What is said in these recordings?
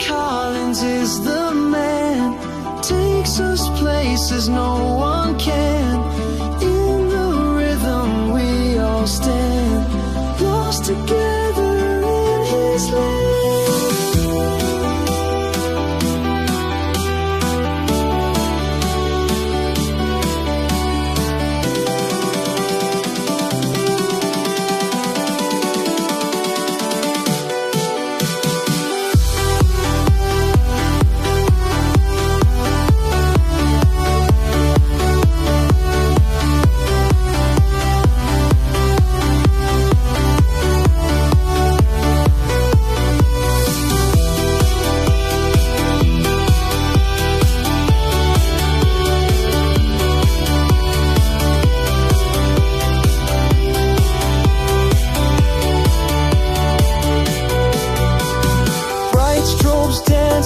Collins is the man, takes us places no one can. In the rhythm we all stand, lost together in his land.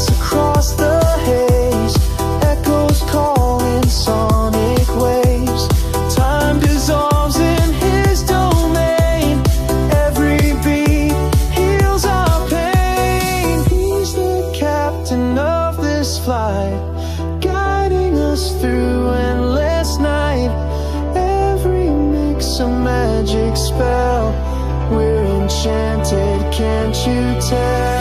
Across the haze, echoes call in sonic waves. Time dissolves in his domain. Every beat heals our pain. He's the captain of this flight, guiding us through endless night. Every mix a magic spell. We're enchanted, can't you tell?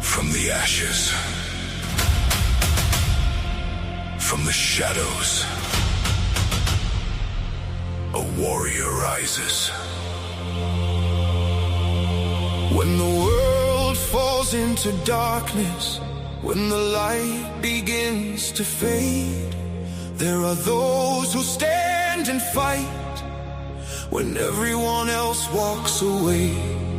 From the ashes, from the shadows, a warrior rises. When the world falls into darkness, When the light begins to fade, there are those who stand and fight. When everyone else walks away,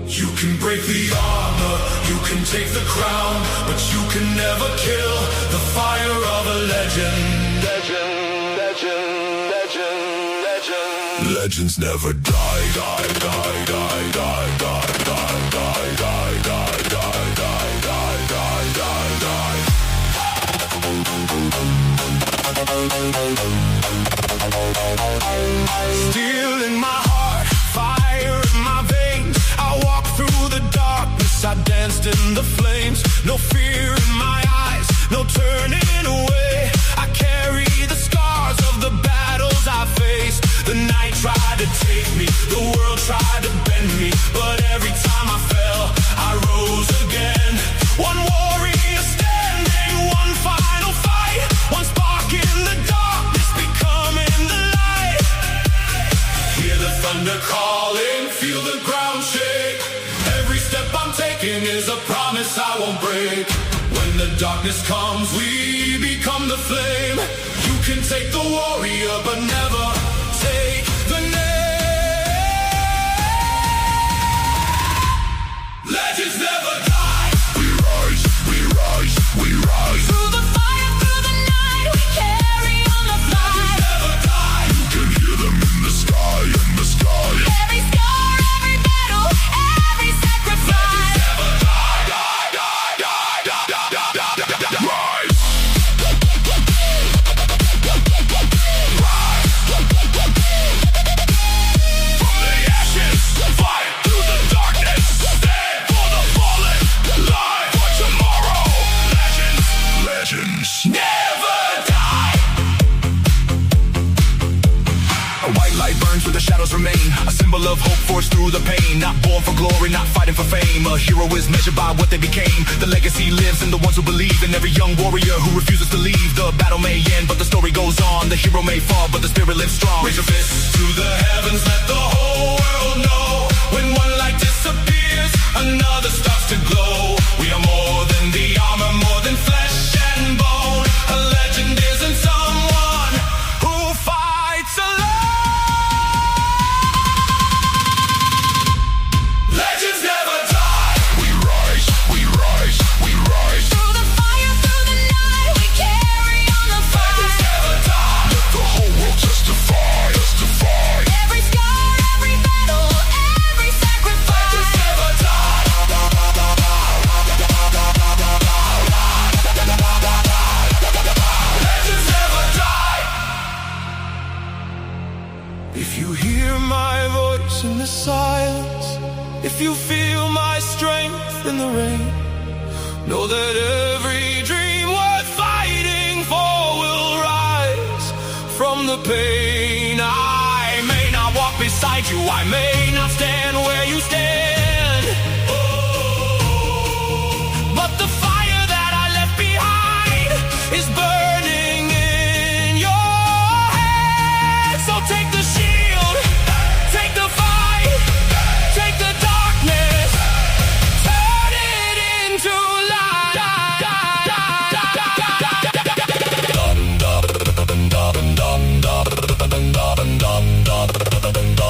you can break the armor, you can take the crown, but you can never kill the fire of a legend. Legend, legend, legend, legend. Legends never die, die, die, die, die, die, die, die, die, die, die, die, die, die, die, die. Steel in my heart, fire in my veins. I walk through the darkness, I danced in the flames. No fear in my eyes, no turning away. I carry the scars of the battles I faced. The night tried to take me, the world tried to bend me, but every time I fell, I rose again. One warrior standing, one final fight, one spark in the darkness, becoming the light. Hear the thunder calling, feel the ground shake. Every step I'm taking is a promise I won't break. When the darkness comes, we become the flame. You can take the warrior, but never take the name. Legends never die. We rise, we rise, we rise. Through the fire, through the night, we carry on the flight. Legends never die. You can hear them in the sky, in the sky. Every scar, every battle, every sacrifice. Legends never die, die, die, die, die, die, die, die, die, die. Rise. From the ashes, fight through the darkness. Stand for the fallen, live for tomorrow. Legends, legends never die. A white light burns where the shadows remain, a symbol of hope forged through the pain. Not born for glory, not fighting for fame. A hero is measured by what they became. The legacy lives in the ones who believe, in every young warrior who refuses to leave. The battle may end, but the story goes on. The hero may fall, but the spirit lives strong. Raise your fists to the heavens, let the whole world know. When one light disappears, another starts to glow. We are more than the armor, more than flesh and bone. A legend isn't someone who fights alone. Legends never die. We rise, we rise, we rise. Through the fire, through the night, we carry on the Legends fight. never die. Let the whole world testify, testify. Every scar, every battle, every sacrifice. Legends never die. Legends never die. If you hear my voice in the silence, if you feel my strength in the rain, know that every dream worth fighting for will rise from the pain. I may not walk beside you, I may not stand where you stand, but the fire that I left behind is burning in your hands. So take the shield, take the fight, take the darkness, turn it into light.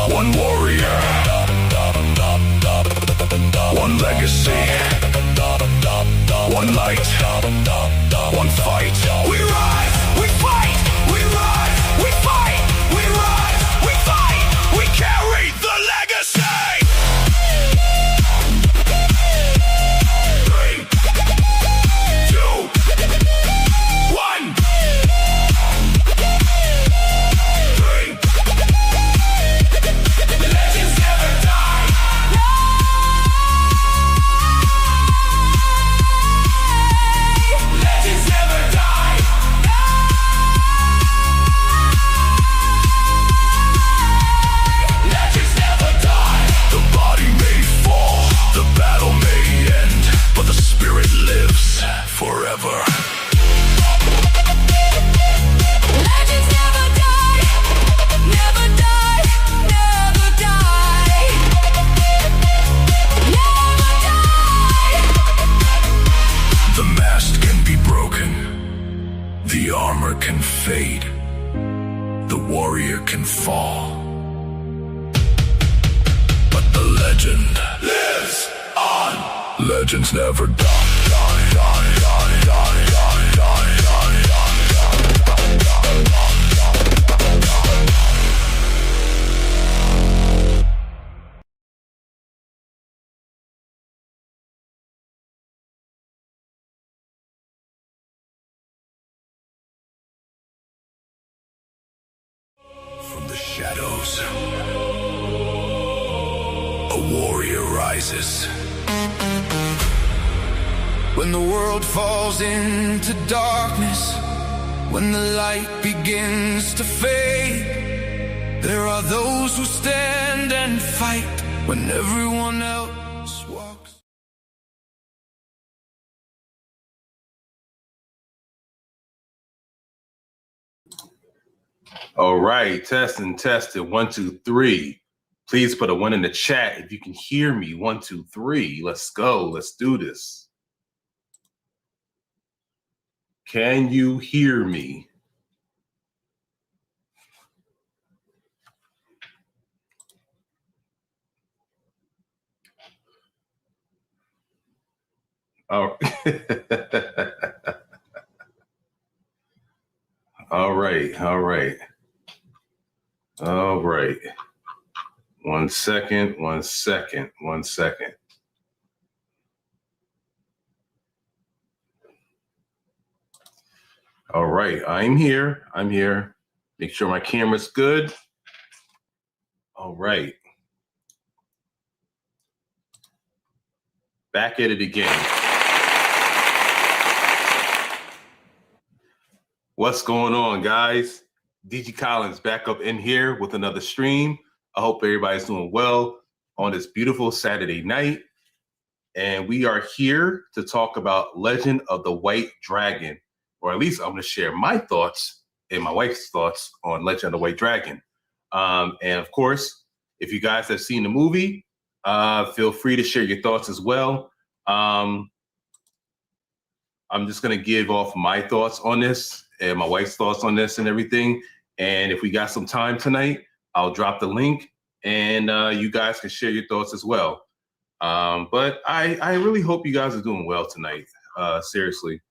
One warrior, one legacy, one light, one fight. We rise, we fight, we rise, we fight, we rise, we fight, we carry the legacy. 3, 2, 1. 3. Legends never die. Legends never die. The armor can fade, the warrior can fall, but the legend lives on. Legends never die. From the shadows, a warrior rises. When the world falls into darkness, when the light begins to fade, there are those who stand and fight when everyone else walks. All right, testing. 1, 2, 3. Please put a 1 in the chat if you can hear me. 1, 2, 3. Let's go. Let's do this. Can you hear me? Oh. All right. 1 second. All right, I'm here. Make sure my camera's good. All right. Back at it again. What's going on, guys? DG Collins back up in here with another stream. I hope everybody's doing well on this beautiful Saturday night. And we are here to talk about Legend of the White Dragon, or at least I'm going to share my thoughts and my wife's thoughts on Legend of the White Dragon. And of course, if you guys have seen the movie, feel free to share your thoughts as well. I'm just going to give off my thoughts on this and my wife's thoughts on this and everything. And if we got some time tonight, I'll drop the link and you guys can share your thoughts as well. But I really hope you guys are doing well tonight. Seriously.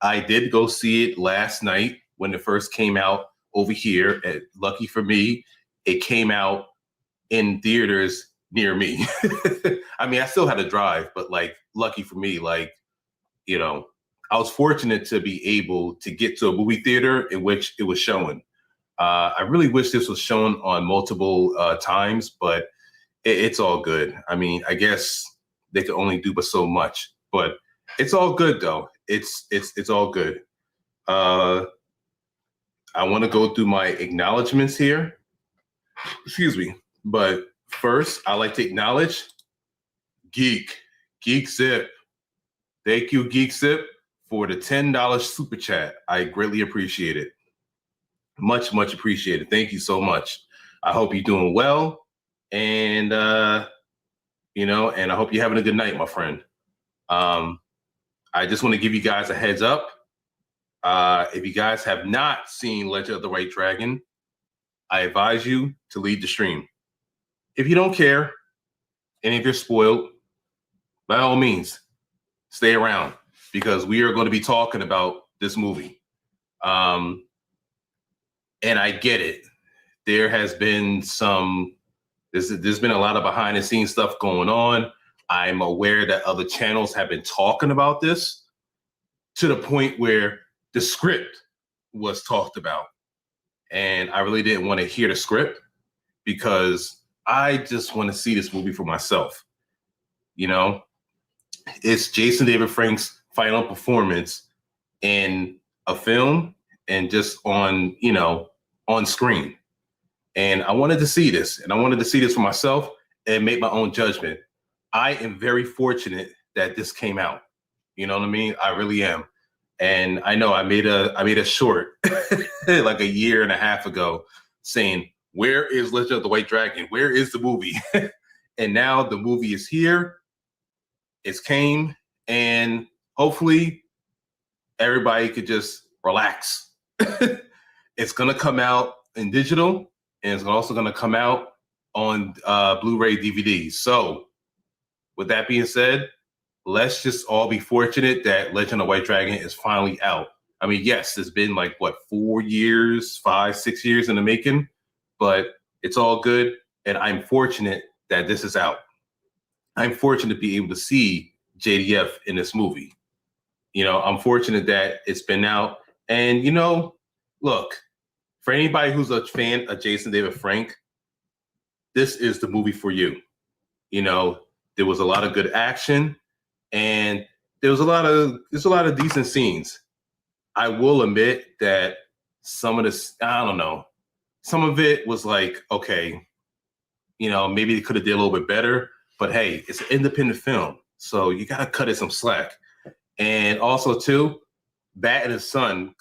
I did go see it last night when it first came out over here. Lucky for me, it came out in theaters near me. I mean, I still had to drive, but like, lucky for me, like, you know, I was fortunate to be able to get to a movie theater in which it was showing. I really wish this was shown on multiple times, but it's all good. I mean, I guess they could only do but so much, but it's all good though. It's all good. I want to go through my acknowledgments here. Excuse me. But first, I like to acknowledge Geek Zip. Thank you, Geek Zip, for the $10 super chat. I greatly appreciate it. Much appreciated. Thank you so much. I hope you're doing well. And, you know, and I hope you're having a good night, my friend. I just want to give you guys a heads up. If you guys have not seen Legend of the White Dragon, I advise you to leave the stream. If you don't care, and if you're spoiled, by all means, stay around because we are going to be talking about this movie. And I get it. There has been there's been a lot of behind the scenes stuff going on. I'm aware that other channels have been talking about this to the point where the script was talked about. And I really didn't want to hear the script because I just want to see this movie for myself. You know, it's Jason David Frank's final performance in a film and just on, you know, on screen. And I wanted to see this, and I wanted to see this for myself and make my own judgment. I am very fortunate that this came out. You know what I mean? I really am. And I know I made a short like a year and a half ago saying, where is Legend of the White Dragon? Where is the movie? And now the movie is here. It's came, and hopefully everybody could just relax. It's gonna come out in digital, and it's also gonna come out on Blu-ray DVD. So, with that being said, let's just all be fortunate that Legend of White Dragon is finally out. I mean, yes, it's been like what 4 years, 5, 6 years in the making, but it's all good, and I'm fortunate that this is out. I'm fortunate to be able to see JDF in this movie. You know, I'm fortunate that it's been out. And, you know, look, for anybody who's a fan of Jason David Frank, this is the movie for you. You know, there was a lot of good action, and there's a lot of decent scenes. I will admit that some of this, I don't know, some of it was like, okay, you know, maybe they could have did a little bit better, but hey, it's an independent film, so you got to cut it some slack. And also, too, Bat and his son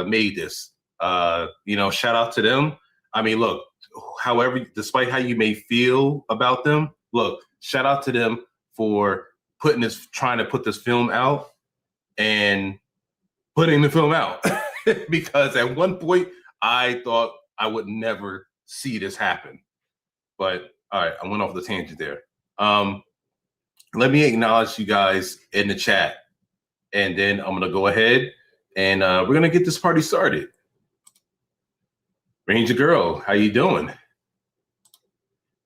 made this. You know, shout out to them. I mean, look, however, despite how you may feel about them, look, shout out to them for trying to put this film out and putting the film out. Because at one point, I thought I would never see this happen. But all right, I went off the tangent there. Let me acknowledge you guys in the chat, and then I'm gonna go ahead and we're gonna get this party started. Ranger Girl, how you doing?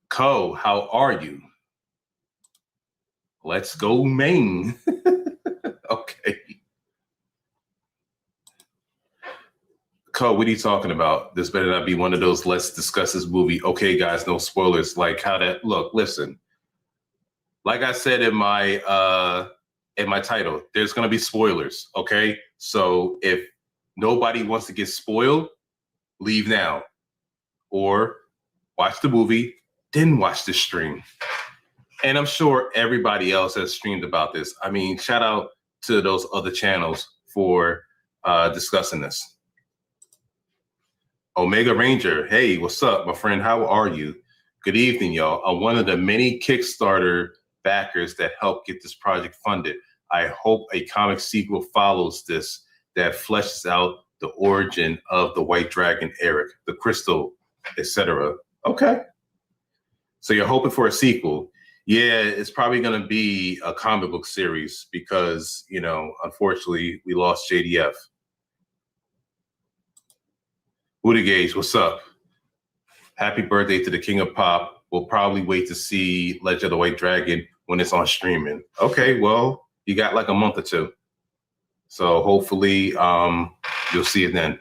Co, how are you? Let's go, Maine. Okay. Co, what are you talking about? This better not be one of those let's discuss this movie. Okay, guys, no spoilers. Like how that look, listen. Like I said in my title, there's gonna be spoilers. Okay. So if nobody wants to get spoiled, leave now. Or watch the movie, then watch the stream. And I'm sure everybody else has streamed about this. I mean, shout out to those other channels for discussing this. Omega Ranger, hey, what's up, my friend? How are you? Good evening, y'all. I'm one of the many Kickstarter backers that helped get this project funded. I hope a comic sequel follows this that fleshes out the origin of the White Dragon, Eric, the Crystal, etc. Okay. So you're hoping for a sequel. Yeah, it's probably going to be a comic book series because, you know, unfortunately, we lost JDF. Woody Gage, what's up? Happy birthday to the King of Pop. We'll probably wait to see Legend of the White Dragon when it's on streaming. Okay, well, you got like a month or two. So hopefully you'll see it then.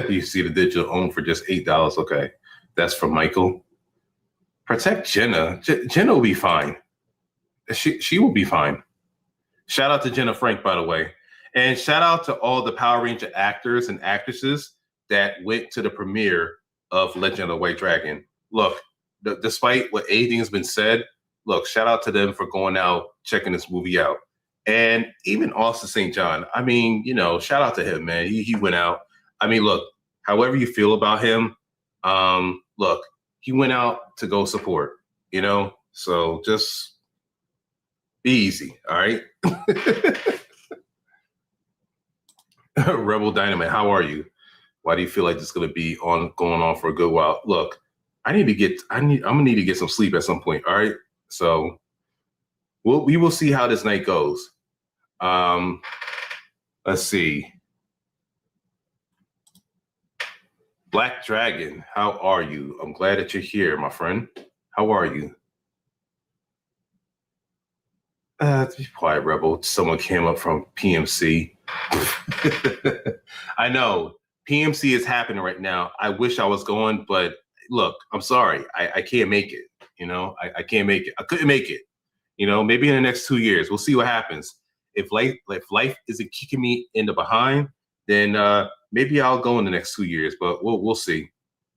You see the digital own for just $8. Okay, that's from Michael. Protect Jenna. Jenna will be fine. She will be fine. Shout out to Jenna Frank, by the way. And shout out to all the Power Ranger actors and actresses that went to the premiere of Legend of the White Dragon. Look, despite what anything has been said, look, shout out to them for going out, checking this movie out. And even Austin St. John, I mean, you know, shout out to him, man. He went out. I mean, look, however you feel about him, look, he went out to go support, you know? So just be easy, all right? Rebel Dynamite, how are you? Why do you feel like this is going to be going on for a good while? Look, I'm gonna need to get some sleep at some point. All right. So we will see how this night goes. Let's see. Black Dragon, how are you? I'm glad that you're here, my friend. How are you? Be quiet, Rebel. Someone came up from PMC. I know. PMC is happening right now. I wish I was going, but look, I'm sorry. I can't make it. You know, I can't make it. I couldn't make it. You know, maybe in the next 2 years, we'll see what happens. If life isn't kicking me in the behind, then maybe I'll go in the next 2 years, but we'll see,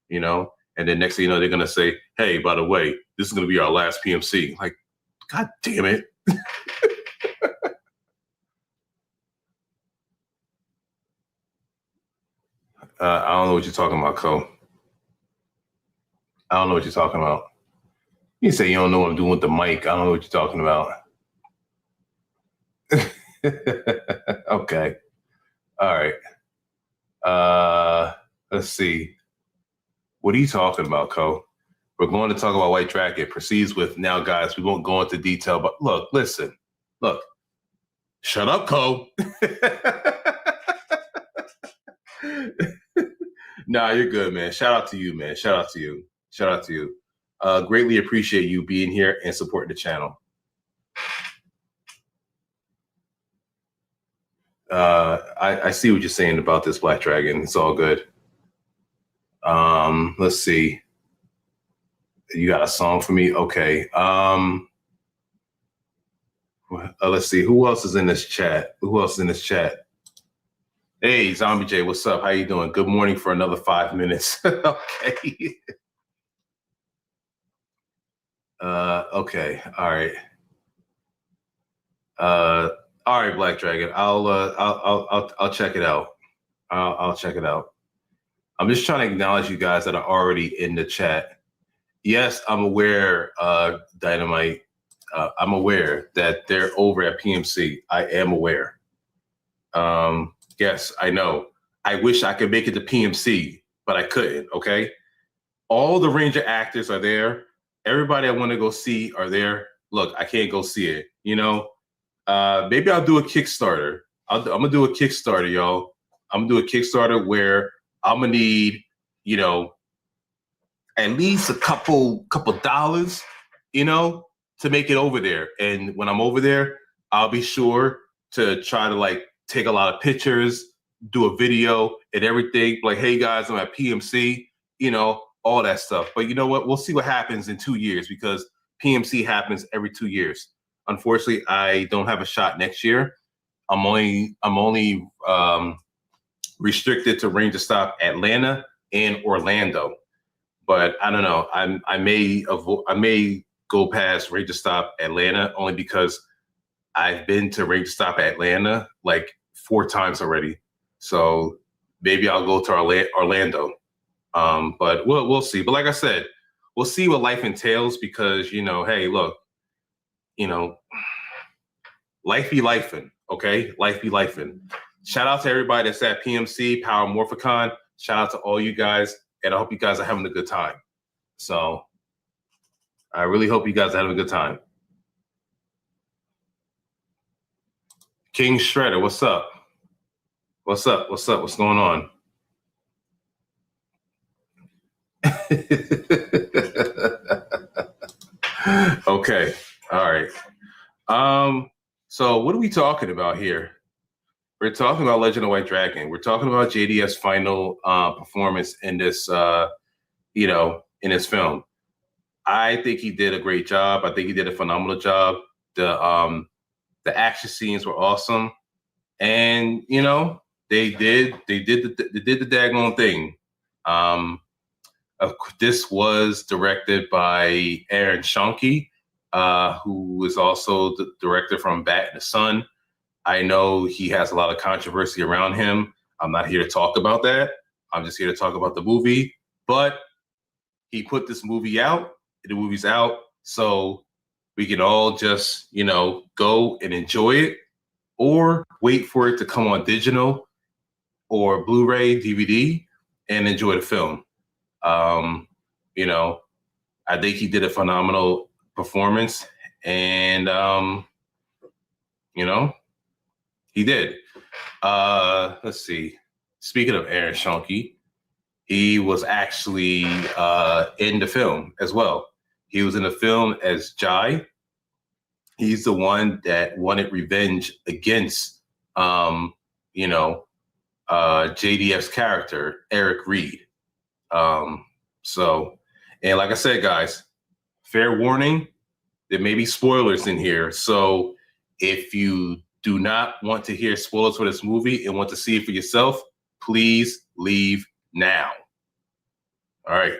you know? And then next thing you know, they're going to say, hey, by the way, this is going to be our last PMC. Like, God damn it. I don't know what you're talking about, Co. I don't know what you're talking about. You say you don't know what I'm doing with the mic. I don't know what you're talking about. Okay. All right. Let's see. What are you talking about, Co? We're going to talk about White Dragon. Proceeds with now, guys. We won't go into detail, but look, listen, look. Shut up, Co. Nah, you're good, man. Shout out to you, man. Shout out to you. Shout out to you. Greatly appreciate you being here and supporting the channel. I see what you're saying about this Black Dragon. It's all good. Let's see. You got a song for me? Okay. Let's see. Who else is in this chat? Who else is in this chat? Hey, Zombie J, what's up? How you doing? Good morning for another 5 minutes. Okay. Okay. All right. All right, Black Dragon. I'll check it out. I'll check it out. I'm just trying to acknowledge you guys that are already in the chat. Yes, I'm aware, Dynamite. I'm aware that they're over at PMC. I am aware. Yes, I know. I wish I could make it to PMC, but I couldn't, okay? All the Ranger actors are there. Everybody I want to go see are there. Look, I can't go see it, you know? Maybe I'll do a Kickstarter. I'm going to do a Kickstarter, y'all. I'm going to do a Kickstarter where I'm going to need, you know, at least a couple dollars, you know, to make it over there. And when I'm over there, I'll be sure to try to like take a lot of pictures, do a video and everything. Like, hey guys, I'm at PMC, you know, all that stuff. But you know what? We'll see what happens in 2 years because PMC happens every 2 years. Unfortunately, I don't have a shot next year. I'm only restricted to Ranger Stop Atlanta and Orlando. But I don't know. I may go past Ranger Stop Atlanta only because I've been to Ranger Stop Atlanta like 4 times already. So maybe I'll go to Orlando. But we'll see. But like I said, we'll see what life entails because, you know, hey, look, you know, life be lifing, okay? Life be lifing. Shout out to everybody that's at PMC, Power Morphicon. Shout out to all you guys, and I hope you guys are having a good time. So I really hope you guys are having a good time. King Shredder, what's up? What's up? What's up? What's going on? Okay. All right. So what are we talking about here? We're talking about Legend of White Dragon. We're talking about JDF's final performance in this, you know, in this film. I think he did a great job. I think he did a phenomenal job. The action scenes were awesome, and you know they did the daggone thing. This was directed by Aaron Schoenke, who is also the director from Bat in the Sun. I know he has a lot of controversy around him. I'm not here to talk about that. I'm just here to talk about the movie. But he put this movie out. The movie's out, so we can all just, you know, go and enjoy it, or wait for it to come on digital or Blu-ray, DVD, and enjoy the film. You know, I think he did a phenomenal performance, and you know, he did. Let's see. Speaking of Aaron Schoenke, he was actually in the film as well. He was in the film as Jai. He's the one that wanted revenge against, you know, JDF's character, Eric Reed. So, and like I said, guys, fair warning, there may be spoilers in here. So if you do not want to hear spoilers for this movie and want to see it for yourself, please leave now. All right.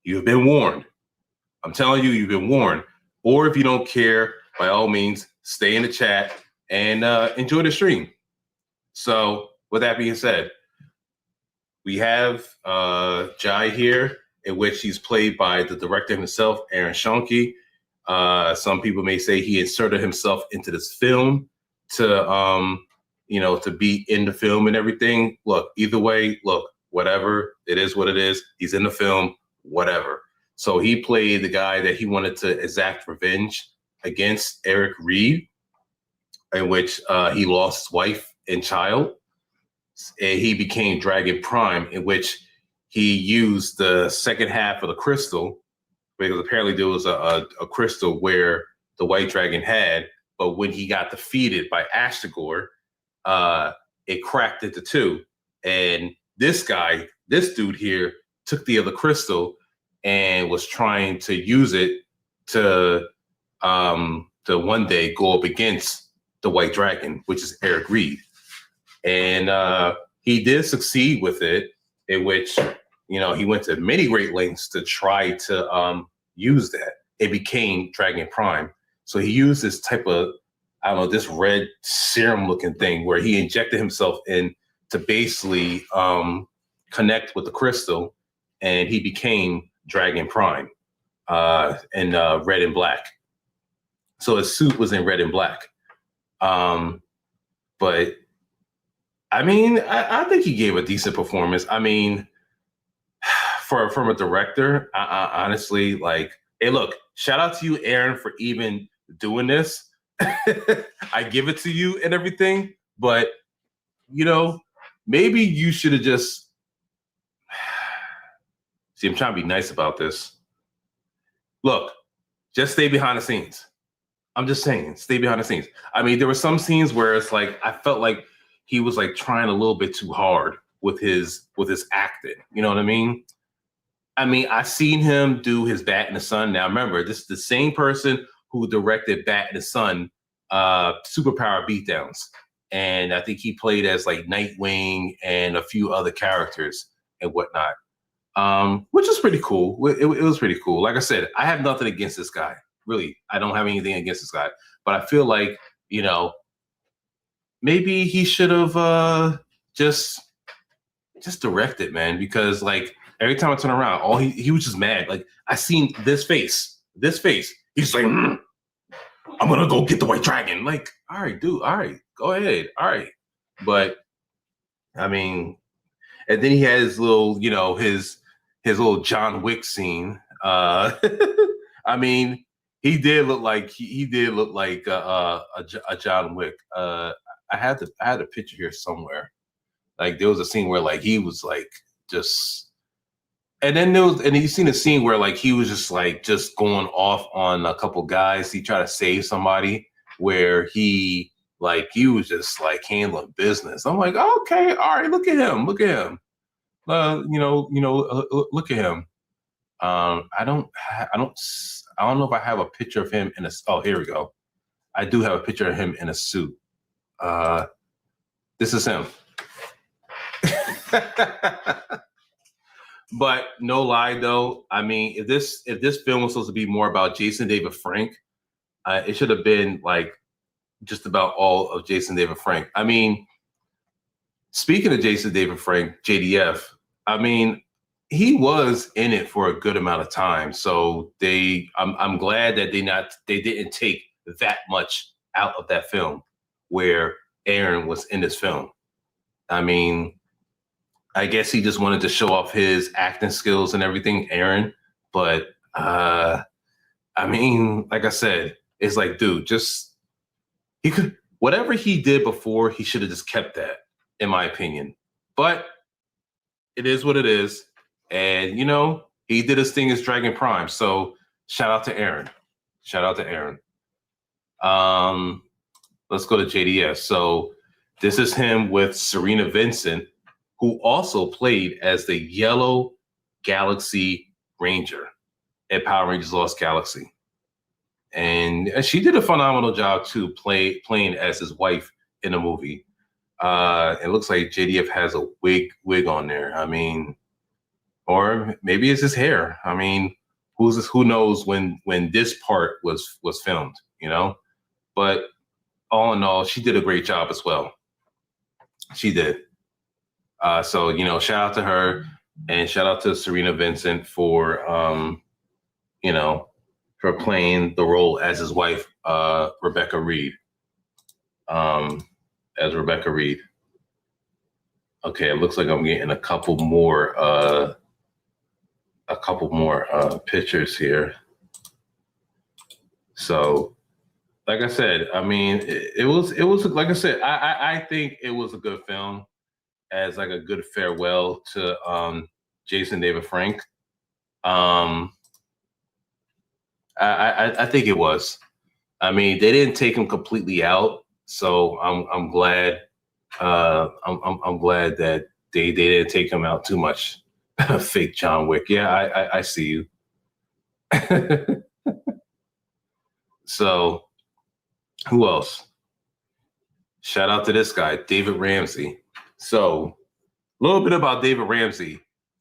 You've been warned. I'm telling you, you've been warned. Or if you don't care, by all means, stay in the chat and enjoy the stream. So with that being said, we have Jai here, in which he's played by the director himself, Aaron Schoenke. Some people may say he inserted himself into this film. to to be in the film and everything. Look, either way, look, whatever, it is what it is. He's in the film, whatever. So he played the guy that he wanted to exact revenge against, Eric Reed, in which he lost his wife and child. And he became Dragon Prime, in which he used the second half of the crystal, because apparently there was a crystal where the White Dragon had, but when he got defeated by Ashtagor, it cracked into two. And this dude here, took the other crystal and was trying to use it to one day go up against the White Dragon, which is Eric Reed. And he did succeed with it, in which, he went to many great lengths to try to use that. It became Dragon Prime. So he used this type of, I don't know, this red serum looking thing where he injected himself in to basically connect with the crystal, and he became Dragon Prime in red and black. So his suit was in red and black. But I mean, I think he gave a decent performance. I mean, from a director, I honestly, like, hey, look, shout out to you, Aaron, for even doing this. I give it to you and everything, but maybe you should have just see. I'm trying to be nice about this. Look, just stay behind the scenes. I'm just saying, stay behind the scenes. I mean, there were some scenes where it's like I felt like he was like trying a little bit too hard with his acting. You know what I mean? I seen him do his Bat in the Sun. Now remember, this is the same person who directed Bat in the Sun, Superpower Beatdowns. And I think he played as like Nightwing and a few other characters and whatnot, which is pretty cool. It was pretty cool. Like I said, I have nothing against this guy. Really, I don't have anything against this guy. But I feel like, maybe he should have just directed, man, because like every time I turn around, he was just mad. Like I seen this face. He's like, I'm gonna go get the White Dragon. Like, all right, dude, all right, go ahead, all right. But I mean, and then he had his little, his little John Wick scene. I mean, he did look like a John Wick. I had a picture here somewhere. Like there was a scene where like he was like just. And then you seen a scene where like he was just going off on a couple guys. He tried to save somebody where he was just like handling business. I'm like, okay, all right, look at him. Look at him. Look at him. I don't know if I have a picture of him in a. Oh, here we go. I do have a picture of him in a suit. This is him. But no lie though, I mean, if this film was supposed to be more about Jason David Frank, it should have been like just about all of Jason David Frank. I mean, speaking of Jason David Frank, JDF, I mean, he was in it for a good amount of time. So I'm glad that they didn't take that much out of that film where Aaron was in this film. I mean, I guess he just wanted to show off his acting skills and everything, Aaron. But I mean, like I said, it's like, dude, he could, whatever he did before, he should have just kept that, in my opinion. But it is what it is. And, he did his thing as Dragon Prime. So shout out to Aaron. Let's go to JDS. So this is him with Serena Vincent, who also played as the Yellow Galaxy Ranger at Power Rangers Lost Galaxy. And she did a phenomenal job too, playing as his wife in the movie. It looks like JDF has a wig on there. I mean, or maybe it's his hair. I mean, who knows when this part was filmed, But all in all, she did a great job as well. She did. So, shout out to her and shout out to Serena Vincent for, for playing the role as his wife, Rebecca Reed. as Rebecca Reed. Okay, it looks like I'm getting a couple more pictures here. So, like I said, I mean, it was like I said, I think it was a good film as like a good farewell to Jason David Frank. I think it was. I mean, they didn't take him completely out, so I'm glad. I'm glad that they didn't take him out too much. Fake John Wick. Yeah, I see you. So who else? Shout out to this guy, David Ramsey. So a little bit about David Ramsey.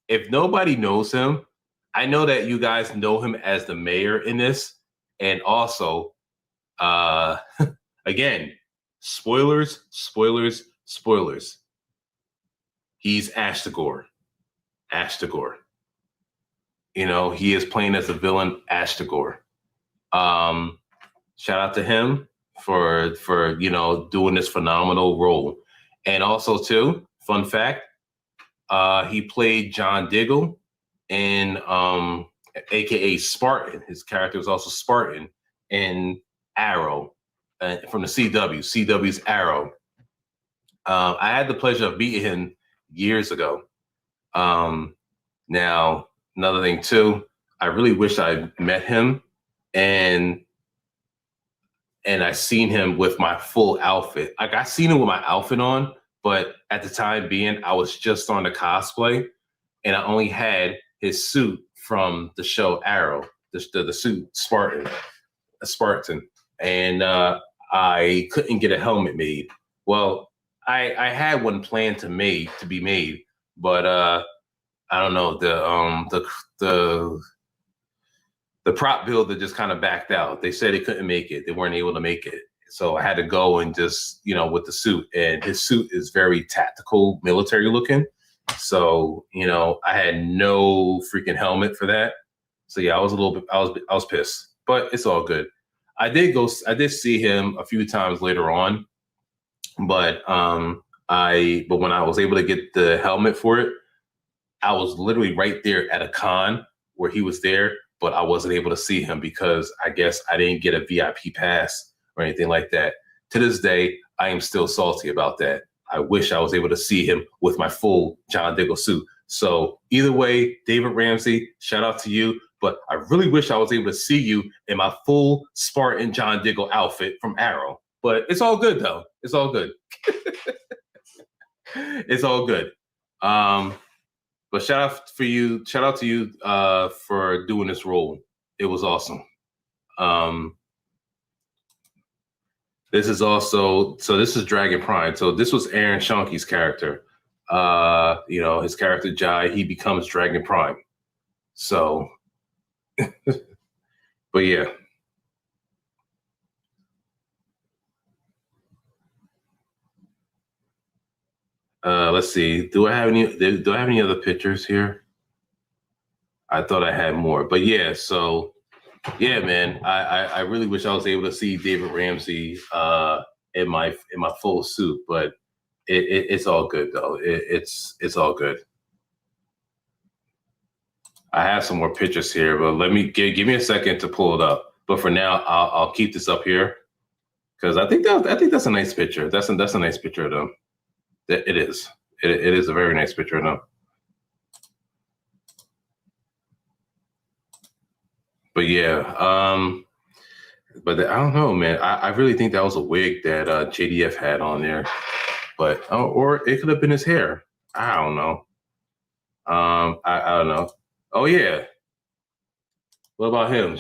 If nobody knows him, I know that you guys know him as the mayor in this, and also, again, spoilers. He's Ash Tagore. You know, he is playing as the villain Ash Tagore. Shout out to him for doing this phenomenal role. And also too, fun fact, he played John Diggle in aka Spartan. His character was also Spartan in Arrow from the CW's Arrow. I had the pleasure of meeting him years ago. Now, another thing too, I really wish I met him and I seen him with my full outfit. Like I seen him with my outfit on, but at the time being, I was just on the cosplay and I only had his suit from the show Arrow, the suit Spartan. And I couldn't get a helmet made. Well, I had one planned to be made, but I don't know, the prop builder just kind of backed out. They said they couldn't make it. They weren't able to make it. So I had to go and just, with the suit. And his suit is very tactical, military looking. So, I had no freaking helmet for that. So yeah, I was pissed, but it's all good. I did see him a few times later on, but when I was able to get the helmet for it, I was literally right there at a con where he was there, but I wasn't able to see him because I guess I didn't get a VIP pass or anything like that. To this day, I am still salty about that. I wish I was able to see him with my full John Diggle suit. So either way, David Ramsey, shout out to you. But I really wish I was able to see you in my full Spartan John Diggle outfit from Arrow. But it's all good though. It's all good. It's all good. But shout out to you for doing this role. It was awesome. This is Dragon Prime. So this was Aaron Shanky's character. His character Jai, he becomes Dragon Prime. So, but yeah. Let's see. Do I have any other pictures here? I thought I had more, but yeah. So, yeah, man. I really wish I was able to see David Ramsey in my full suit, but it's all good though. It's all good. I have some more pictures here, but let me give me a second to pull it up. But for now, I'll keep this up here because I think that's a nice picture. That's a nice picture of them. It is. It is a very nice picture of them. But yeah, but I don't know, man. I really think that was a wig that JDF had on there, but or it could have been his hair. I don't know. I don't know. Oh yeah. What about him?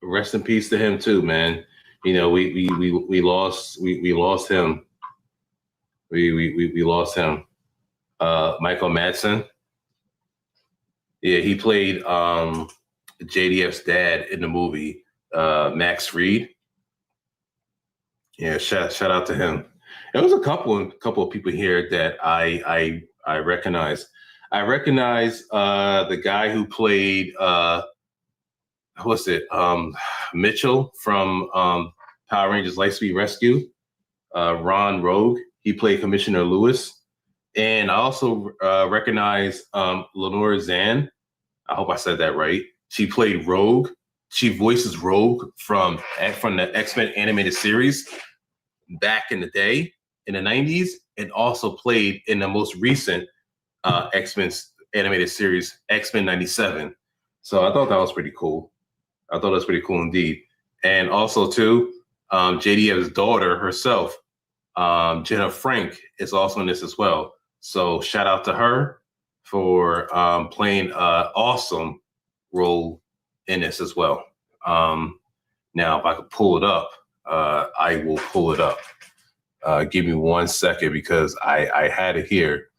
Rest in peace to him too, man. We lost him. We lost him. Michael Madsen. Yeah, he played JDF's dad in the movie, Max Reed. Yeah, shout out to him. There was a couple of people here that I recognize. I recognize the guy who played Mitchell from Power Rangers Lightspeed Rescue. Ron Rogue. He played Commissioner Lewis. And I also recognize Lenore Zan. I hope I said that right. She played Rogue. She voices Rogue from the X-Men animated series back in the day in the 90s, and also played in the most recent X-Men animated series, X-Men 97. So I thought that was pretty cool. I thought that was pretty cool indeed. And also too, JDF's daughter herself, Jenna Frank, is also in this as well. So shout out to her for playing an awesome role in this as well. Now, if I could pull it up, I will pull it up. Give me 1 second because I had it here,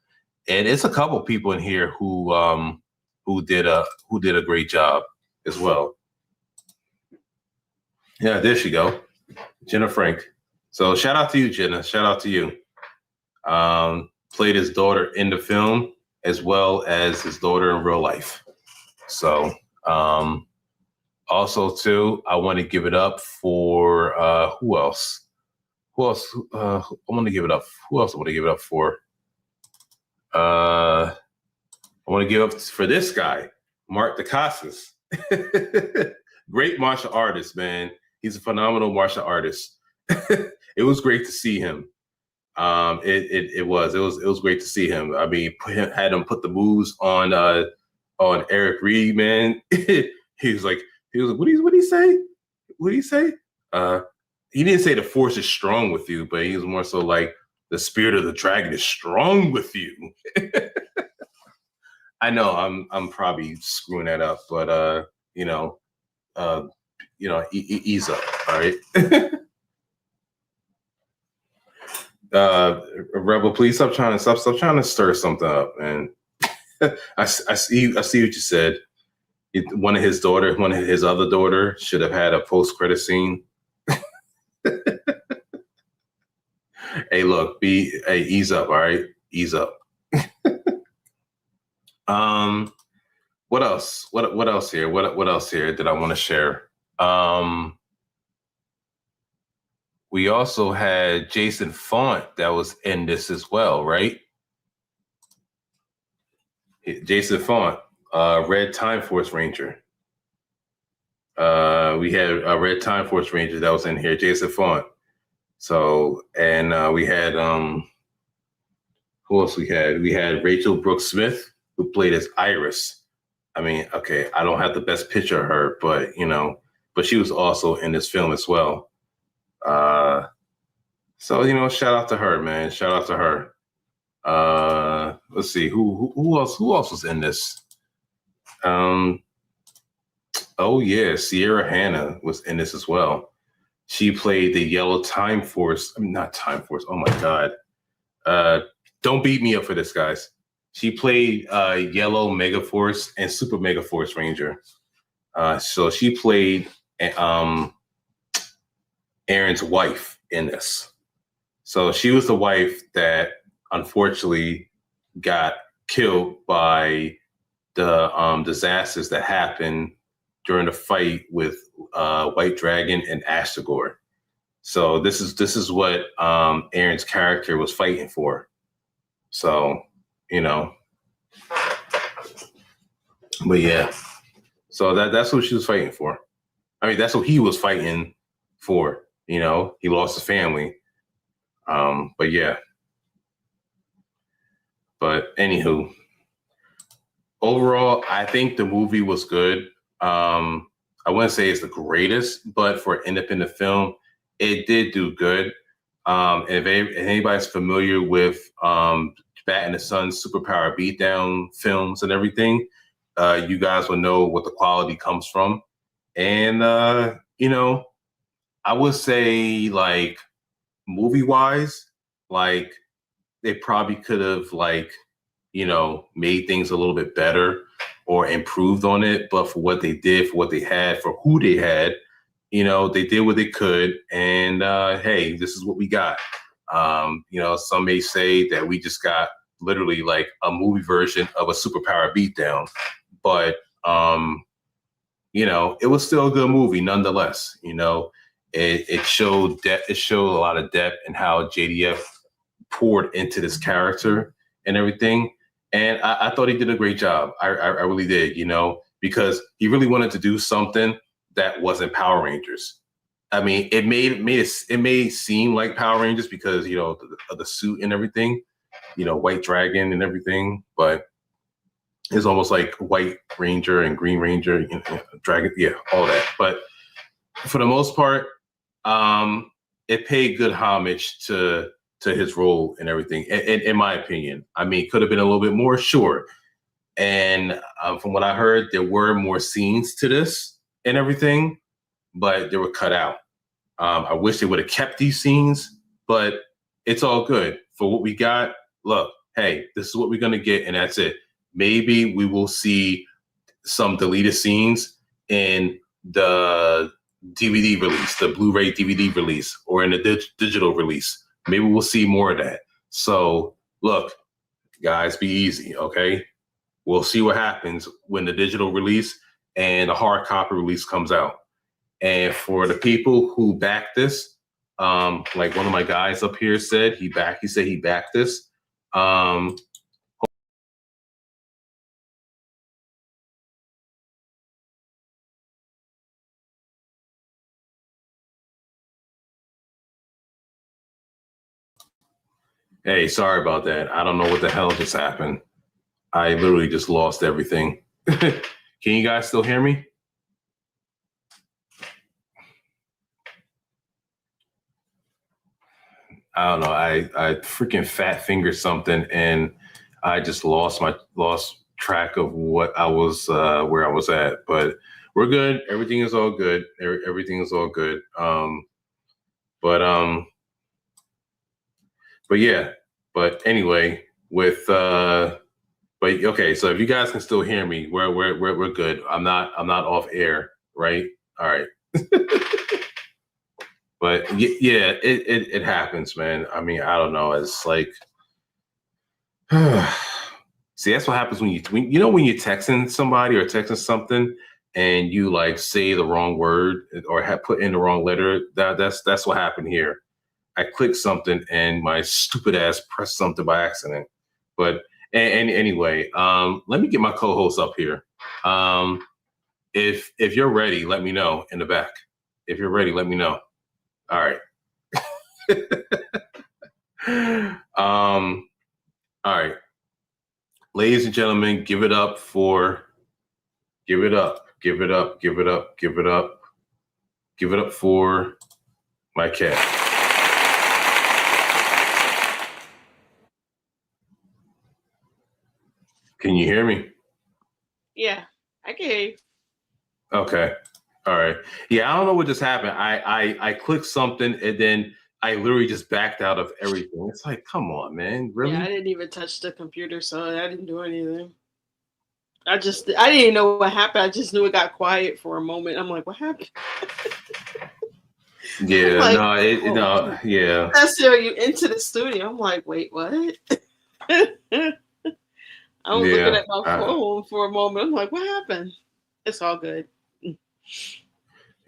and it's a couple people in here who did a great job as well. Yeah, there she go, Jenna Frank. So shout out to you, Jenna. Shout out to you. Played his daughter in the film as well as his daughter in real life. So also too, I want to give it up for who else? Who else? I want to give it up. Who else I want to give it up for? I want to give up for this guy, Mark Dacascos. Great martial artist, man. He's a phenomenal martial artist. It was great to see him. It was great to see him. I mean, had him put the moves on Eric Reed, man. he was like, what did he say? What did he say? He didn't say the force is strong with you, but he was more so like the spirit of the dragon is strong with you. I know I'm probably screwing that up, but ease up, all right. Rebel, please stop trying to stir something up, man. I see what you said. One of his other daughter should have had a post-credit scene. Hey, look, ease up, all right? Ease up. What else? What else here? What else here did I want to share? We also had Jason Font that was in this as well, right? Jason Font, Red Time Force Ranger. We had a Red Time Force Ranger that was in here, Jason Font. So, and we had who else we had? We had Rachel Brooks Smith, who played as Iris. I mean, okay, I don't have the best picture of her, but she was also in this film as well. So shout out to her, man. Shout out to her. Let's see who else was in this. Oh yeah, Sierra Hanna was in this as well. She played the Yellow Time Force. I mean, not Time Force. Oh my God. Don't beat me up for this, guys. She played Yellow Megaforce and Super Megaforce Ranger. So she played Aaron's wife in this. So she was the wife that unfortunately got killed by the disasters that happened during the fight with White Dragon and Ashtagor. So this is what Aaron's character was fighting for. So, but yeah, so that's what she was fighting for. I mean, that's what he was fighting for. He lost his family. But yeah. But anywho, overall, I think the movie was good. I wouldn't say it's the greatest, but for an independent film, it did do good. And if anybody's familiar with Bat and the Sun's Superpower Beatdown films and everything, you guys will know what the quality comes from. And, I would say, like, movie-wise, like, they probably could have, like, made things a little bit better or improved on it. But for what they did, for what they had, for who they had, they did what they could. And, hey, this is what we got. Some may say that we just got literally like a movie version of a Superpower Beatdown. But, it was still a good movie nonetheless. it showed depth. It showed a lot of depth in how JDF poured into this character and everything. And I thought he did a great job. I really did, you know, because he really wanted to do something that wasn't Power Rangers. I mean, it may seem like Power Rangers because, you know, the suit and everything, you know, White Dragon and everything, but it's almost like White Ranger and Green Ranger, you know, Dragon, yeah, all that. But for the most part, it paid good homage to his role and everything, in my opinion. I mean, could have been a little bit more, sure. And from what I heard, there were more scenes to this and everything, but they were cut out. I wish they would have kept these scenes, but it's all good. For what we got, look, hey, this is what we're going to get, and that's it. Maybe we will see some deleted scenes in the DVD release, the Blu-ray DVD release, or in the digital release. Maybe we'll see more of that. So, look, guys, be easy, okay? We'll see what happens when the digital release and the hard copy release comes out. And for the people who back this, like one of my guys up here said, he said he backed this. Hey, sorry about that. I don't know what the hell just happened. I literally just lost everything. Can you guys still hear me? I don't know. I freaking fat fingered something and I just lost track of what I was where I was at. But we're good. Everything is all good. Everything is all good. But yeah. But anyway, but okay. So if you guys can still hear me, we're good. I'm not off air, right? All right. But yeah, it happens, man. I mean, I don't know. It's like, see, that's what happens when you're texting somebody or texting something, and you like say the wrong word or have put in the wrong letter. That's what happened here. I clicked something and my stupid ass pressed something by accident. But anyway, let me get my co-host up here. If you're ready, let me know in the back. If you're ready, let me know. All right. All right. Ladies and gentlemen, give it up for my cat. Can you hear me? Yeah, I can hear you. Okay. All right. Yeah, I don't know what just happened. I clicked something and then I literally just backed out of everything. It's like, come on, man. Really? Yeah, I didn't even touch the computer, so I didn't do anything. I didn't even know what happened. I just knew it got quiet for a moment. I'm like, what happened? Yeah, like, no, yeah. That's you into the studio. I'm like, wait, what? I was looking at my phone for a moment. I'm like, what happened? It's all good.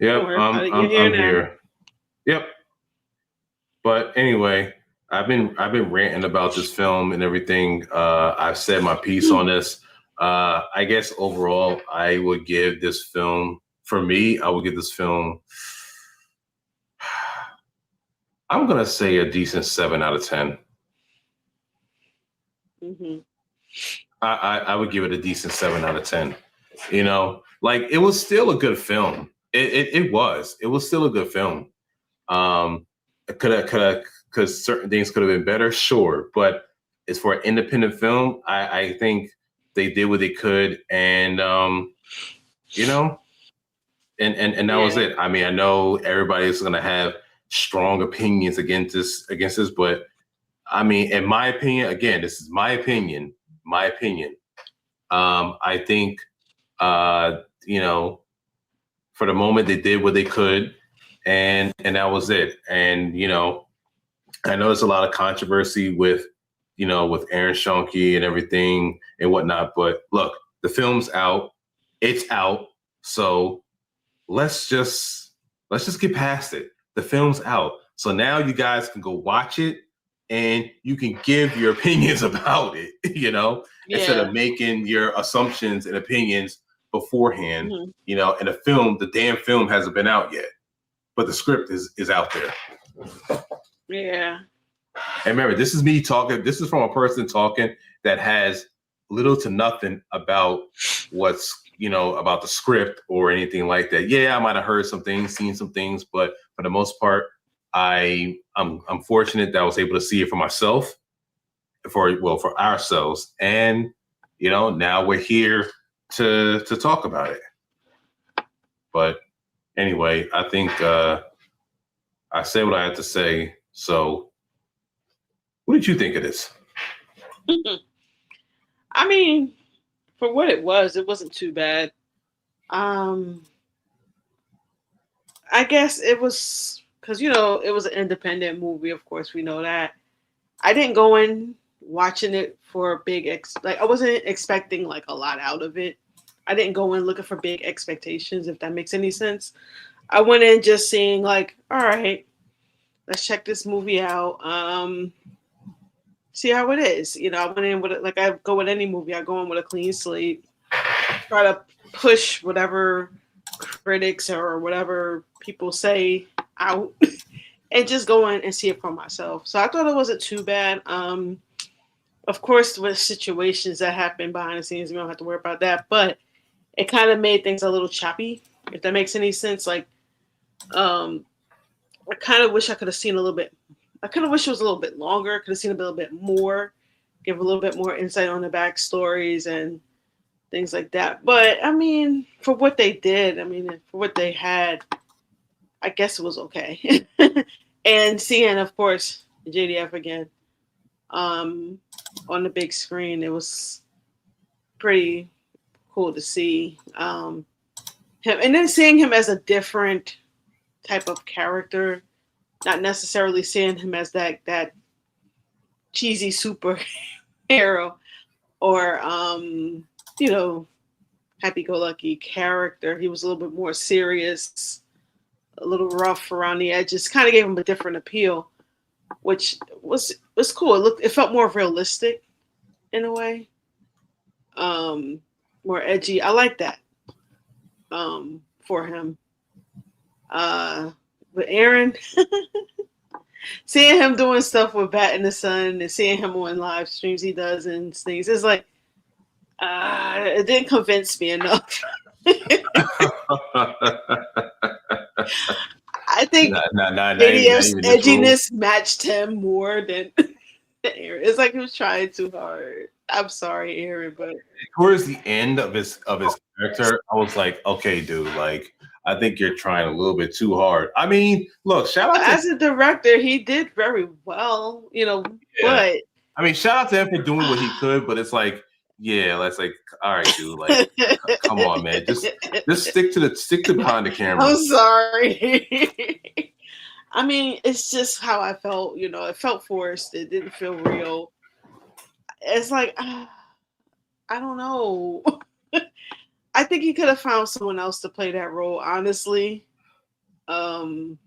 Yep, I'm here. Yep. But anyway, I've been ranting about this film and everything. I've said my piece on this. I guess overall, I would give this film, for me, I would give this film, I'm gonna say a decent 7 out of 10. Mm-hmm. I would give it a decent 7 out of 10. You know, like it was still a good film. It was still a good film. Because certain things could have been better, sure. But as for an independent film, I think they did what they could, and you know, and that was it. I mean, I know everybody's gonna have strong opinions against this, but I mean, in my opinion, again, this is my opinion. I think you know, for the moment they did what they could, and that was it. And you know, I know there's a lot of controversy with Aaron Schonke and everything and whatnot, but look, the film's out, it's out, so let's just get past it. The film's out. So now you guys can go watch it and you can give your opinions about it, instead of making your assumptions and opinions beforehand, and the damn film hasn't been out yet, but the script is out there. Yeah. And remember, this is me talking. This is from a person talking that has little to nothing about what's, about the script or anything like that. Yeah, I might have heard some things, seen some things, but for the most part, I'm fortunate that I was able to see it for myself, for ourselves, and now we're here to talk about it. But anyway, I think I said what I had to say. So, what did you think of this? I mean, for what it wasn't too bad. I guess it was because it was an independent movie. Of course, we know that. I didn't go in watching it for I wasn't expecting like a lot out of it. I didn't go in looking for big expectations, if that makes any sense. I went in just seeing like, all right, let's check this movie out. See how it is. I went in with it like I go with any movie. I go in with a clean slate. Try to push whatever critics or whatever people say out and just go in and see it for myself. So I thought it wasn't too bad. Of course, with situations that happen behind the scenes, we don't have to worry about that. But it kind of made things a little choppy, if that makes any sense. Like, I kind of wish I could have seen a little bit. I kind of wish it was a little bit longer. Could have seen a little bit more, give a little bit more insight on the backstories and things like that. But I mean, for what they did, for what they had, I guess it was okay. And seeing, of course, JDF again on the big screen, it was pretty cool to see him, and then seeing him as a different type of character, not necessarily seeing him as that cheesy superhero or happy-go-lucky character. He was a little bit more serious, a little rough around the edges. Kind of gave him a different appeal, which was cool. It felt more realistic in a way, more edgy. I like that for him. But Aaron, seeing him doing stuff with Bat in the Sun and seeing him on live streams he does and things, it's like it didn't convince me enough. I think JDF's edginess matched him more than Aaron. It's like he was trying too hard. I'm sorry, Aaron, but towards the end of his character, I was like, okay, dude, like I think you're trying a little bit too hard. I mean, look, shout out as a director, he did very well, but I mean, shout out to him for doing what he could, but it's like, yeah, that's like, all right, dude, like, come on, man, just stick to behind the camera. I'm sorry. I mean, it's just how I felt. It felt forced. It didn't feel real. It's like, I don't know. I think he could have found someone else to play that role. Honestly, I mean,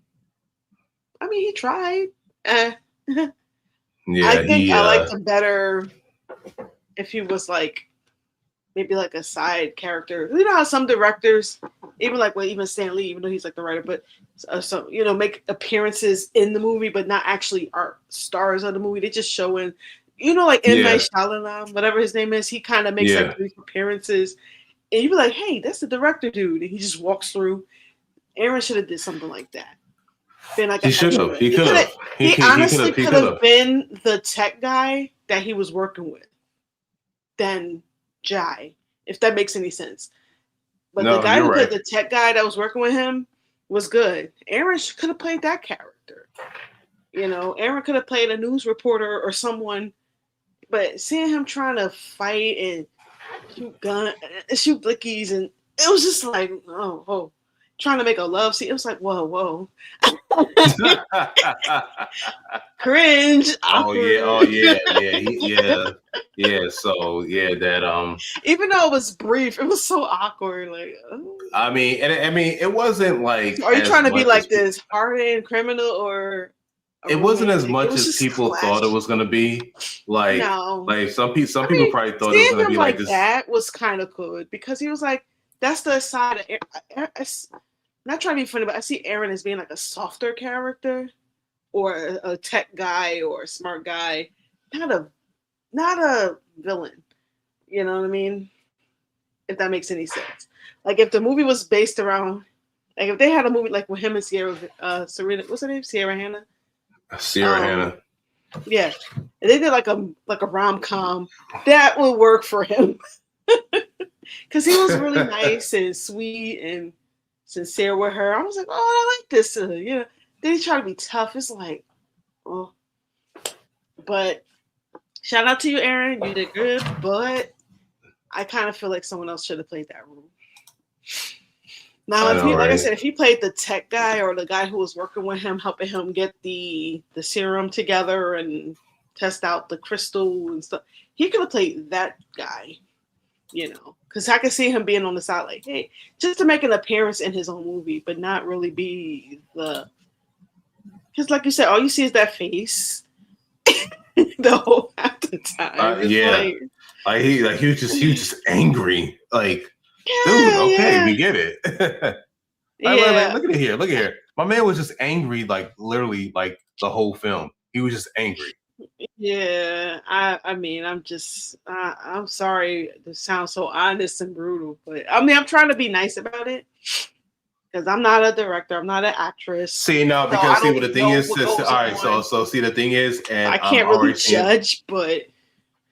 he tried. Yeah, I think I liked him better if he was like maybe like a side character. You know how some directors, even Stan Lee, even though he's like the writer, but make appearances in the movie, but not actually are stars of the movie. They just show in, like M. Night Shyamalan, whatever his name is. He kind of makes like brief appearances, and you be like, "Hey, that's the director dude," and he just walks through. Aaron should have did something like that. Been like he should have. He could have. He honestly could have been the tech guy that he was working with. Then Jai, if that makes any sense. But the guy who played the tech guy that was working with him was good. Aaron could have played that character. Aaron could have played a news reporter or someone. But seeing him trying to fight and shoot blickies, and it was just like, oh, trying to make a love scene. It was like, whoa. Cringe. Oh yeah, Awkward. yeah. So yeah, that Even though it was brief, it was so awkward. Like, oh. I mean, and I mean, it wasn't like Are you as trying to be much as like this hardened criminal or a it wasn't as romantic? It much was as just people thought it clash. was gonna be. No. Like some people, I mean, probably thought it was seeing gonna him be like like this. that was kind of good because he was like, that's the side of not trying to be funny, but I see Aaron as being like a softer character or a tech guy or a smart guy, not a villain. You know what I mean? If that makes any sense. Like if the movie was based around, like if they had a movie like with him and Serena, what's her name? Sierra Hannah. Sierra Hannah. Yeah, and they did like a rom-com that would work for him because he was really nice and sweet and sincere with her. I was like, oh, I like this. You know, then he tried to be tough. It's like, oh, but shout out to you, Aaron. You did good, but I kind of feel like someone else should have played that role. Now, if he, like I said, if he played the tech guy or the guy who was working with him, helping him get the serum together and test out the crystal and stuff, he could have played that guy, you know, because I could see him being on the side, like, hey, just to make an appearance in his own movie, but not really be because, like you said, all you see is that face the whole half the time. Yeah, like he was just angry, like. Dude, okay, we get it. Like, look at it here. Look at here. My man was just angry, like literally, like the whole film. He was just angry. Yeah, I mean, I'm sorry to sound so honest and brutal, but I mean, I'm trying to be nice about it because I'm not a director, I'm not an actress. See, no, because see what the thing is. All right, so see the thing is, and I can't really judge, but.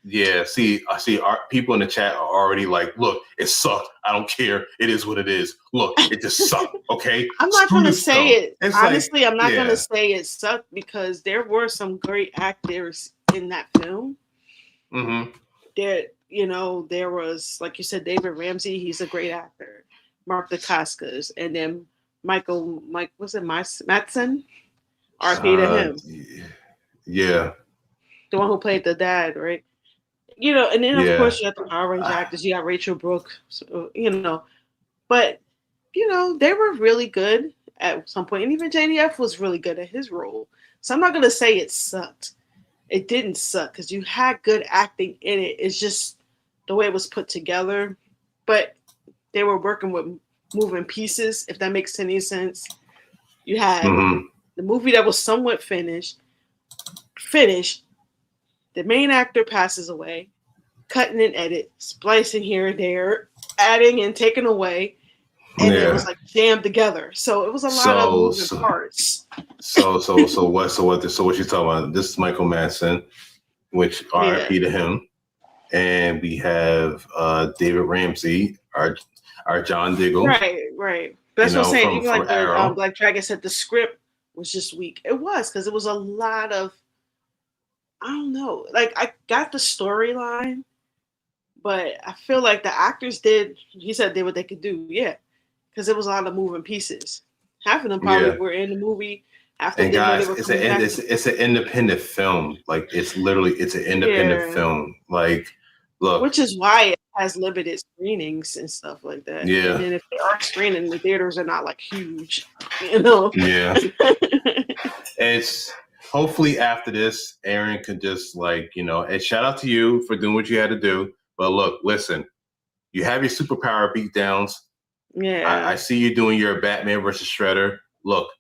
Yeah, I see our people in the chat are already like, look, it sucked. I don't care. It is what it is. Look, it just sucked. Okay. I'm not going to say it. It's honestly, like, I'm not going to say it sucked because there were some great actors in that film. Mm-hmm. There was, like you said, David Ramsey. He's a great actor. Mark Dacascos, and then Mike, was it Madsen? RP to him. Yeah. The one who played the dad, right? You know, and then of course you have the Power Ranger actors. You got Rachel Brooks, but they were really good at some point, and even JDF was really good at his role. So I'm not gonna say it sucked. It didn't suck because you had good acting in it. It's just the way it was put together. But they were working with moving pieces, if that makes any sense. You had the movie that was somewhat finished. The main actor passes away, cutting and edit, splicing here and there, adding and taking away, and it was like jammed together. So it was a lot of moving parts. So what you talking about? This is Michael Madsen, which RIP to him, and we have David Ramsey, our John Diggle. Right. That's what I'm saying. Even like the Black Dragon said, the script was just weak. It was because it was a lot of. I don't know. Like I got the storyline, but I feel like the actors did. He said did what they could do. Yeah, because it was a lot of moving pieces. Half of them probably were in the movie. After and guys, it's an independent film. Like it's an independent film. Like look, which is why it has limited screenings and stuff like that. Yeah, and then if they are screening, the theaters are not like huge. Yeah, it's. Hopefully after this, Aaron could just and shout out to you for doing what you had to do. But look, listen, you have your superpower beatdowns. Yeah. I see you doing your Batman versus Shredder. Look,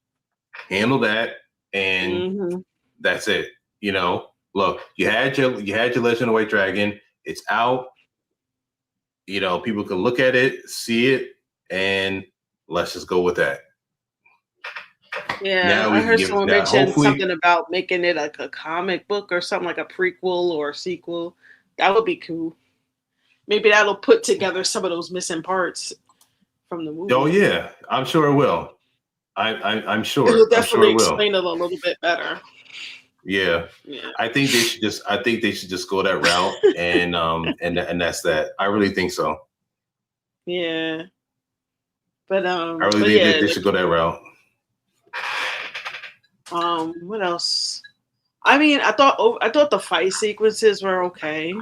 handle that, and that's it. Look, you had your Legend of White Dragon. It's out. People can look at it, see it, and let's just go with that. Yeah, I heard someone mention something about making it like a comic book or something like a prequel or a sequel. That would be cool. Maybe that'll put together some of those missing parts from the movie. Oh yeah, I'm sure it will. I'm sure. It'll definitely explain it a little bit better. Yeah. I think they should just go that route and that's that. I really think so. Yeah. But I really think they should go that route. What else? I mean, I thought the fight sequences were okay.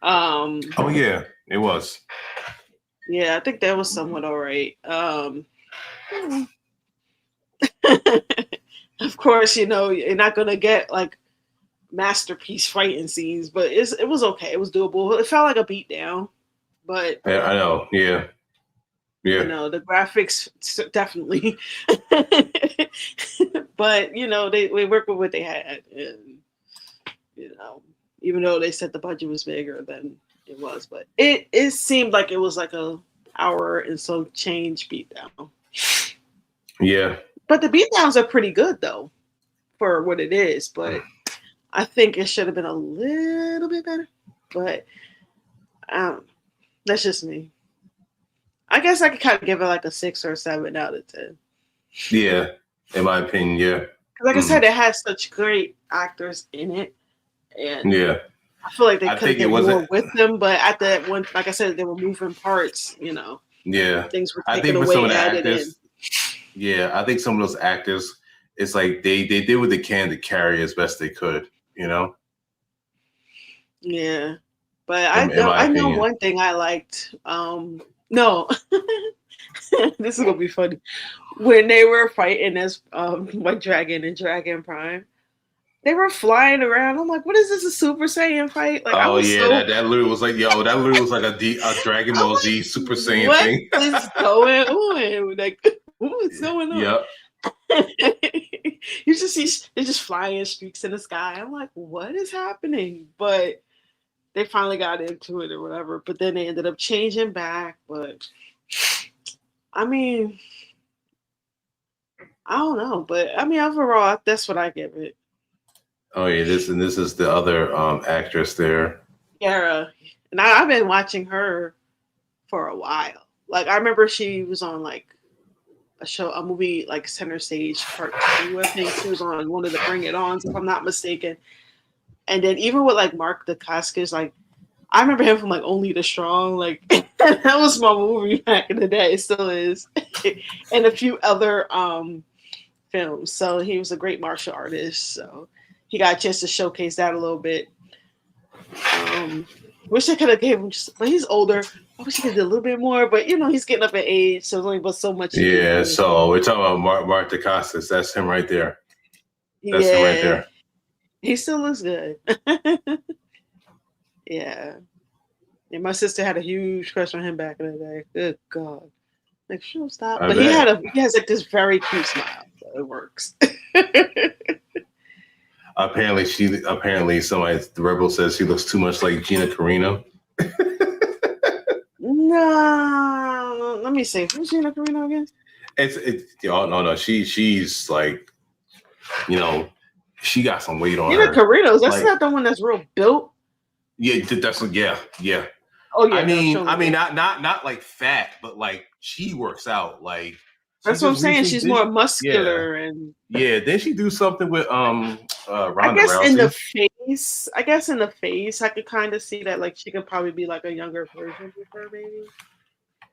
Oh yeah, it was. Yeah, I think that was somewhat all right. Of course, you know, you're not gonna get like masterpiece fighting scenes, but it was okay. It was doable. It felt like a beatdown, but Yeah, I know. Yeah, you yeah, know, the graphics definitely. But you know, they worked with what they had, and you know, even though they said the budget was bigger than it was, but it seemed like it was like a hour and some change beatdown. yeah, But the beatdowns are pretty good though for what it is. But I think it should have been a little bit better. But that's just me. I guess I could kind of give it like a 6 or 7 out of 10. yeah. In my opinion, yeah, Like I said, it has such great actors in it, and yeah. I feel like they I could have think it done more wasn't. with them. But at that one, like I said, they were moving parts. You know, Yeah, things were I taken think for some away, of the added in. actors, yeah, I think some of those actors, it's like they did what they can to carry as best they could. You know, Yeah, but in my I know opinion. one thing I liked. No, this is gonna be funny. When they were fighting as like Dragon and Dragon Prime, they were flying around. I'm like, what is this, a Super Saiyan fight? Like I Oh was yeah, so that literally was like, yo, that literally was like a Dragon I'm Ball like, Z Super Saiyan what thing. is going on? Like, what is going on? Yep. You just see they're just flying streaks in the sky. I'm like, what is happening? But they finally got into it or whatever. But then they ended up changing back. But I mean, I don't know. But I mean, overall, that's what I give it. Oh yeah, this is the other actress there. Yara. And I've been watching her for a while. Like I remember she was on like a movie like Center Stage Part 2. I think she was on one of the Bring It Ons, if I'm not mistaken. And then even with like Mark Dacascos, like I remember him from like Only the Strong. Like that was my movie back in the day. It still is. And a few other films. So he was a great martial artist. So he got a chance to showcase that a little bit. Wish I could have gave him just, but he's older. I wish he could do a little bit more, but you know, he's getting up in age, so there's only but so much. Yeah, so we're talking about Mark DeCostas. That's him right there. That's him right there. He still looks good. Yeah. And my sister had a huge crush on him back in the day. Good God. Like, she'll stop. I But bet. he has like this very cute smile. So it works. Apparently somebody the Rebel says she looks too much like Gina Carino. No. Let me see. Who's Gina Carino again? No. She's like, you know, she got some weight on Gina her. Carino's. That's Like, not the one that's real built. yeah, yeah. Oh, yeah. I mean, no, not like fat, but like she works out. Like that's what I'm saying. She's more muscular and yeah. Didn't she do something with Ronda I guess Rousey? in the face. I guess in the face, I could kind of see that. Like she could probably be like a younger version of her, maybe.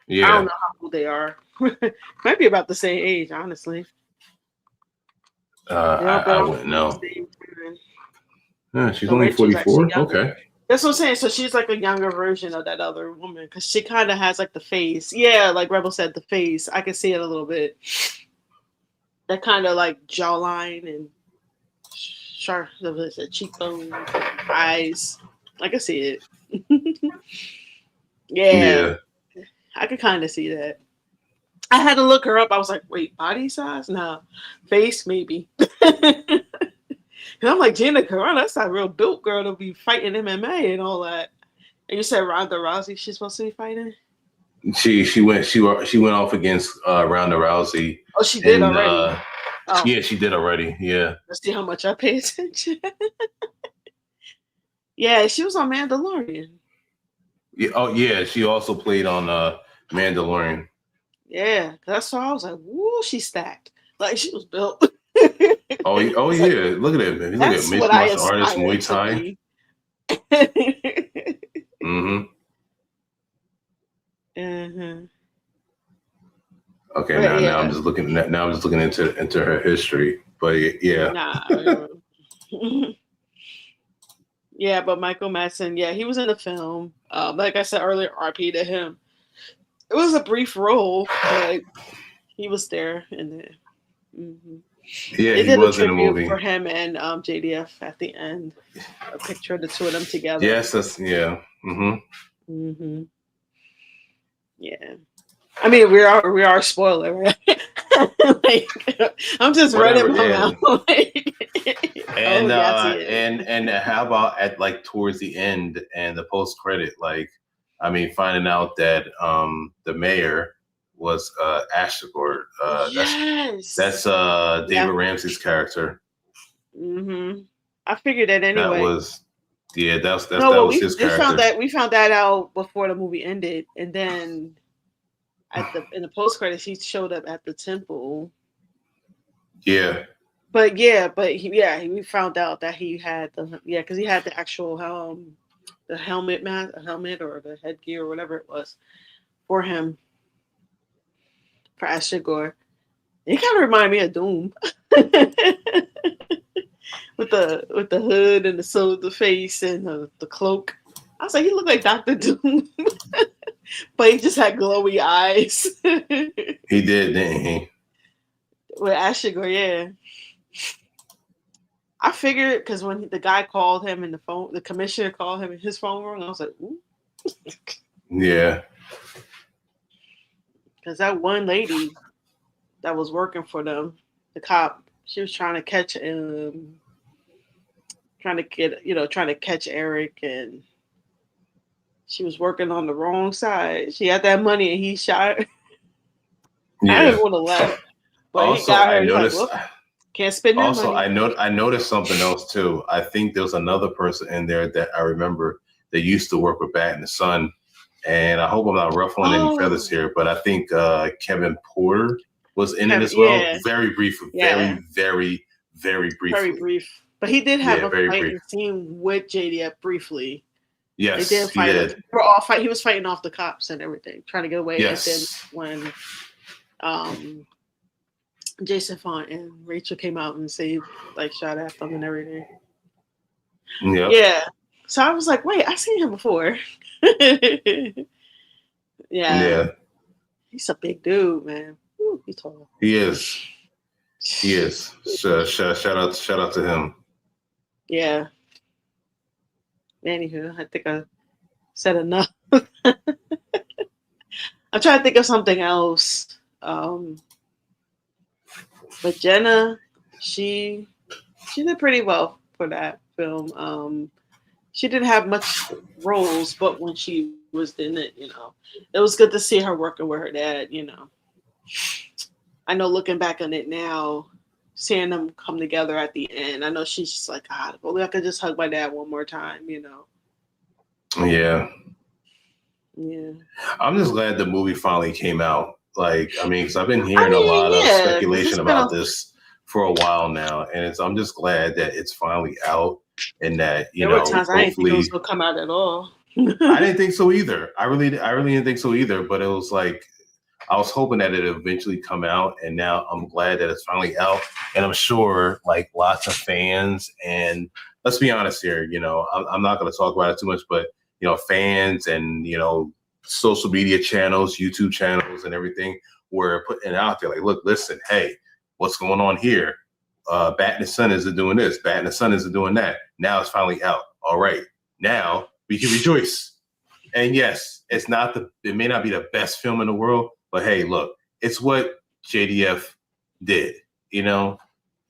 Yeah. I don't know how old they are. Might be about the same age, honestly. I wouldn't know. Yeah, she's only Rachel's actually 44. younger. Okay. That's what I'm saying. So she's like a younger version of that other woman because she kind of has like the face. Yeah, like Rebel said, the face. I can see it a little bit. That kind of like jawline and sharp, cheekbones, eyes. I can see it. Yeah, I could kind of see that. I had to look her up. I was like, wait, body size? No. Face, maybe. And I'm like, Gina Carano, that's not a real built girl to be fighting MMA and all that. And you said Ronda Rousey, she's supposed to be fighting? She went off against Ronda Rousey. Oh, she did already. Yeah, she did already. Yeah. Let's see how much I pay attention. Yeah, she was on Mandalorian. Yeah. Oh yeah, she also played on Mandalorian. Yeah, that's why I was like, woo, she's stacked. Like she was built. Oh yeah, look at it, man. Look at That's mixed what I martial artist, aspire Muay Thai. to be. Mm-hmm. Okay, But, now I'm just looking into her history. But yeah, Nah. Yeah, but Michael Madsen, yeah, he was in the film. Like I said earlier, RP to him. It was a brief role, but he was there in it. Hmm yeah, They he did a was in the tribute movie. for him and JDF at the end. A picture of the two of them together. Yes, that's yeah. Hmm Yeah. I mean, we are a spoiler, right? Like, I'm just Whatever. running my Yeah. mouth. Like, And yeah, I see it. and how about at like towards the end and the post credit, like I mean, finding out that the mayor was Ashford. Yes. That's David Ramsey's character. I figured that That anyway. was yeah, that No, but was his character. we found that out before the movie ended, and then in the post credits, he showed up at the temple. Yeah. But we found out that he had because he had the actual the helmet or the headgear or whatever it was for him for Ashigor. It kind of reminded me of Doom. with the hood and the face and the cloak. I was like, he looked like Dr. Doom, but he just had glowy eyes. He did, didn't he? With Ashigor, yeah. I figured because when the guy called him and the commissioner called him and his phone rang, I was like, ooh. Yeah. Because that one lady that was working for them, the cop, she was trying to catch Eric, and she was working on the wrong side. She had that money and he shot her. Yeah. I didn't want to laugh. But Also, he got her. I noticed. Like, can't spend that Also, money. I noticed something else too. I think there was another person in there that I remember that used to work with Bat in the Sun, and I hope I'm not ruffling any feathers here, but I think Kevin Porter was in it as well. Yeah. Very briefly, Yeah. very briefly. Very brief. But he did have a very fighting brief. scene with JDF briefly. Yes, They did he fight. did. They were all fight. He was fighting off the cops and everything, trying to get away. Yes. And then when Jason Font and Rachel came out and saved, shot at them and everything. Yep. Yeah. So I was like, wait, I've seen him before. Yeah. He's a big dude, man. Ooh, he's tall. He is. He is. Shout out to him. Yeah. Anywho, I think I said enough. I'm trying to think of something else. But Jenna, she did pretty well for that film. She didn't have much roles, but when she was in it, it was good to see her working with her dad. I know looking back on it now, seeing them come together at the end, I know she's just like, God, if only I could just hug my dad one more time, Yeah. Yeah. I'm just glad the movie finally came out. Because I've been hearing a lot of speculation about this for a while now, and I'm just glad that it's finally out and that there were times I didn't think it was gonna come out at all. I didn't think so either. I really didn't think so either. But it was like I was hoping that it eventually come out, and now I'm glad that it's finally out. And I'm sure lots of fans, and let's be honest here, I'm not going to talk about it too much, but fans and social media channels, YouTube channels, and everything were putting it out there. Like, look, listen, hey, what's going on here? Bat in the Sun isn't doing this. Bat in the Sun isn't doing that. Now it's finally out. All right, now we can rejoice. And yes, it may not be the best film in the world, but hey, look, it's what JDF did,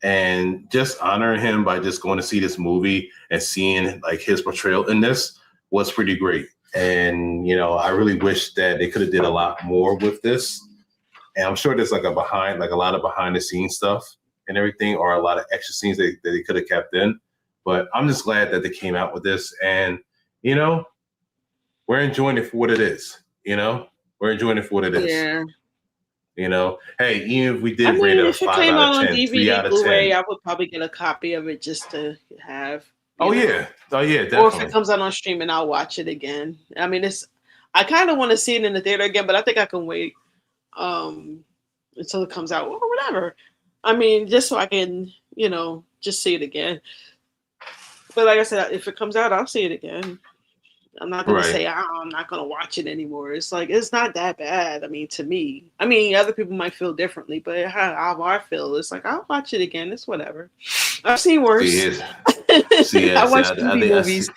and just honoring him by just going to see this movie and seeing his portrayal in this was pretty great. And, I really wish that they could have did a lot more with this. And I'm sure there's a lot of behind the scenes stuff and everything, or a lot of extra scenes that they could have kept in. But I'm just glad that they came out with this. And, we're enjoying it for what it is. We're enjoying it for what it is. Yeah. Hey, even if we did rate it a 5 out of 10, 3 out of 10. Blu-ray, I would probably get a copy of it just to have. Yeah, definitely. Or if it comes out on streaming, I'll watch it again. I mean, I kind of want to see it in the theater again, but I think I can wait until it comes out or whatever. I mean, just so I can, just see it again. But like I said, if it comes out, I'll see it again. I'm not gonna Right. say I'm not gonna watch it anymore. It's like it's not that bad. I mean, to me, I mean, other people might feel differently, but how I feel, it's like I'll watch it again. It's whatever. I've seen See, worse. I watch I movie think movies.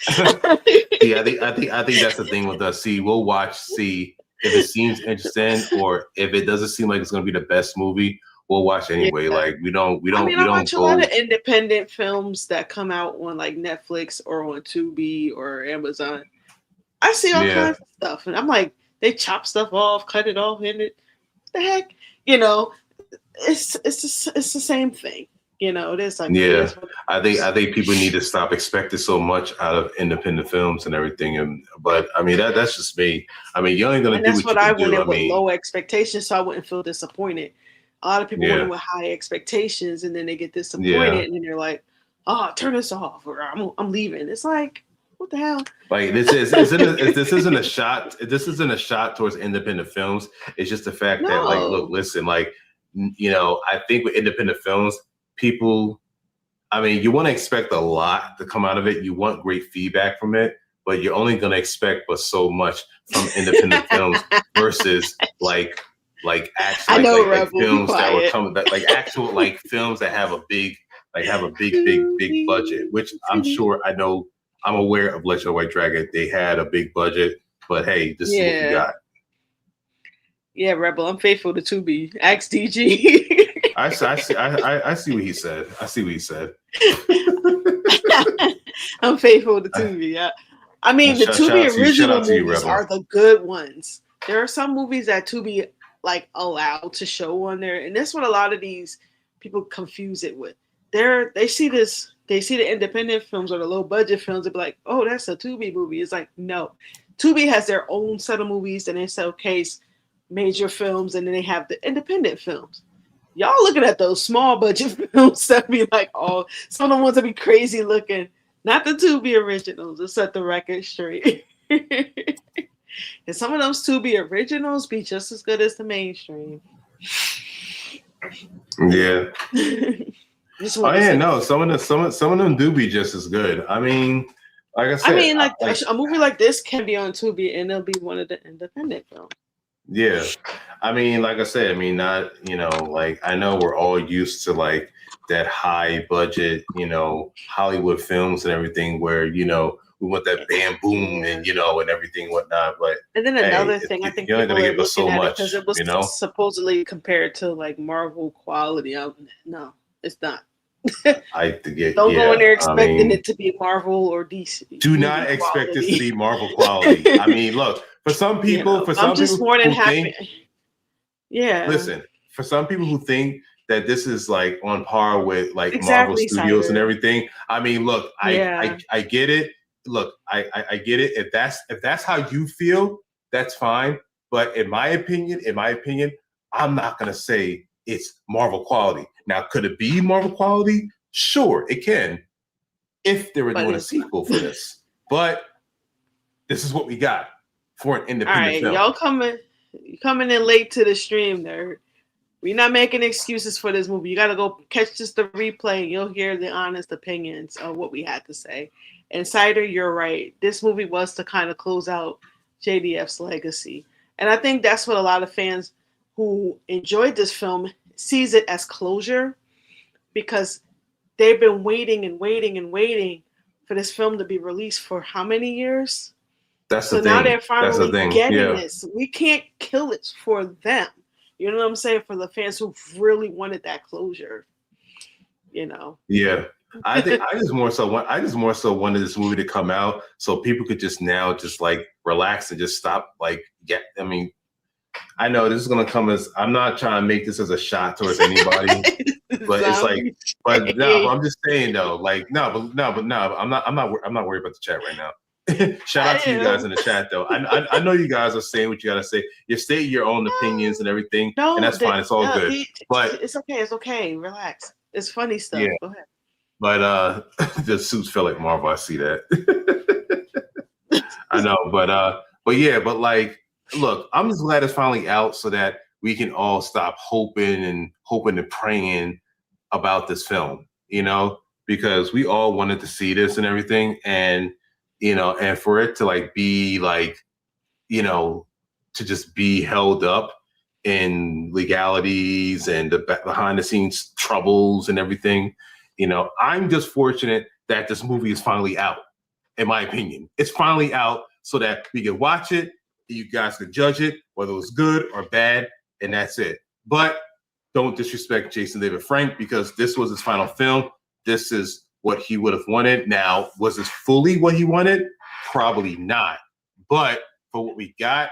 yeah, I think that's the thing with us. See, we'll watch, see if it seems interesting, or if it doesn't seem like it's gonna be the best movie, we'll watch anyway. Yeah. Like I mean, we I don't watch a lot go. of independent films that come out on like Netflix or on Tubi or Amazon. I see all Yeah, kinds of stuff, and I'm like, they chop stuff off, cut it off, and it, the heck, you know, it's the same thing. It is like it yeah. is. What it is. I think people need to stop expecting so much out of independent films and everything. And but I mean that's just me. I mean, you're only gonna And do that's what you what I can went do. I in with mean, low expectations, so I wouldn't feel disappointed. A lot of people went yeah, in with high expectations, and then they get yeah. disappointed, and then they're like, "Oh, turn this off," or "I'm leaving." It's like, what the hell? Like this isn't a shot. This isn't a shot towards independent films. It's just the fact that like, look, No. listen, like, I think with independent films, people. I mean, you want to expect a lot to come out of it. You want great feedback from it, but you're only going to expect but so much from independent films versus I know, like Rebel. Be films that were quiet. coming like actual like films that have a big budget. Which I'm sure I'm aware of Legend of White Dragon. They had a big budget, but hey, this is what we Yeah. got. Yeah, Rebel. I'm faithful to Tubi. Ask DG. I see what he said. I see what he said. I'm faithful to Tubi. I mean, the Shout Tubi out to you, original Rebel. movies are the good ones. There are some movies that Tubi like allowed to show on there, and that's what a lot of these people confuse it with. They see the independent films or the low budget films and be like, oh, that's a Tubi movie. It's like, no. Tubi has their own set of movies and they showcase major films, and then they have the independent films. Y'all looking at those small budget films that be like, oh, some of the ones that be crazy looking, not the Tubi originals, to set the record straight. And some of those Tubi originals be just as good as the mainstream. Yeah. Just Oh want to yeah, say- no. Some of them do be just as good. I mean, like I said, I mean, like a movie like this can be on Tubi and it'll be one of the independent films. yeah. I mean, like I said, I mean, not like I know we're all used to like that high budget, Hollywood films and everything where we want that bam boom and and everything whatnot. But And then hey, another thing, I think you're only people gonna are give us looking so at it much, because it was supposedly compared to like Marvel quality. No, it's not. I get. Don't go in there I expecting mean, it to be Marvel or DC. do not expect this to be Marvel quality. I mean, look, for some people, I'm just more than who happy. think, Yeah. listen, for some people who think that this is like on par with like Marvel Exactly, Studios and Cider. everything. I mean, look, Yeah. I get it. Look, I get it. If that's how you feel, that's fine. But in my opinion, I'm not gonna say it's Marvel quality. Now, could it be Marvel quality? Sure, it can. If they were But doing a it's sequel for this. But this is what we got for an All independent right, film. y'all coming in late to the stream there. We're not making excuses for this movie. You got to go catch just the replay and you'll hear the honest opinions of what we had to say. And Cider, you're right. This movie was to kind of close out JDF's legacy. And I think that's what a lot of fans who enjoyed this film sees it as closure, because they've been waiting and waiting and waiting for this film to be released for how many years? That's So the now thing. they're That's finally the thing. getting Yeah. this. We can't kill it for them. You know what I'm saying? For the fans who really wanted that closure. Yeah. I think I just more so wanted this movie to come out so people could just like relax and just stop I mean, I know this is gonna come as, I'm not trying to make this as a shot towards anybody, but it's like, but no, I'm just saying though, like I'm not worried about the chat right now. Shout out to you guys in the chat though. I know you guys are saying what you gotta say. You state your own opinions and everything, and that's fine. It's all good. But it's okay. It's okay. Relax. It's funny stuff. Yeah. Go ahead. But the suits feel like Marvel. I see that. I know, but yeah, but like, look, I'm just glad it's finally out so that we can all stop hoping and praying about this film, because we all wanted to see this and everything. And, and for it to like be like, to just be held up in legalities and the behind the scenes troubles and everything, I'm just fortunate that this movie is finally out. In my opinion, it's finally out so that we can watch it. You guys can judge it, whether it was good or bad, and that's it. But don't disrespect Jason David Frank, because this was his final film. This is what he would have wanted. Now, was this fully what he wanted? Probably not. But for what we got,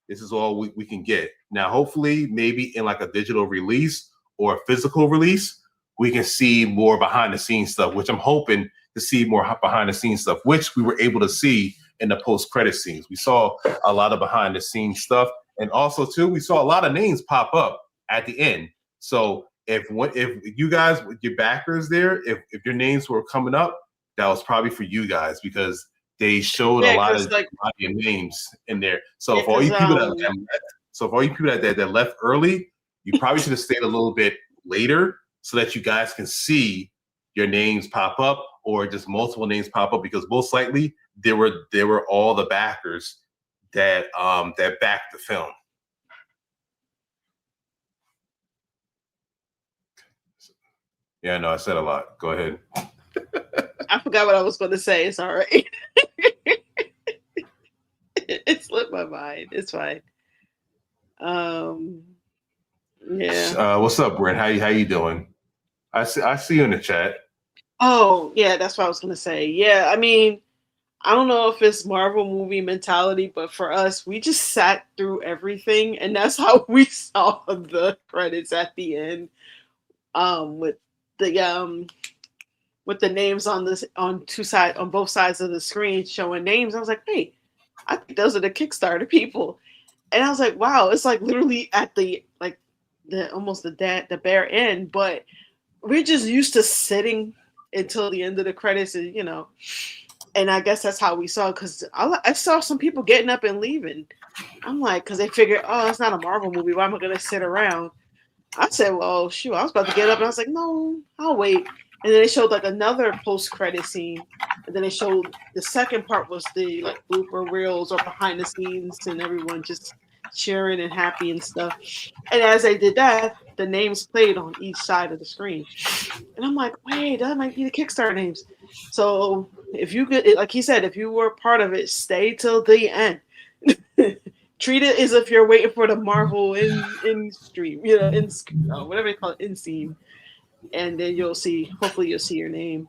this is all we can get. Now, hopefully, maybe in like a digital release or a physical release, we can see more behind the scenes stuff, which I'm hoping to see more behind the scenes stuff, which we were able to see in the post-credit scenes. We saw a lot of behind the scenes stuff. And also, too, we saw a lot of names pop up at the end. So if you guys, with your backers there, if your names were coming up, that was probably for you guys, because they showed a lot of your names in there. So for all you people that left early, you probably should have stayed a little bit later so that you guys can see your names pop up, or just multiple names pop up, because most likely there were all the backers that backed the film. Yeah, no, I said a lot. Go ahead. I forgot what I was going to say. It's all right. It slipped my mind. It's fine. Yeah. What's up, Brent? How you doing? I see you in the chat. Oh, yeah, that's what I was going to say. Yeah, I mean, I don't know if it's Marvel movie mentality, but for us, we just sat through everything, and that's how we saw the credits at the end, with the names on both sides of the screen showing names. I was like, wait, I think those are the Kickstarter people, and I was like, wow, it's like literally at the bare end, but we're just used to sitting until the end of the credits, and and I guess that's how we saw it, because I saw some people getting up and leaving. I'm like, because they figured, oh, it's not a Marvel movie, why am I going to sit around? I said, well, shoot, I was about to get up, and I was like, no, I'll wait. And then they showed like another post-credit scene, and then they showed the second part was the like blooper reels or behind the scenes, and everyone just cheering and happy and stuff. And as they did that, the names played on each side of the screen, and I'm like, wait, that might be the Kickstarter names. So if you could, like he said, if you were part of it, stay till the end. Treat it as if you're waiting for the Marvel in stream, whatever they call it, in scene, and then hopefully you'll see your name.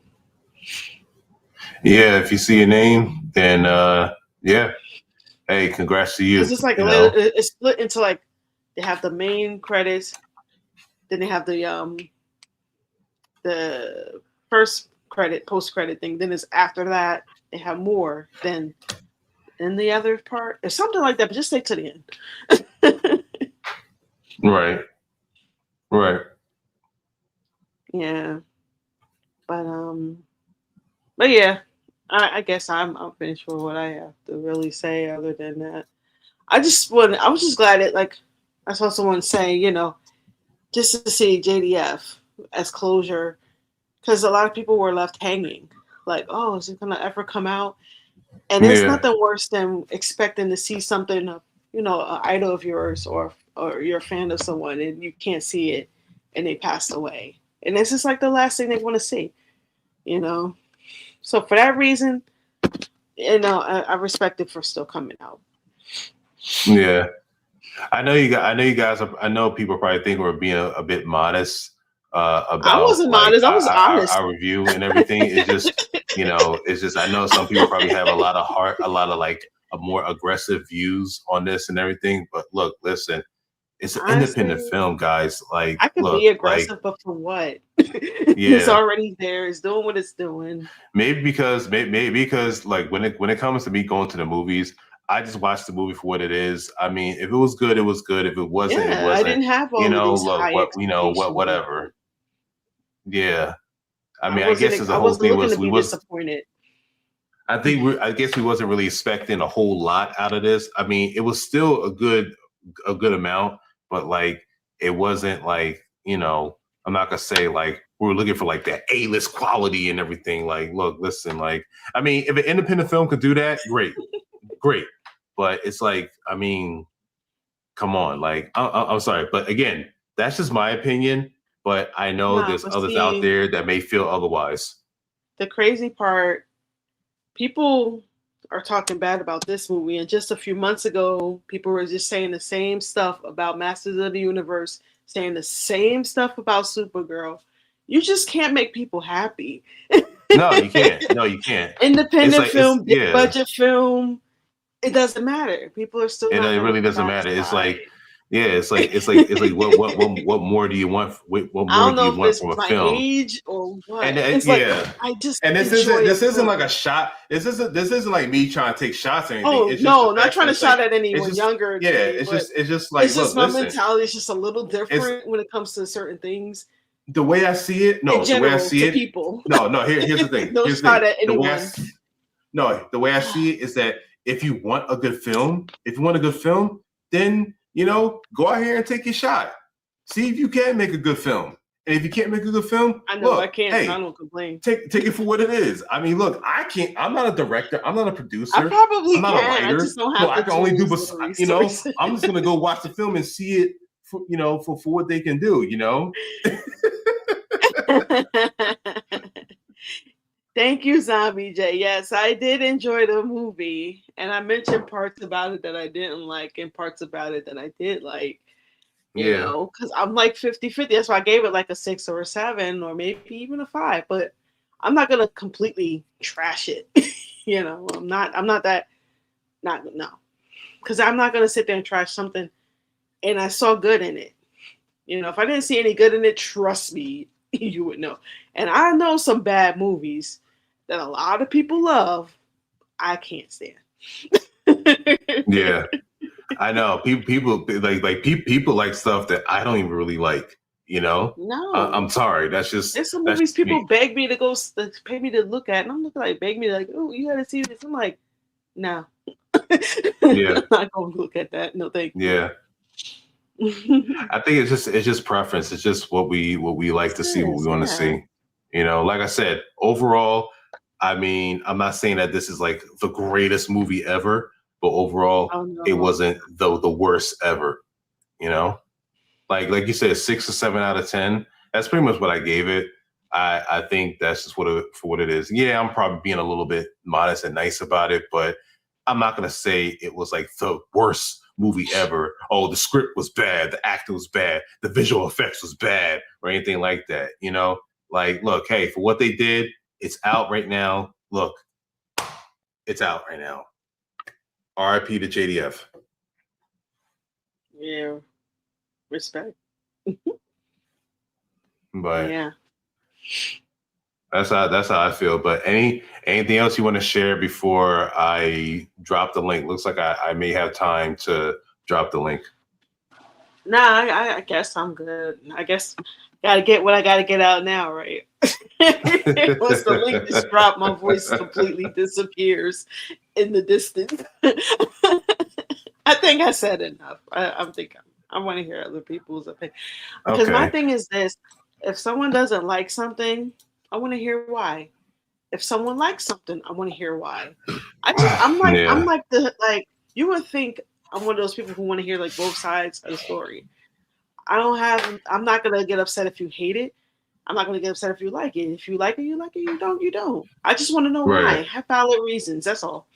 Yeah, if you see your name, then yeah. Hey, congrats to you. It's just like it's split into like they have the main credits, then they have the first credit, post credit thing. Then it's after that they have more than in the other part or something like that. But just stay to the end. Right. Yeah, but yeah. I guess I'm finished with what I have to really say. Other than that, I was just glad that like I saw someone say, just to see JDF as closure, because a lot of people were left hanging. Like, oh, is it gonna ever come out? And it's nothing worse than expecting to see something, an idol of yours or you're a fan of someone and you can't see it, and they passed away, and it's just like the last thing they want to see, So for that reason, I respect it for still coming out. Yeah, I know you guys. I know people probably think we're being a bit modest about. I wasn't modest. I was honest. Our review and everything. It's just, it's just. I know some people probably have a lot of heart, a lot of like a more aggressive views on this and everything. But look, listen. It's an independent film, guys. Like, I can be aggressive, but for what? It's already there. It's doing what it's doing. Maybe because like when it comes to me going to the movies, I just watch the movie for what it is. I mean, if it was good, it was good. If it wasn't, it wasn't. I didn't have all of these whatever. Yeah, I mean, I guess the whole thing was we was disappointed. I guess we wasn't really expecting a whole lot out of this. I mean, it was still a good amount. But like, it wasn't like, I'm not gonna say like we're looking for like that A-list quality and everything. Like, look, listen, like, I mean, if an independent film could do that, great, great. But it's like, I mean, come on, like, I'm sorry, but again, that's just my opinion. But I know Nah, there's but others see, out there that may feel otherwise. the crazy part, people are talking bad about this movie, and just a few months ago, people were just saying the same stuff about Masters of the Universe, saying the same stuff about Supergirl. You just can't make people happy. No, you can't. No, you can't. Independent film, big yeah. budget film, it doesn't matter. People are still not It gonna really come doesn't back matter. It's side. like, yeah, it's like what more do you want? What I more don't do know you if want it's from a my film? age or what. And It's yeah, like I just and enjoy this a isn't film. like a shot. This isn't like me trying to take shots or anything. Oh It's just no, the not fact trying that to it's shout like, at anyone it's just, younger yeah, than me, it's but just like, it's just look, my listen, mentality is just a little different when it comes to certain things the way I see it. No, in the way I general see to it. people. No, here's the thing. No Here's the shot thing. at anyone. The way I see it is that if you want a good film, then go out here and take your shot. See if you can make a good film. And if you can't make a good film, I know look, I can't. hey, I don't complain. take it for what it is. I mean, look, I can't. I'm not a director. I'm not a producer. I probably I'm not a can. I writer. just don't So have I the can only do, tools or the resources. I'm just gonna go watch the film and see it for what they can do. Thank you, Zombie J. Yes, I did enjoy the movie, and I mentioned parts about it that I didn't like and parts about it that I did like. Yeah. Because I'm like 50-50. That's why I gave it like a 6 or a 7 or maybe even a 5. But I'm not gonna completely trash it. I'm not that. No. Because I'm not gonna sit there and trash something, and I saw good in it. If I didn't see any good in it, trust me, you would know. And I know some bad movies that a lot of people love. I can't stand. Yeah. I know people like stuff that I don't even really like. No, I'm sorry. That's just there's some that's movies just people me. beg me to go, pay me to look at, and I'm looking like beg me like, oh, you got to see this. I'm like, no, Yeah. I'm not going to look at that. No, thank you. Yeah. I think it's just preference. It's just what we like to see, what we want to see. Like I said, overall, I mean, I'm not saying that this is like the greatest movie ever, but overall, Oh, no. it wasn't the worst ever. Like you said, 6 or 7 out of 10. That's pretty much what I gave it. I think that's just for what it is. Yeah, I'm probably being a little bit modest and nice about it, but I'm not gonna say it was like the worst movie ever. Oh, the script was bad, the acting was bad, the visual effects was bad, or anything like that. Like, look, hey, for what they did, it's out right now. Look, it's out right now. RIP to JDF. Yeah, respect. But Yeah. that's how I feel. But anything else you want to share before I drop the link? Looks like I may have time to drop the link. Nah, I guess I'm good. I guess gotta get what I gotta get out now, right? Once the link is dropped, my voice completely disappears in the distance. I think I said enough. I want to hear other people's opinion. Because my thing is this: if someone doesn't like something, I want to hear why. If someone likes something, I want to hear why. I'm like you would think I'm one of those people who want to hear like both sides of the story. I'm not gonna get upset if you hate it. I'm not gonna get upset if you like it. If you like it, you like it. You don't, you don't. I just want to know why. Have valid reasons. That's all.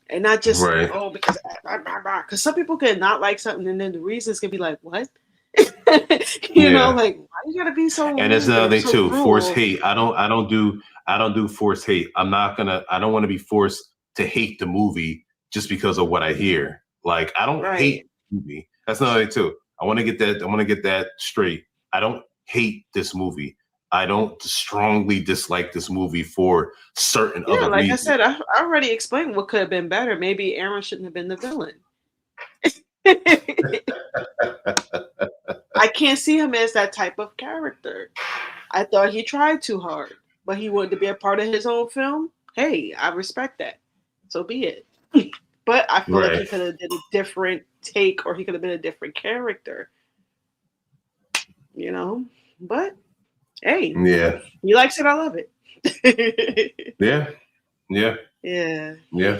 And not just because some people can not like something and then the reasons can be like, what? you know, like why you gotta be so and there's another thing too, cruel? Forced hate. I don't do forced hate. I don't want to be forced to hate the movie just because of what I hear. Like I don't hate the movie. That's another thing too. I want to get that straight. I don't hate this movie. I don't strongly dislike this movie for certain other like reasons. I said, I already explained what could have been better. Maybe Aaron shouldn't have been the villain. I can't see him as that type of character. I thought he tried too hard, but he wanted to be a part of his own film. Hey, I respect that. So be it. But I feel like he could have did a different take, or he could have been a different character. You know, but Hey, Yeah, he likes it. I love it. yeah, yeah, Yeah. yeah.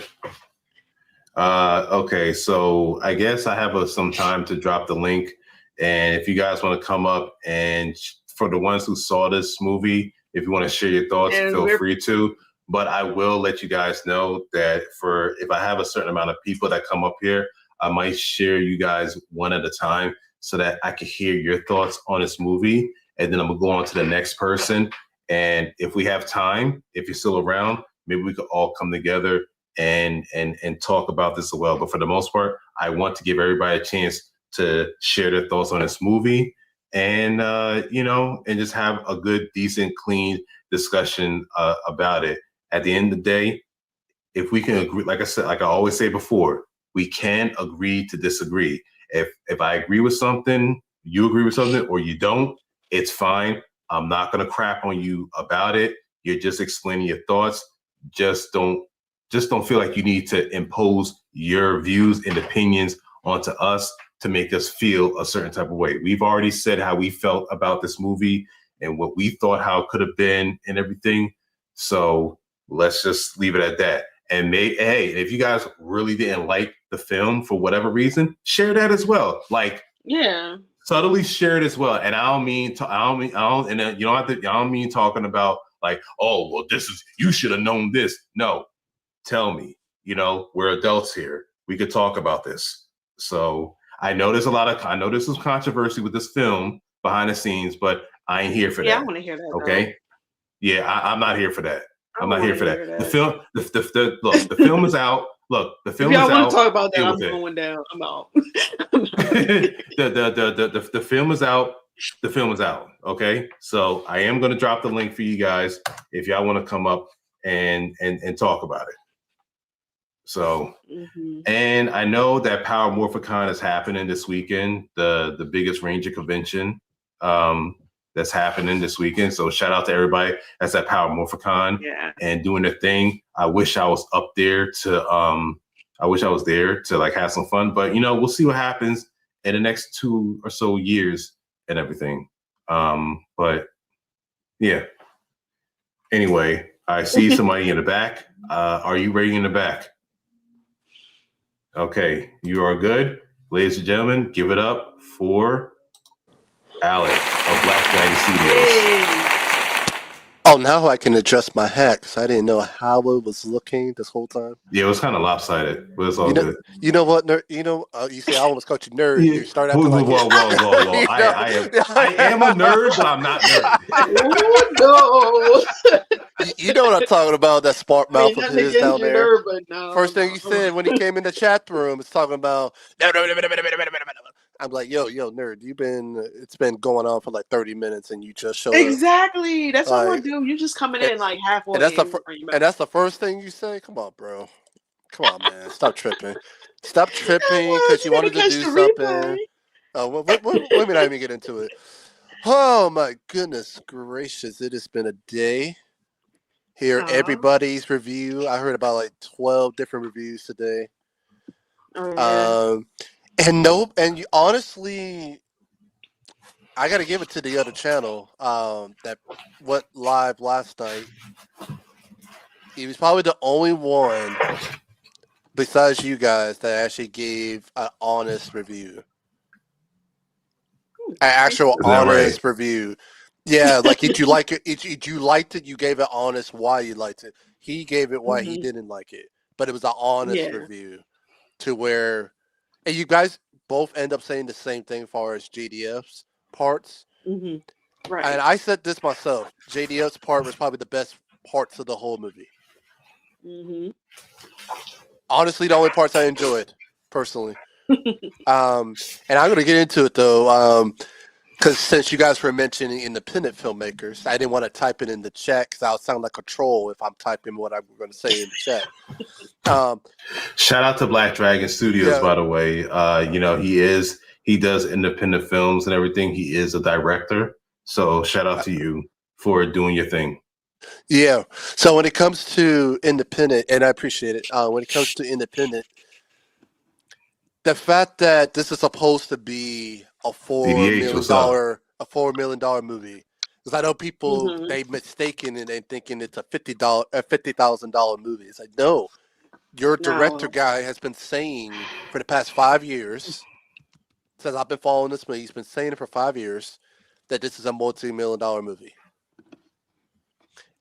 Okay, so I guess I have some time to drop the link, and if you guys want to come up and for the ones who saw this movie, if you want to share your thoughts, And feel we're free to. But I will let you guys know that for if I have a certain amount of people that come up here, I might share you guys one at a time so that I can hear your thoughts on this movie, and then I'm gonna go on to the next person. And if we have time, if you're still around, maybe we could all come together and talk about this as well. But for the most part, I want to give everybody a chance to share their thoughts on this movie and and just have a good, decent, clean discussion about it. At the end of the day, if we can agree, like I said, like I always say before, we can agree to disagree. If I agree with something, you agree with something, or you don't, it's fine. I'm not gonna crap on you about it. You're just explaining your thoughts. Just don't just don't feel like you need to impose your views and opinions onto us to make us feel a certain type of way. We've already said how we felt about this movie and what we thought how it could have been and everything. So let's just leave it at that. And hey, if you guys really didn't like the film for whatever reason, share that as well. Like Yeah. subtly share it as well. And I don't mean to, and then you don't have to, I don't mean talking about like, oh, well, this is, you should have known this. No, tell me, we're adults here. We could talk about this. So I know I know there's some controversy with this film behind the scenes, but I ain't here for Yeah, I that. want to hear that. Okay. Yeah, I'm not here for that. I I'm not here for wanna hear that. The that. film, look, the film is out. Look, the If film is y'all want out. to talk about that, Deal I'm with it. going down. I'm out. The film is out. The film is out. Okay. So I am going to drop the link for you guys if y'all want to come up and talk about it. So, and I know that Power Morphicon is happening this weekend, the biggest Ranger convention that's happening this weekend. So shout out to everybody that's at Power Morphicon and doing their thing. I wish I was up there to like have some fun, but we'll see what happens in the next 2 or so years and everything. But yeah. Anyway, I see somebody in the back. Are you ready in the back? Okay, you are good. Ladies and gentlemen, give it up for Alec of Black Dragon Studios. Oh, now I can adjust my hat because I didn't know how it was looking this whole time. Yeah, it was kind of lopsided, but it's all You know, good. you know what, nerd? You say I almost called you nerd. You start acting like Whoa. I am a nerd, but I'm not nerd. Oh, you know what I'm talking about? That smart mouth of his down there. But no, First thing he said when he came in the chat room is talking about. I'm like, yo, nerd, it's been going on for like 30 minutes and you just showed up. Exactly. That's what I Like, do. You just coming in like halfway. And that's the first thing you say? Come on, bro. Come on, man. Stop tripping. Stop tripping because you wanted to do something. Oh, let me not even get into it. Oh, my goodness gracious. It has been a day. Hear everybody's review. I heard about like 12 different reviews today. And honestly, I got to give it to the other channel that went live last night. He was probably the only one besides you guys that actually gave an honest review. An actual honest review. Yeah, like did you like it? Did you liked it? You gave it honest why you liked it. He gave it why he didn't like it. But it was an honest review to where and you guys both end up saying the same thing as far as JDF's parts. Right. And I said this myself. JDF's part was probably the best parts of the whole movie. Honestly, the only parts I enjoyed, personally. And I'm going to get into it, though, because since you guys were mentioning independent filmmakers, I didn't want to type it in the chat because I would sound like a troll if I'm typing what I'm going to say in the chat. Shout out to Black Dragon Studios, by the way. He does independent films and everything. He is a director. So shout out to you for doing your thing. Yeah. So when it comes to independent, and I appreciate it, when it comes to independent, the fact that this is supposed to be a $4 million movie, Because I know people they mistaken it and thinking it's a $50,000 movie. It's like, no, your director guy has been saying for the past 5 years, since I've been following this movie, he's been saying it for 5 years that this is a multi-million-dollar movie.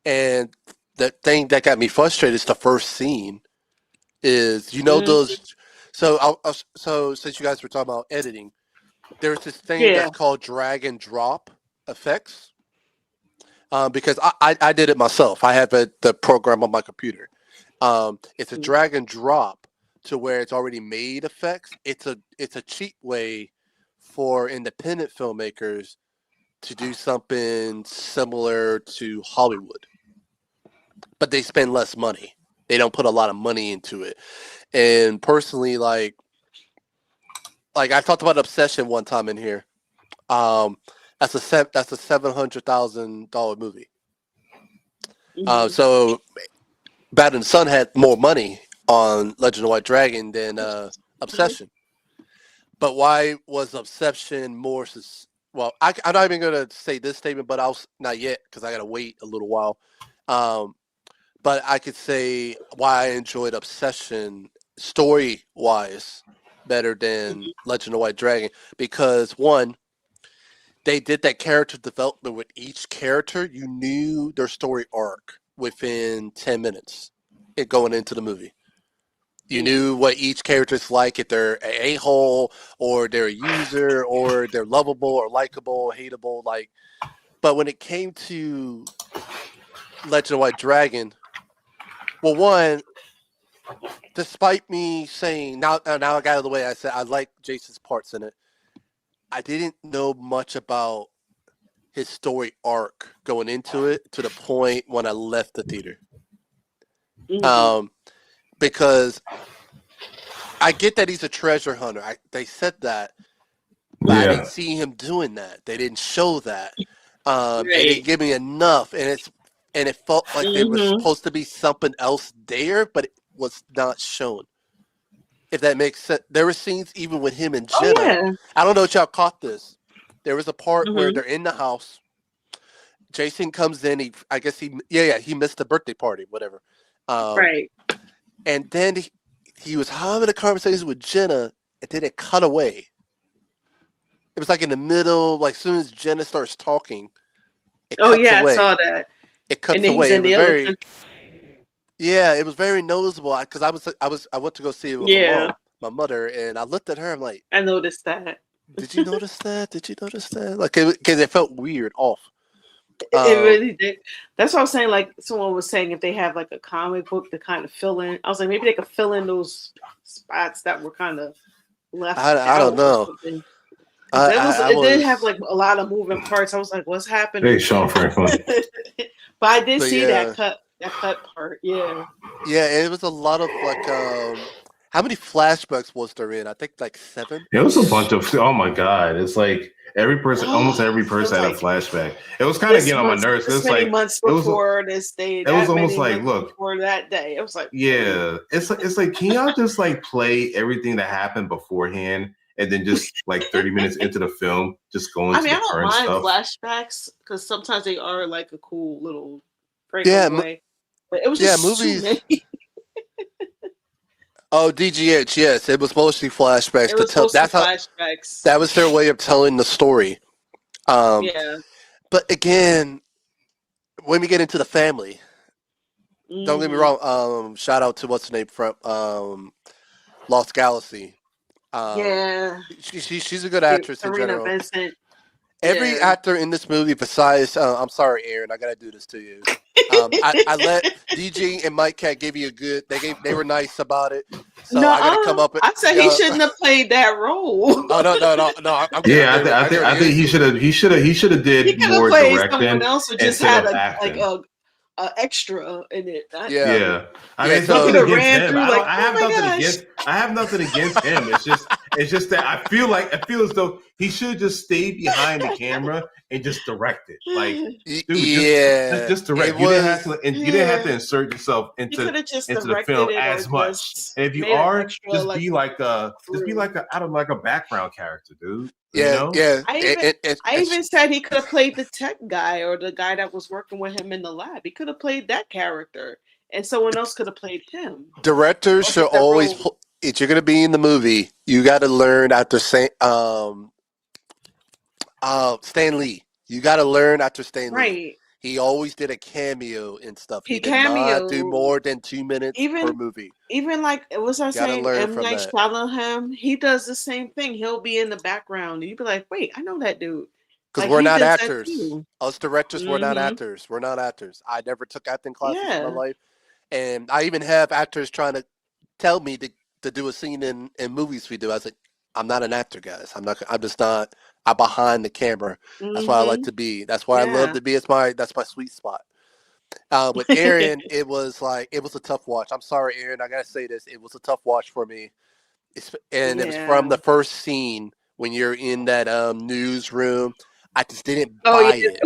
And the thing that got me frustrated is the first scene is, those. So since you guys were talking about editing, there's this thing that's called drag and drop effects. Because I did it myself. I have the program on my computer. It's a drag and drop to where it's already made effects. It's a cheap way for independent filmmakers to do something similar to Hollywood, but they spend less money. They don't put a lot of money into it. And personally, like I talked about Obsession one time in here. That's a $700,000 movie. So Bad and Son had more money on Legend of White Dragon than Obsession. But why was Obsession more? Well, I'm not even going to say this statement, but I'll not yet because I got to wait a little while. But I could say why I enjoyed Obsession story-wise better than Legend of White Dragon, because one, they did that character development with each character. You knew their story arc within 10 minutes going into the movie. You knew what each character's like, if they're an a-hole or they're a user or they're lovable or likable, hateable. But when it came to Legend of White Dragon, well, one, despite me saying now I got out of the way, I said I like Jason's parts in it. I didn't know much about his story arc going into it to the point when I left the theater. Because I get that he's a treasure hunter. They said that, but I didn't see him doing that. They didn't show that. And they didn't give me enough, and it felt like there was supposed to be something else there, but it was not shown. If that makes sense. There were scenes even with him and Jenna. Oh, yeah. I don't know if y'all caught this. There was a part where they're in the house. Jason comes in. He missed the birthday party, whatever. Right. And then he was having a conversation with Jenna, and then it cut away. It was like in the middle, like as soon as Jenna starts talking, it cuts away. I saw that. It cuts away. It was very, it was very noticeable because I went to go see it with my mother, and I looked at her. I'm like, I noticed that. Did you notice that? Did you notice that? Like, because it felt weird, off. It really did. That's what I was saying. Like someone was saying, if they have like a comic book to kind of fill in, I was like, maybe they could fill in those spots that were kind of left. I don't know. It did have like a lot of moving parts. I was like, what's happening? Hey, Sean Franklin. But I did see that cut part. Yeah. Yeah, it was a lot of like. How many flashbacks was there in? I think like 7. It was a bunch of. Oh my god! It's like almost every person had a flashback. It was kind of getting on my nerves. It was like months before this day. It was almost like, look, before that day. It was like, it's like, can y'all just like play everything that happened beforehand, and then just like 30 minutes into the film, just go into the current stuff? I don't mind flashbacks because sometimes they are like a cool little breakaway. But it was just movies. Too many. Oh, DGH, yes, it was mostly flashbacks to tell. Flashbacks. That was their way of telling the story. But again, when we get into the family, don't get me wrong. Shout out to what's the name from Lost Galaxy. She's a good actress in general. Vincent. Every actor in this movie, besides, I'm sorry, Aaron, I gotta do this to you. I let DJ and Mike Cat give you a good. They were nice about it. So I gotta come up. I said he shouldn't have played that role. Oh no. I think he should have did more directing. Someone else who just had a extra in it. I mean, it's nothing against him. I have nothing against. I have nothing against him. It's just that I feel as though he should just stay behind the camera and just direct it. Like, dude, Yeah, just it direct. was. You didn't have to insert yourself You could into have just the directed film it or as much. just And if you made an are, extra just like be like a crew. I don't know, like a background character, dude. You Yeah, know? yeah. I even said he could have played the tech guy or the guy that was working with him in the lab. He could have played that character, and someone else could have played him. Directors Or should get the always. role. If you're gonna be in the movie, you got to learn after Stan Lee. You got to learn after Stan Lee. Right. He always did a cameo and stuff. He He did not do cameo. more than 2 minutes per movie. Even like what's I Got to saying? learn M from Night that. Shyamalan, he does the same thing. He'll be in the background, and you'd be like, "Wait, I know that dude." Because Like we're he not does that actors. too. Us directors, we're not Mhm. actors. We're not actors. I never took acting classes in my Yeah. life. And I even have actors trying to tell me to do a scene in movies we do. I said, I'm not an actor, guys. I'm just not. I'm behind the camera. That's why I like Mhm. to be. That's why I love Yeah. to be. That's my sweet spot. With Aaron, it was a tough watch. I'm sorry, Aaron. I gotta say this. It was a tough watch for me. And it was from Yeah. the first scene when you're in that newsroom. I just didn't Oh buy yeah. it.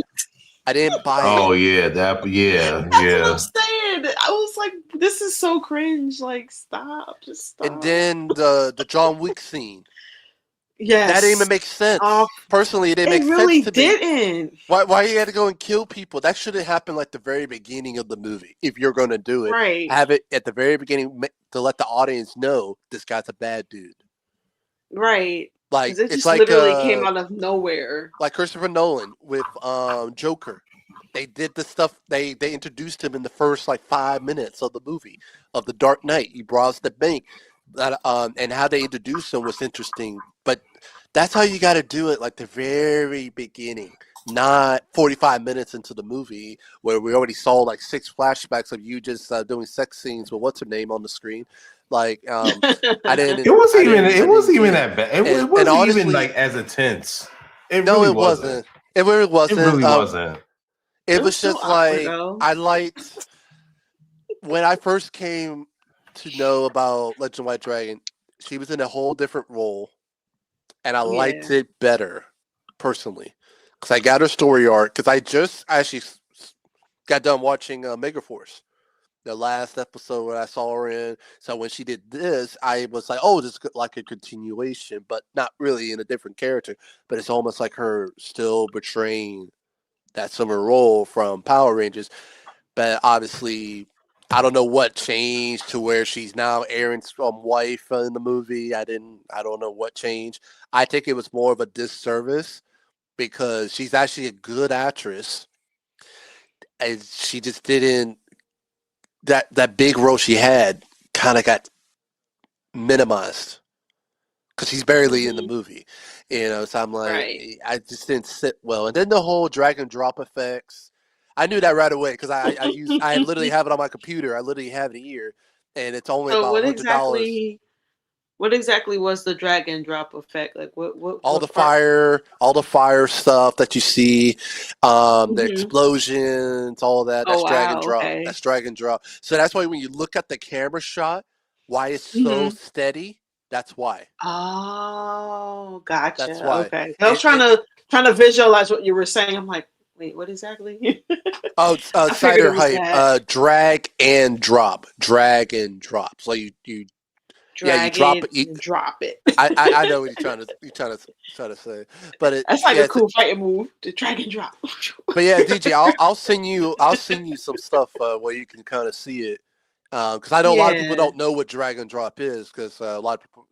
I didn't buy Oh it. yeah, That's what I'm saying. I was like, this is so cringe. Like, stop. Just stop. And then the John Wick scene. Yes. That didn't even make sense. Oh, Personally, it didn't it make really sense to me. didn't. Why you had to go and kill people? That should have happened like the very beginning of the movie. If you're going to do it, Right. have it at the very beginning to let the audience know this guy's a bad dude. Right. Like Because it it's just like literally came out of nowhere. like Christopher Nolan with Joker. They did the stuff. They introduced him in the first like 5 minutes of the movie of the Dark Knight. He brought us the bank, and how they introduced him was interesting. But that's how you got to do it, like the very beginning, not 45 minutes into the movie where we already saw like 6 flashbacks of you just doing sex scenes with what's her name on the screen. Like I didn't. It wasn't even. It wasn't even get that bad. It and wasn't honestly, even like as intense. It no, really it wasn't. It really It wasn't. really wasn't. It It was was so just awkward, like though. I liked when I first came to know about Legend of White Dragon. She was in a whole different role, and I liked Yeah. it better personally because I got her story arc. Because I just actually got done watching Megaforce, the last episode where I saw her in. So when she did this, I was like, "Oh, this is like a continuation, but not really in a different character. But it's almost like her still betraying that summer role from Power Rangers." But obviously, I don't know what changed to where she's now Aaron's wife in the movie. I don't know what changed. I think it was more of a disservice because she's actually a good actress, and she just didn't. That big role she had kind of got minimized because she's barely in the movie, So I'm like, Right. I just didn't sit well. And then the whole drag and drop effects, I knew that right away because I literally have it on my computer. I literally have it here, and it's only So about $100. what exactly was the drag and drop effect? Like what All what part? all the fire stuff that you see, the Mhm. explosions, all of that. Oh That's drag and wow, drop. okay. That's drag and drop. So that's why when you look at the camera shot, why it's so Mhm. steady. That's why. Oh, That's gotcha. why. Okay. I was trying to visualize what you were saying. I'm like, wait, what exactly? Oh, I figured cider it was hype. that. Drag and drop. Drag and drop. So you Drag drop it it. and drop it. I know what you're trying to say, but That's like yeah, a cool fighting move. The drag and drop. but yeah, DJ, I'll send you some stuff where you can kind of see it, because I know a lot of people Yeah. don't know what drag and drop is because a lot of people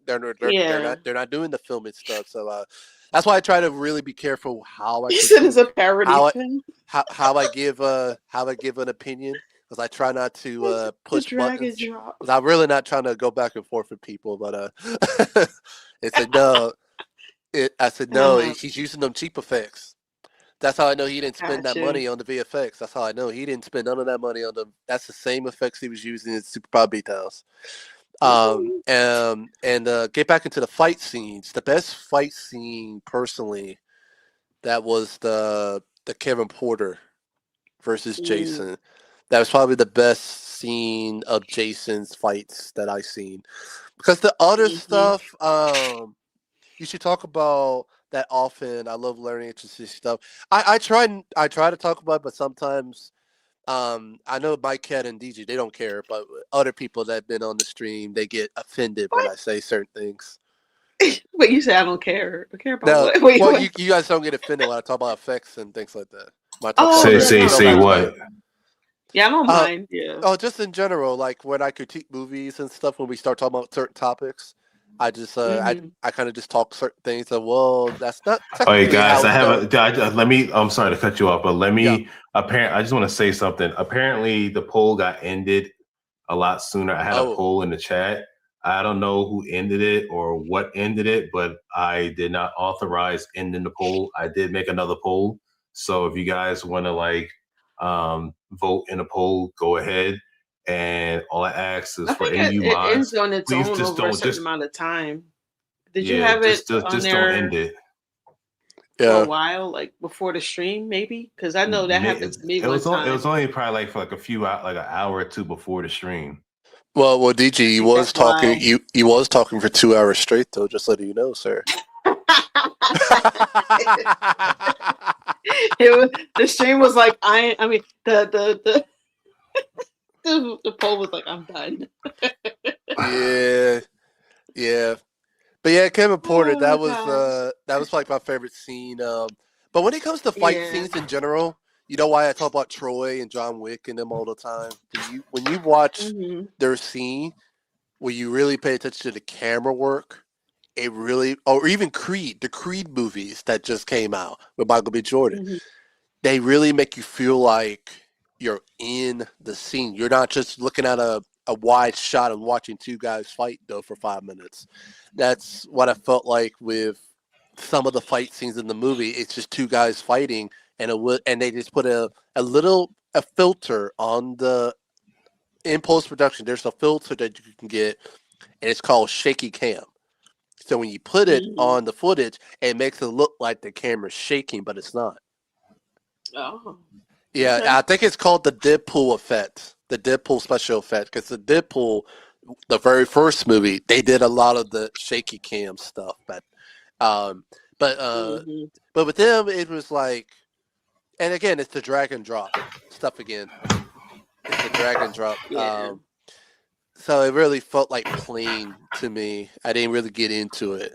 Yeah. they're not doing the filming stuff, so that's why I try to really be careful how I You said it's critique, a parody how I thing. how I give an opinion because I try not to The push drag and buttons. drop. 'Cause I'm really not trying to go back and forth with people, but it said no. I said no. Uh-huh. He's using them cheap effects. That's how I know he didn't spend that Gotcha. money on the VFX. That's how I know he didn't spend none of that money on them. That's the same effects he was using in Super Power Beat House. Ooh. And get back into the fight scenes. The best fight scene, personally, that was the Kevin Porter versus Ooh. Jason. That was probably the best scene of Jason's fights that I've seen. Because the other Mhm. stuff, you should talk about that often. I love learning interesting stuff. I try to talk about it, but sometimes I know Mike Cat and DG, they don't care, but other people that have been on the stream, they get offended when I say certain things. Wait, you say I don't care. I care about No, what? Wait, well, what? you guys don't get offended when I talk about effects and things like that. When I talk Oh, about Say yeah, effects, say you no, don't say have no. to like. what? Yeah, I don't Uh, mind. Yeah. oh, just in general, like when I critique movies and stuff, when we start talking about certain topics, I just Hmm. I kind of just talk certain things. And well, that's not All right, technically guys, how I it's have done. let me. I'm sorry to cut you off, but let Yeah. me. Apparent. I just want to say something. Apparently, the poll got ended a lot sooner. I had a Oh, poll in the chat. I don't know who ended it or what ended it, but I did not authorize ending the poll. I did make another poll. So if you guys want to vote in a poll, go ahead. And all I ask is I for think any of you it ends mods, on its please own just over a don't certain amount of time. Did you have it on just don't there end it. for a yeah. while, like before the stream, maybe? Because I know that happened to me It one was it time. was only probably like for like a few hours, like an hour or two before the stream. Well, DG, I think that's why. He was talking for 2 hours straight, though. Just letting you know, sir. The stream was like, I mean, the poll was like, I'm done. Yeah, yeah. But yeah, Kevin Porter, Oh gosh. that was like my favorite scene. But when it comes to fight Yeah. scenes in general, you know why I talk about Troy and John Wick and them all the time? When you watch Hmm. their scene, where you really pay attention to the camera work, it really, or even Creed, the Creed movies that just came out with Michael B. Jordan, Hmm. they really make you feel like you're in the scene. You're not just looking at a wide shot and watching two guys fight though for 5 minutes. That's what I felt like with some of the fight scenes in the movie. It's just two guys fighting, and and they just put a filter on the in post production. There's a filter that you can get, and it's called shaky cam. So when you put it Hmm. on the footage, it makes it look like the camera's shaking, but it's not. Oh. Yeah, Okay. I think it's called the Deadpool effect, the Deadpool special effect, because the Deadpool, the very first movie, they did a lot of the shaky cam stuff, um, but Hmm. but with them, it was like, and again, it's the drag and drop stuff again. It's the drag and drop. Yeah. So it really felt like plain to me. I didn't really get into it.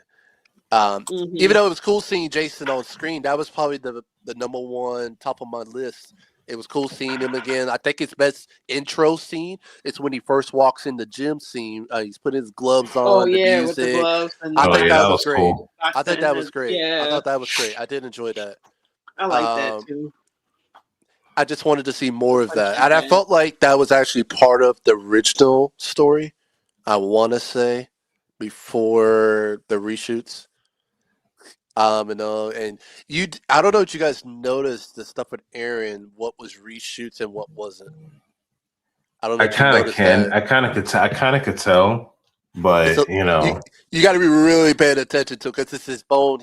Hmm. Even though it was cool seeing Jason on screen, that was probably the number one top of my list. It was cool seeing him again. I think his best intro scene is when he first walks in the gym scene. He's putting his gloves Oh on, the yeah, with the music. gloves and I Oh think yeah, the that that was was great. cool. I think and that the was great. I yeah, thought that was great. I did enjoy that. I like that Um, too. I just wanted to see The more of that, punching and I bag. felt like that was actually part of the original story. I want to say before the reshoots. And I don't know if you guys noticed the stuff with Aaron, what was reshoots and what wasn't. I don't know I if you kind of noticed can. that. I kind of could. I kind of could tell, It's a, but you you know, you got to be really paying attention to because it's his bone.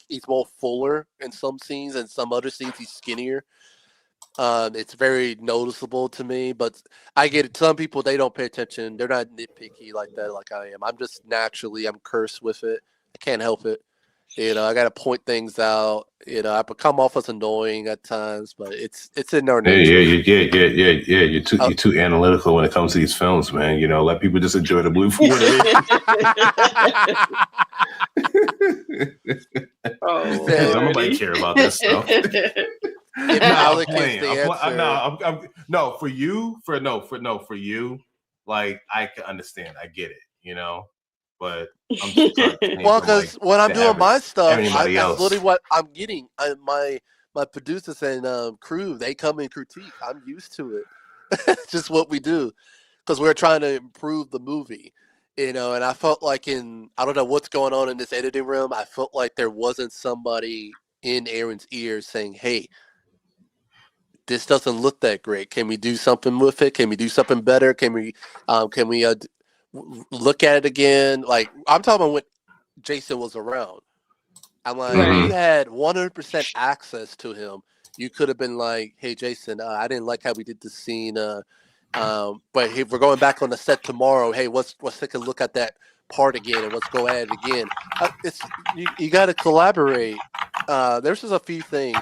He's more fuller in some scenes, and some other scenes he's skinnier. It's very noticeable to me, but I get it. Some people they don't pay attention. They're not nitpicky like that, like I am. I'm cursed with it. I can't help it. I got to point things out. I come off as annoying at times, but it's in our yeah, nature. yeah. Uh, You're too analytical when it comes to these films, man. You know, let people just enjoy the movie for what it Oh he is. said, Don't nobody lordy. care about that stuff. "If Nah, I'm Alec is playing. the I'm answer." no, I'm no for you. For you. Like I can understand. I get it. You know, but I'm just saying Well, from like because when I'm the doing average my stuff, anybody that's else. literally what I'm getting. My producers and crew, they come and critique. I'm used to it. It's just what we do because we're trying to improve the movie. And I felt like I don't know what's going on in this editing room. I felt like there wasn't somebody in Aaron's ear saying, "Hey, this doesn't look that great. Can we do something with it? Can we do something better? Can we look at it again?" Like I'm talking about when Jason was around. I'm like, if Hmm. you Right. had 100% access to him, you could have been like, "Hey, Jason, I didn't like how we did the scene. But if we're going back on the set tomorrow, hey, let's take a look at that part again and let's go at it again. It's you got to collaborate. There's just a few things,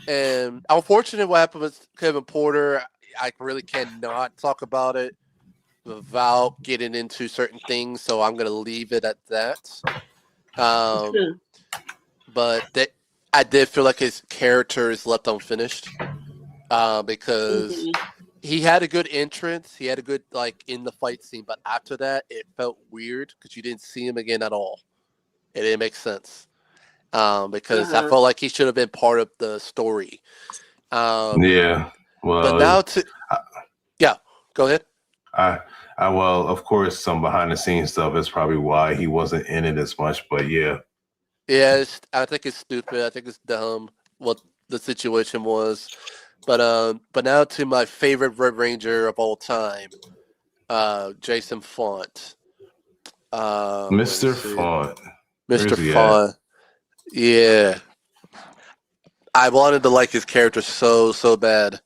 and unfortunately, what happened with Kevin Porter, I really cannot talk about it without getting into certain things. So I'm going to leave it at that. But I did feel like his character is left unfinished because he had a good entrance. He had a good in the fight scene, but after that, it felt weird because you didn't see him again at all. It didn't make sense because I felt like he should have been part of the story. Yeah. Well, but now yeah, go ahead. Well, of course, some behind the scenes stuff is probably why he wasn't in it as much. But yeah. Yeah, I think it's stupid. I think it's dumb what the situation was. But now to my favorite Red Ranger of all time, Jason Font. Mr. Font. Mr. Font. Yeah. I wanted to like his character so bad.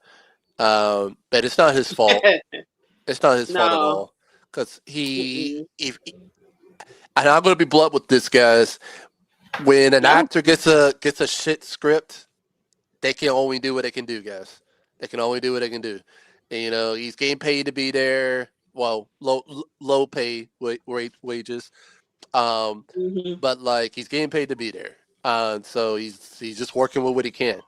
But it's not his fault. It's not his fault at all. Because and I'm going to be blunt with this, guys. When an actor gets a shit script, they can only do what they can do, guys. They can only do what they can do. And, he's getting paid to be there. Well, low pay wages. But he's getting paid to be there. So he's just working with what he can.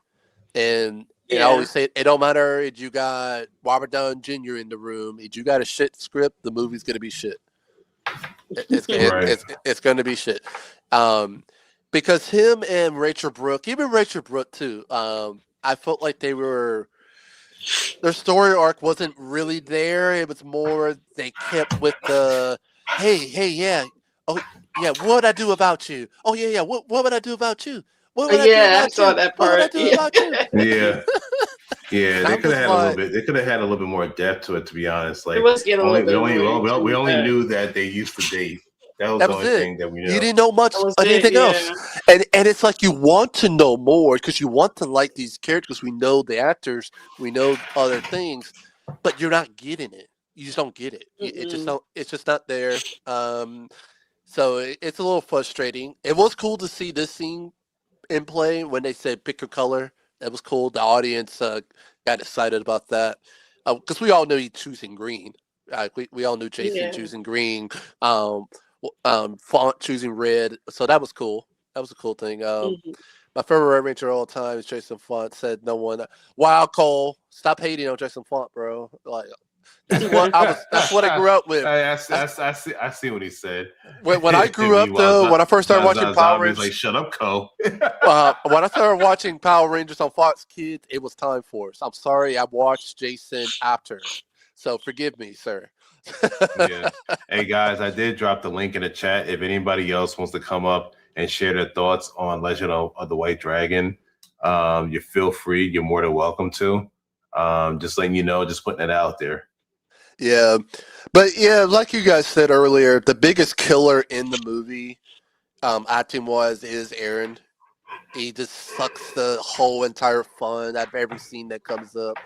And I always say it don't matter if you got Robert Downey Jr. in the room. If you got a shit script, the movie's gonna be shit. It's gonna be shit. Because him and Rachel Brooke, even Rachel Brooke too, I felt like their story arc wasn't really there. It was more they kept with the hey, yeah. Oh yeah, what would I do about you? Oh yeah, what would I do about you? What would I do about I saw that part. What would I do about you? Yeah. Yeah, they could have had a little bit. They could have had a little bit more depth to it, to be honest. It was getting a little bit we only knew that they used to date. That was the only thing that we knew. You didn't know much anything else, and it's like you want to know more because you want to like these characters. We know the actors, we know other things, but you're not getting it. You just don't get it. It's just not there. So it's a little frustrating. It was cool to see this scene in play when they said pick your color. That was cool. The audience got excited about that because we all knew he's choosing green. We all knew Jason choosing green. Font choosing red. So that was cool. That was a cool thing. My favorite Red Ranger of all time is Jason Font. Said no one. Wow, Cole, stop hating on Jason Font, bro. That's what I grew up with. I see what he said. When I grew up, though, when I first started watching Power Rangers, like shut up, Cole. when I started watching Power Rangers on Fox Kids, it was time for us. I'm sorry, I watched Jason after, so forgive me, sir. Yeah. Hey guys, I did drop the link in the chat. If anybody else wants to come up and share their thoughts on Legend of the White Dragon, you feel free. You're more than welcome to. Just letting you know, just putting it out there. Yeah, but yeah, like you guys said earlier, the biggest killer in the movie, acting-wise, is Aaron. He just sucks the whole entire fun out of every scene that comes up.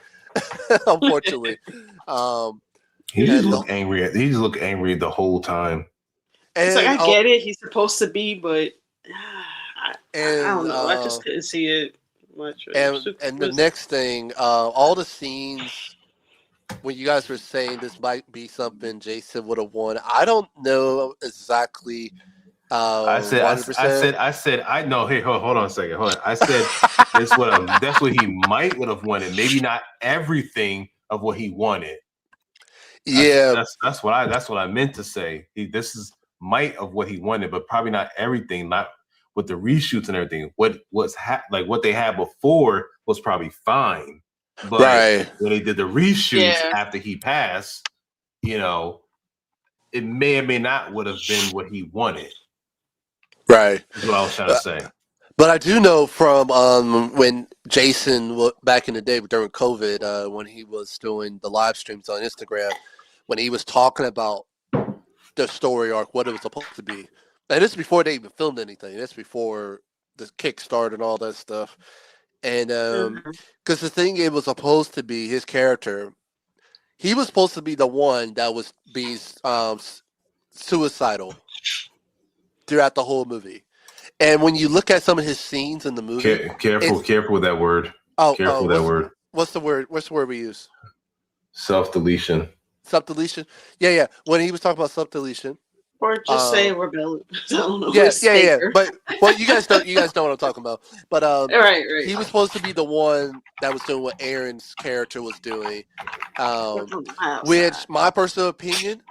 Unfortunately, he just looked angry. He just looked angry the whole time. It's like I get it. He's supposed to be, but I don't know. I just couldn't see it much. And the next thing, all the scenes. When you guys were saying this might be something Jason would have won, I don't know exactly. I said, I know. Hey, hold on a second. Hold on. I said that's what he might would have wanted. Maybe not everything of what he wanted. That's what I meant to say. This is might of what he wanted, but probably not everything. Not with the reshoots and everything. What they had before was probably fine. But when they did the reshoots after he passed, it may or may not would have been what he wanted. Right. That's what I was trying to say. But I do know from when Jason, back in the day during COVID, when he was doing the live streams on Instagram, when he was talking about the story arc, what it was supposed to be. And this is before they even filmed anything. This before the Kickstart and all that stuff. And because the thing it was supposed to be his character, he was supposed to be the one that was being suicidal throughout the whole movie. And when you look at some of his scenes in the movie, Careful with that word. oh, Careful with that word. what's the word? What's the word we use? Self-deletion. Self-deletion. Yeah. When he was talking about self-deletion, Or just say rebellion. I don't know. yeah. Faker. But you guys know what I'm talking about. But Right. he was supposed to be the one that was doing what Aaron's character was doing, which my personal opinion.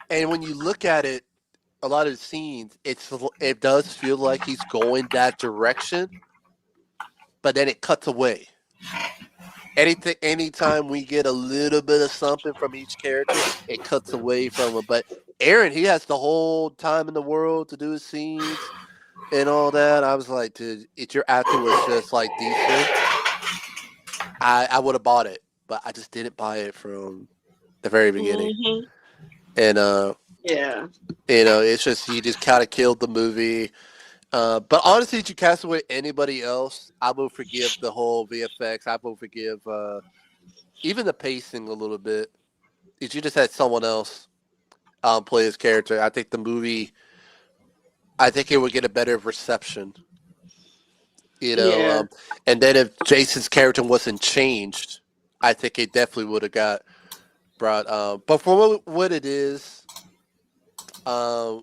And when you look at it, a lot of the scenes, it does feel like he's going that direction, but then it cuts away. Anytime we get a little bit of something from each character, it cuts away from him. But Aaron, he has the whole time in the world to do his scenes and all that. I was like, dude, if your acting was just like decent, I would have bought it, but I just didn't buy it from the very beginning. Mm-hmm. And yeah, it's just he just kind of killed the movie. But honestly, if you cast away anybody else, I will forgive the whole VFX. I will forgive even the pacing a little bit. If you just had someone else play his character, I think the movie, I think it would get a better reception. Yeah. And then if Jason's character wasn't changed, I think it definitely would have got brought. But for what it is, it's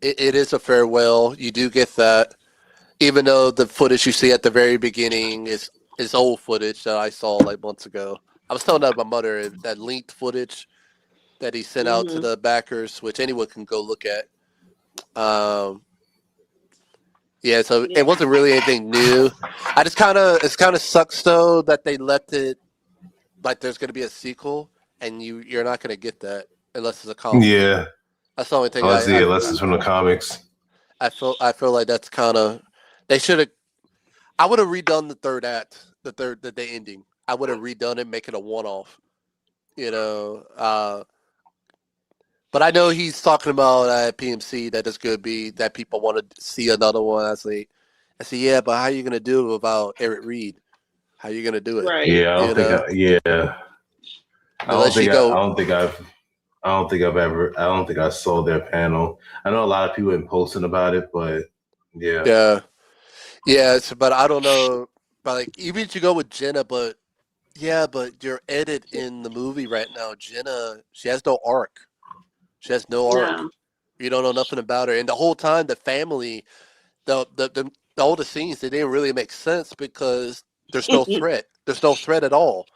it is a farewell. You do get that, even though the footage you see at the very beginning is old footage that I saw like months ago. I was telling that my mother, that linked footage that he sent out to the backers, which anyone can go look at. So it wasn't really anything new. It's kind of sucks though that they left it like there's going to be a sequel, and you're not going to get that unless it's a comic. Yeah. That's the only thing. Unless it's from the comics. I feel like that's kind of, they should have. I would have redone the third act, the ending. I would have redone it, make it a one-off. But I know he's talking about at PMC that it's going to be that people want to see another one. I say, yeah, but how are you going to do it without Eric Reed? How are you going to do it? Right. Yeah, I don't think I saw their panel. I know a lot of people have been posting about it, but yeah. But I don't know. But like, even if you go with Jenna, but your edit in the movie right now, Jenna, she has no arc. She has no arc. Yeah. You don't know nothing about her, and the whole time the family, the all the scenes, they didn't really make sense because there's no threat. There's no threat at all.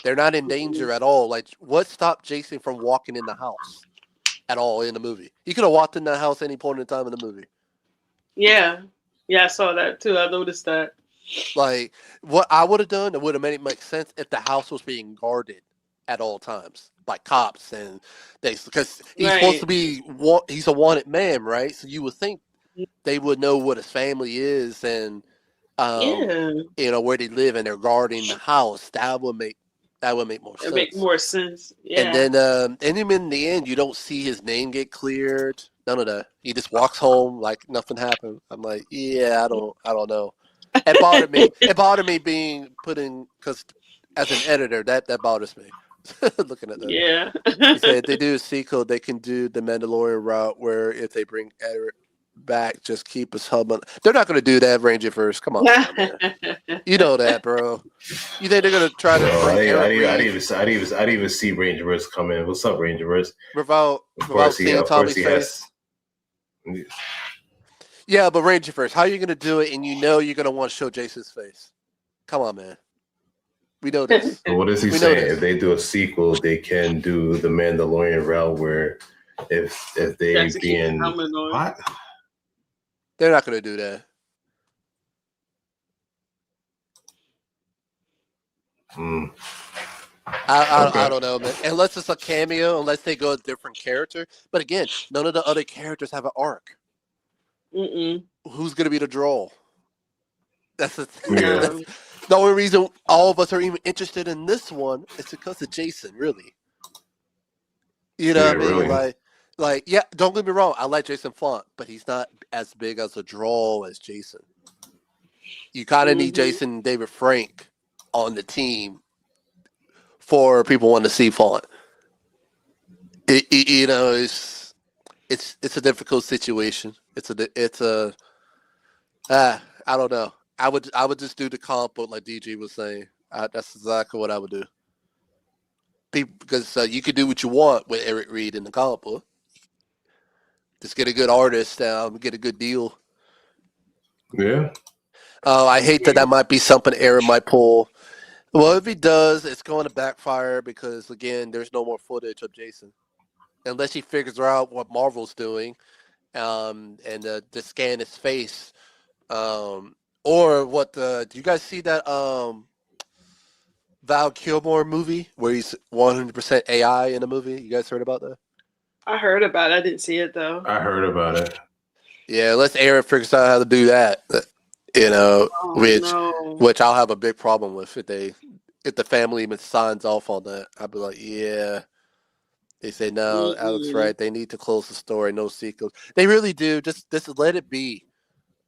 They're not in danger at all. Like, what stopped Jason from walking in the house at all in the movie? He could have walked in the house any point in time in the movie. Yeah, I saw that too. I noticed that. Like, what I would have done, it would have made it make sense if the house was being guarded at all times by cops, and because he's supposed to be, he's a wanted man, right? So you would think they would know what his family is and where they live, and they're guarding the house. That would make more sense. It make more sense. Yeah. And then, and even in the end, you don't see his name get cleared. None of that. He just walks home like nothing happened. I'm like, yeah, I don't know. It bothered me. It bothered me being put in, because as an editor, that bothers me. Looking at that. Yeah. He said if they do a sequel, they can do the Mandalorian route, where if they bring Eric back, just keep us humming. They're not going to do that. Ranger first. Come on, man. You know that, bro. You think they're going to try to? I didn't even see Rangerverse come in. What's up, Rangerverse? Without seeing Tommy's face. Yeah, but Ranger first. How are you going to do it? And you're going to want to show Jason's face. Come on, man. We know this. So what is he saying? If they do a sequel, they can do the Mandalorian route, where if they being what? They're not going to do that. I don't know, man. Unless it's a cameo, unless they go a different character. But again, none of the other characters have an arc. Who's going to be the draw? That's the thing. Yeah. The only reason all of us are even interested in this one is because of Jason, really. You know what I mean? Really. Like, yeah, don't get me wrong. I like Jason Font, but he's not as big as a draw as Jason. You kind of need Jason and David Frank on the team for people wanting to see Font. You know, it's a difficult situation. I don't know. I would just do the comic book like DG was saying. That's exactly what I would do. Because you can do what you want with Eric Reed in the comic book. Just get a good artist, get a good deal. Yeah. I hate that might be something Aaron might pull. Well, if he does, it's going to backfire because again, there's no more footage of Jason unless he figures out what Marvel's doing, and to scan his face, or what the. Do you guys see that Val Kilmer movie where he's 100% AI in a movie? You guys heard about that? I heard about it. I didn't see it though. I heard about it. Yeah, unless Aaron figures out how to do that, you know, Oh, which no. which I'll have a big problem with if the family even signs off on that. I'll be like, yeah. They say no, Alex, right? They need to close the story, no sequels. They really do. Just let it be.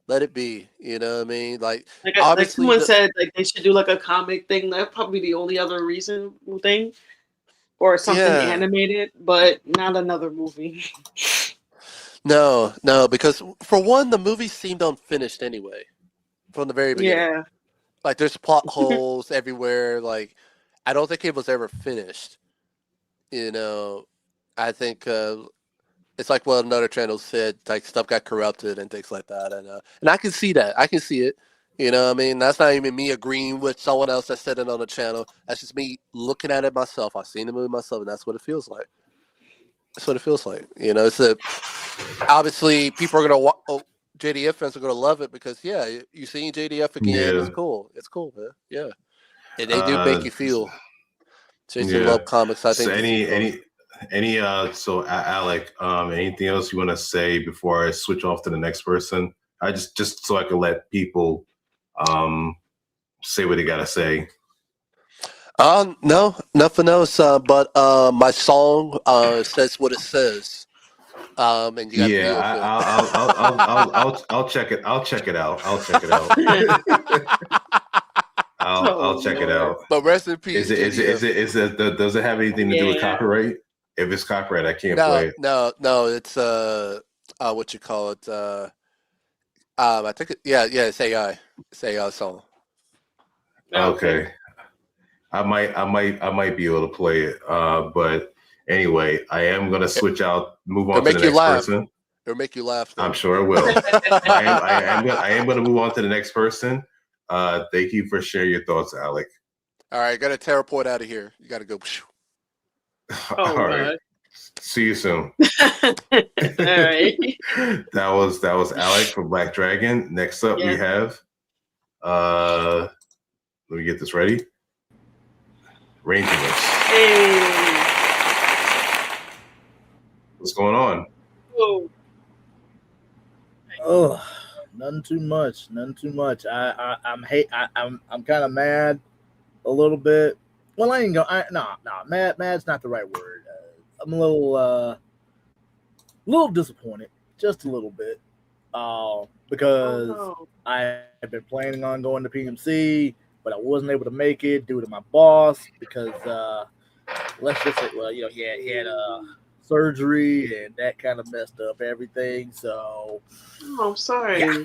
Let it be. You know what I mean? Like Like obviously, someone said, like they should do like a comic thing. That's probably the only other reasonable thing, or something Yeah. animated, but not another movie. no, because for one, the movie seemed unfinished anyway from the very beginning. Yeah, Like there's plot holes everywhere. Like I don't think it was ever finished. You know, I think it's like what another channel said, like stuff got corrupted and things like that, and I can see that. I can see it. You know what I mean? That's not even me agreeing with someone else that said it on the channel. That's just me looking at it myself. I've seen the movie myself, and that's what it feels like. That's what it feels like. You know, obviously people are gonna JDF fans are gonna love it because you seen JDF again. Yeah. It's cool. It's cool, man. Yeah, and they do make you feel. Jason Yeah. Love comics. I think. So so Alec, anything else you want to say before I switch off to the next person? I just so I can let people say what they gotta say. No, nothing else. But my song says what it says. And you got I'll check it. I'll check it out. I'll check it out. I'll check it out. But rest in peace. Does it have anything to do with copyright? If it's copyright, I can't play it. No. It's what you call it? I think it's AI. It's AI song. Okay. I might be able to play it. But anyway, I am gonna switch out, move on to the next person. It'll make you laugh. Though. I'm sure it will. I am gonna move on to the next person. Thank you for sharing your thoughts, Alec. All right, gotta teleport out of here. You gotta go. All right. See you soon. All right. That was Alec from Black Dragon. Next up we have let me get this ready. Rangerless. Hey. What's going on? Whoa. Oh, nothing too much. I'm kind of mad a little bit. Well, I ain't going. Mad's not the right word. I'm a little disappointed, just a little bit, because I have been planning on going to PMC, but I wasn't able to make it due to my boss because let's just say, he had surgery and that kind of messed up everything. So, I'm sorry. Yeah.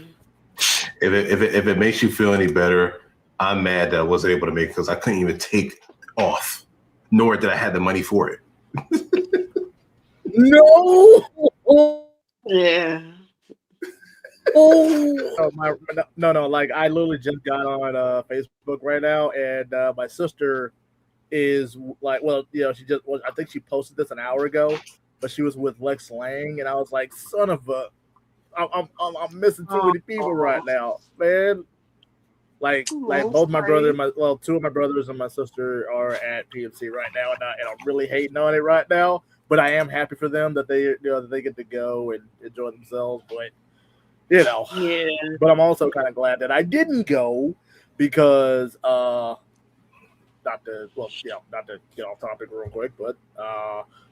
If it makes you feel any better, I'm mad that I wasn't able to make it because I couldn't even take off, nor did I have the money for it. No. Yeah. No. Like I literally just got on Facebook right now, and my sister is like, she just was. I think she posted this an hour ago, but she was with Lex Lang, and I was like, son of a, I'm missing too many people right now, man. Like both my brother, two of my brothers and my sister are at PMC right now, and I'm really hating on it right now. But I am happy for them that they get to go and enjoy themselves. But But I'm also kind of glad that I didn't go because not to get off topic real quick, but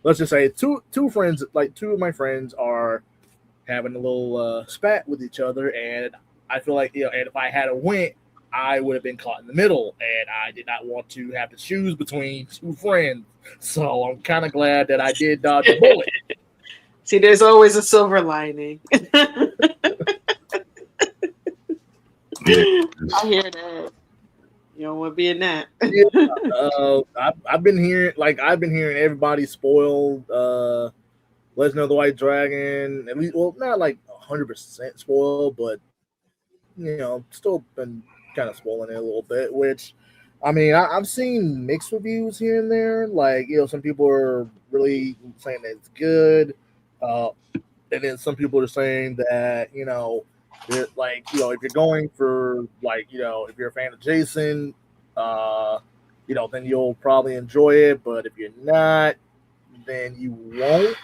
let's just say two of my friends are having a little spat with each other, and I feel like and if I had went, I would have been caught in the middle, and I did not want to have to choose between two friends. So I'm kind of glad that I did dodge a bullet. See, there's always a silver lining. Yeah. I hear that. You don't want to be in that. I've been hearing everybody spoil Legend of the White Dragon. At least, well, not like 100% spoiled, but still been kind of spoiling it a little bit. Which, I mean, I've seen mixed reviews here and there. Like, some people are really saying that it's good, and then some people are saying that like, if you're going for, like, if you're a fan of Jason, then you'll probably enjoy it. But if you're not, then you won't.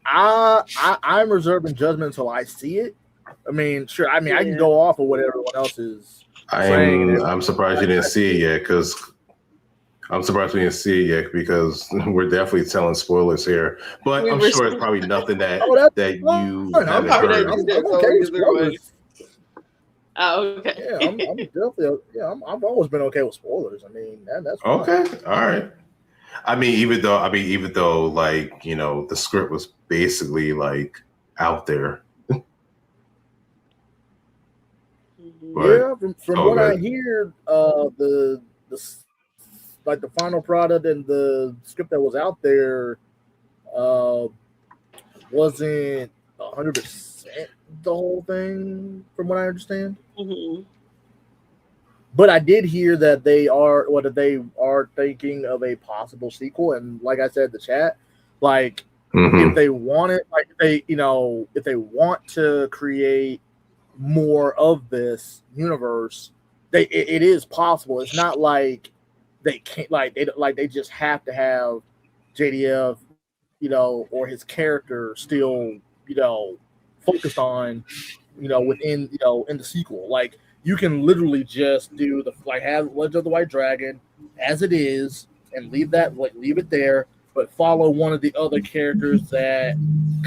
I'm reserving judgment until I see it. I mean, sure. I mean, I can go off of what everyone else is saying. I'm surprised you didn't see it yet, because we're definitely telling spoilers here. But I'm sure it's probably nothing that you haven't heard. I'm okay with spoilers. Oh, okay. Yeah, I'm definitely. Yeah, I've always been okay with spoilers. I mean, that's fine. Okay, all right. I mean, even though, like, the script was basically like out there. But, yeah, from what I hear, the like the final product and the script that was out there wasn't 100% the whole thing, from what I understand. Mm-hmm. But I did hear that they are thinking of a possible sequel, and like I said in the chat, like if they want it, like if they want to create more of this universe, it is possible. It's not like they can't, they just have to have JDF, or his character still, focused on, within, in the sequel. Like, you can literally just do have Legend of the White Dragon as it is and leave it there, but follow one of the other characters that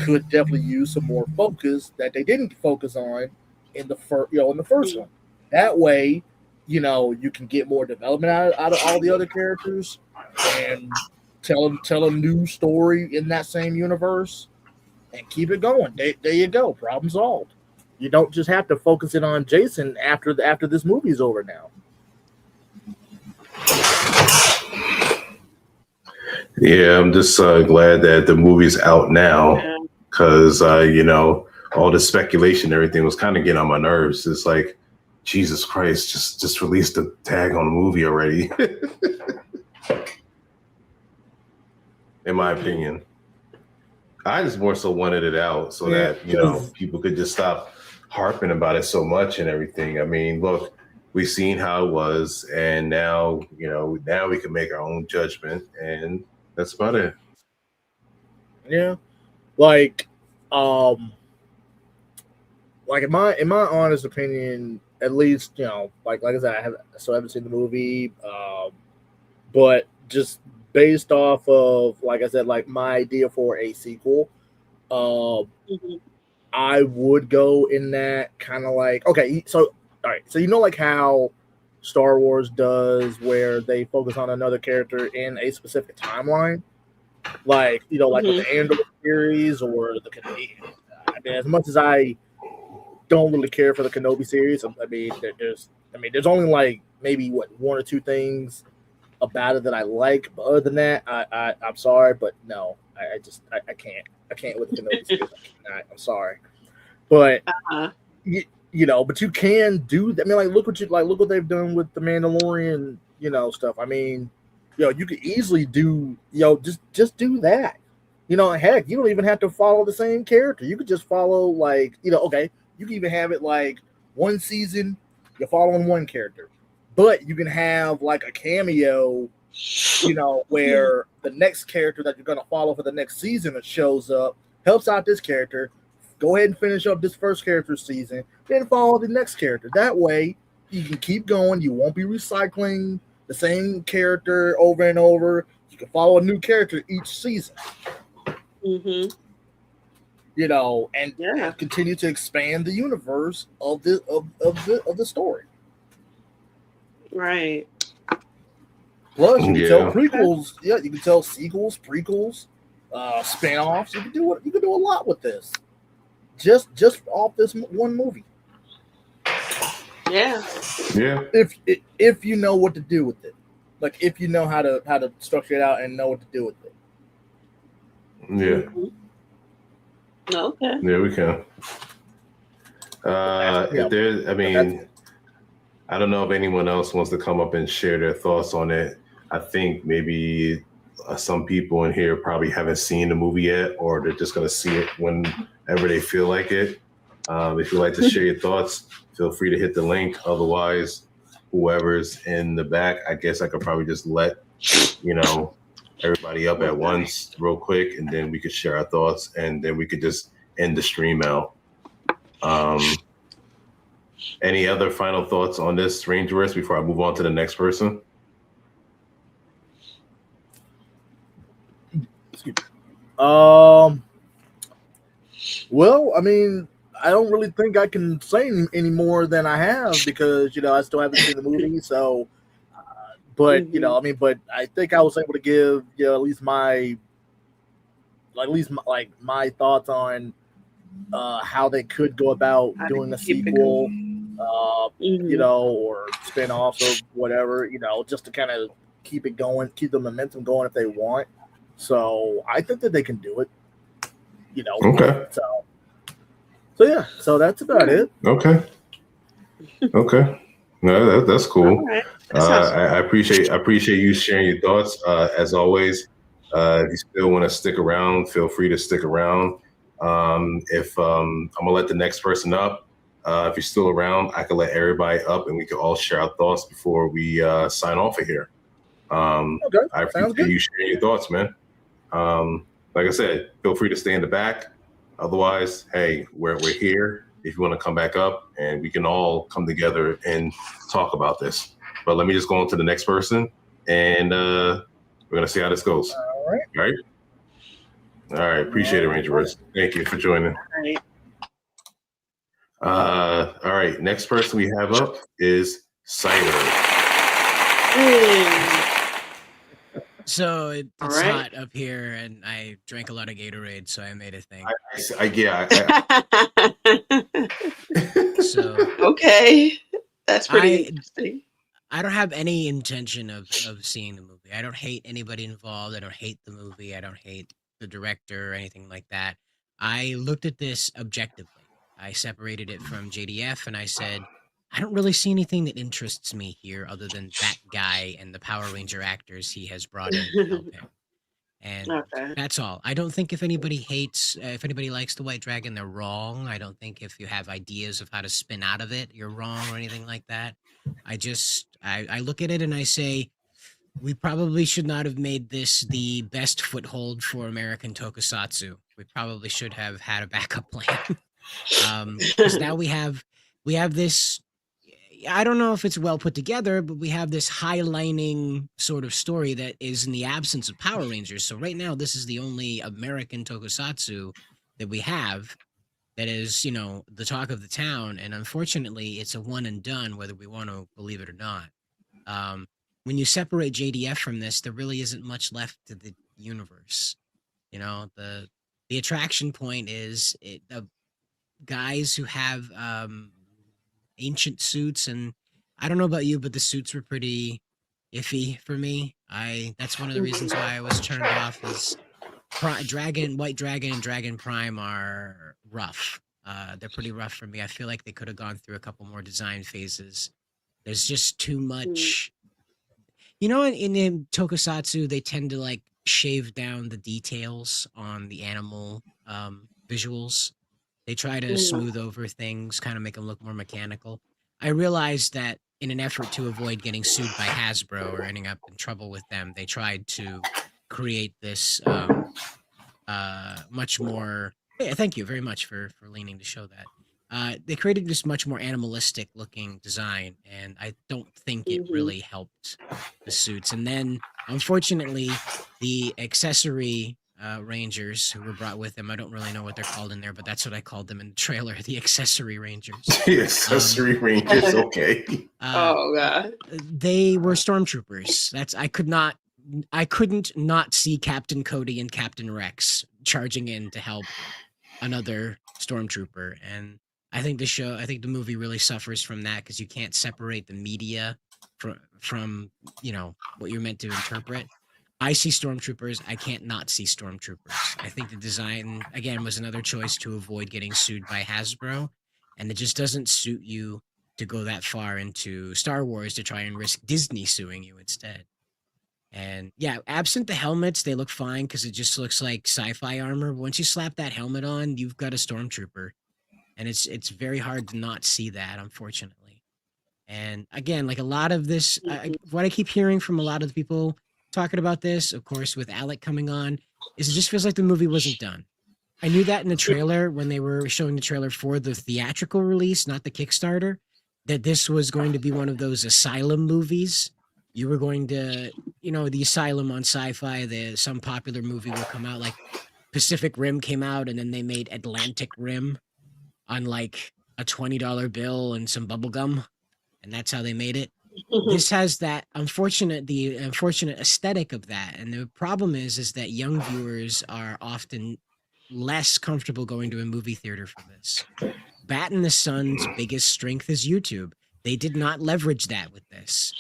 could definitely use some more focus that they didn't focus on in the first one. That way, you can get more development out of all the other characters and tell a new story in that same universe and keep it going. There you go. Problem solved. You don't just have to focus it on Jason after this movie's over now. Yeah, I'm just glad that the movie's out now, because all the speculation and everything was kind of getting on my nerves. It's like, Jesus Christ, just release the tag on the movie already. In my opinion, I just more so wanted it out so that people could just stop harping about it so much and everything. I mean, look, we've seen how it was, and now we can make our own judgment, and that's about it. Yeah, like in my honest opinion, at least, like I said, I still haven't seen the movie, but just based off of, like I said, like my idea for a sequel, I would go in that kind of like, okay, so all right, so like how Star Wars does, where they focus on another character in a specific timeline, like like with the Andor series or the Kenobi. I mean, as much as I don't really care for the Kenobi series, I mean, there's only like maybe one or two things about it that I like, but other than that, I'm sorry, but no, I can't with the Kenobi series. I'm sorry, but but you can do that. I mean, like look what they've done with the Mandalorian, stuff. I mean, you could easily do, just do that. Heck, you don't even have to follow the same character. You could just follow, like, okay, you can even have it like one season you're following one character, but you can have like a cameo, where the next character that you're going to follow for the next season shows up, helps out this character. Go ahead and finish up this first character's season, then follow the next character. That way, you can keep going. You won't be recycling the same character over and over. You can follow a new character each season. and Yeah. continue to expand the universe of the story. Right. Plus, you can tell Yeah. prequels. Yeah, you can tell sequels, prequels, spin-offs. You can do a lot with this. Just off this one movie. Yeah. Yeah. If you know what to do with it, like if you know how to structure it out and know what to do with it. Yeah. Okay. Yeah, we can. If there's, I mean, I don't know if anyone else wants to come up and share their thoughts on it. I think maybe some people in here probably haven't seen the movie yet, or they're just going to see it whenever they feel like it. If you'd like to share your thoughts, feel free to hit the link. Otherwise, whoever's in the back, I guess I could probably just let, everybody up at once real quick, and then we could share our thoughts, and then we could just end the stream out. Any other final thoughts on this Rangerverse before I move on to the next person? Well, I mean, I don't really think I can say any more than I have because I still haven't seen the movie. So, but but I think I was able to give at least my thoughts on how they could go about doing a sequel, or spin-offs or whatever, just to kind of keep it going, keep the momentum going if they want. So I think that they can do it. Okay. So yeah, so that's about it. Okay. No, that's cool. Right. I appreciate you sharing your thoughts. As always, if you still want to stick around, feel free to stick around. If I'm gonna let the next person up, if you're still around, I can let everybody up, and we can all share our thoughts before we sign off of here. Okay, I appreciate you sharing your thoughts, man. Like I said, feel free to stay in the back. Otherwise, hey, we're here. If you want to come back up, and we can all come together and talk about this. But let me just go on to the next person, and we're gonna see how this goes. All right. All right. Appreciate it, Rangerverse. Thank you for joining. All right. Next person we have up is Cider. So it's right. hot up here, and I drank a lot of Gatorade, so I made a thing. So Okay, that's pretty interesting. I don't have any intention of seeing the movie. I don't hate anybody involved. I don't hate the movie. I don't hate the director or anything like that. I looked at this objectively. I separated it from JDF, and I said, I don't really see anything that interests me here other than that guy and the Power Ranger actors he has brought in to help him. And Okay. that's all. I don't think if anybody likes the White Dragon, they're wrong. I don't think if you have ideas of how to spin out of it, you're wrong or anything like that. I look at it and I say, we probably should not have made this the best foothold for American tokusatsu. We probably should have had a backup plan. Because now we have this, I don't know if it's well put together, but we have this highlining sort of story that is in the absence of Power Rangers. So right now, this is the only American tokusatsu that we have that is, the talk of the town. And unfortunately, it's a one and done, whether we want to believe it or not. When you separate JDF from this, there really isn't much left to the universe. The attraction point is guys who have ancient suits, and I don't know about you, but the suits were pretty iffy for me. That's one of the reasons why I was turned off. Is White Dragon, and Dragon Prime are rough. They're pretty rough for me. I feel like they could have gone through a couple more design phases. There's just too much. In tokusatsu, they tend to shave down the details on the animal visuals. They try to smooth over things, kind of make them look more mechanical. I realized that in an effort to avoid getting sued by Hasbro or ending up in trouble with them, they tried to create this much more. Yeah, thank you very much for leaning to show that. They created this much more animalistic looking design, and I don't think it really helped the suits. And then, unfortunately, the accessory Rangers who were brought with him. I don't really know what they're called in there, but that's what I called them in the trailer, the accessory Rangers. The accessory Rangers, okay. Oh god. They were stormtroopers. I couldn't not see Captain Cody and Captain Rex charging in to help another stormtrooper. And I think the movie really suffers from that because you can't separate the media from what you're meant to interpret. I see stormtroopers. I can't not see stormtroopers. I think the design, again, was another choice to avoid getting sued by Hasbro. And it just doesn't suit you to go that far into Star Wars to try and risk Disney suing you instead. And yeah, absent the helmets, they look fine because it just looks like sci-fi armor. Once you slap that helmet on, you've got a stormtrooper. And it's very hard to not see that, unfortunately. And again, like a lot of this, what I keep hearing from a lot of the people talking about this, of course, with Alec coming on, is it just feels like the movie wasn't done. I knew that in the trailer when they were showing the trailer for the theatrical release, not the Kickstarter, that this was going to be one of those asylum movies. You were going to, the asylum on sci-fi, some popular movie will come out, like Pacific Rim came out, and then they made Atlantic Rim on like a $20 bill and some bubble gum, and that's how they made it. This has the unfortunate aesthetic of that, and the problem is that young viewers are often less comfortable going to a movie theater for this. Bat and the Sun's biggest strength is YouTube. They did not leverage that with this.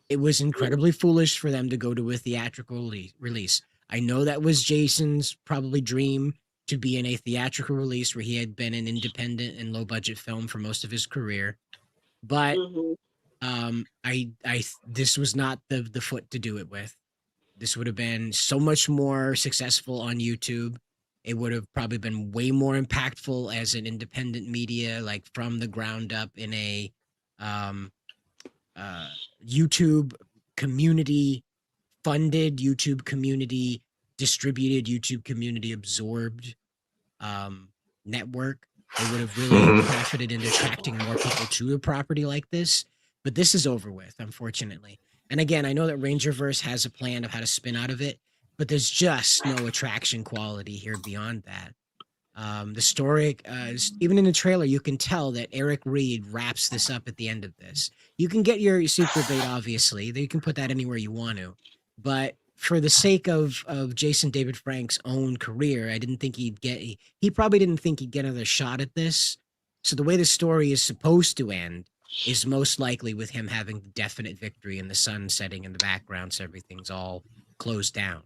It was incredibly foolish for them to go to a theatrical release. I know that was Jason's probably dream, to be in a theatrical release where he had been an independent and low budget film for most of his career. But this was not the foot to do it with. This would have been so much more successful on YouTube. It would have probably been way more impactful as an independent media, like from the ground up in a YouTube community funded, YouTube community distributed, YouTube community absorbed network. They would have really profited in attracting more people to a property like this. But this is over with, unfortunately. And again, I know that Rangerverse has a plan of how to spin out of it, but there's just no attraction quality here beyond that. The story, even in the trailer, you can tell that Eric Reed wraps this up at the end of this. You can get your sequel bait, obviously. You can put that anywhere you want to. But for the sake of Jason David Frank's own career, I didn't think he probably didn't think he'd get another shot at this. So the way the story is supposed to end is most likely with him having definite victory and the sun setting in the background, so everything's all closed down.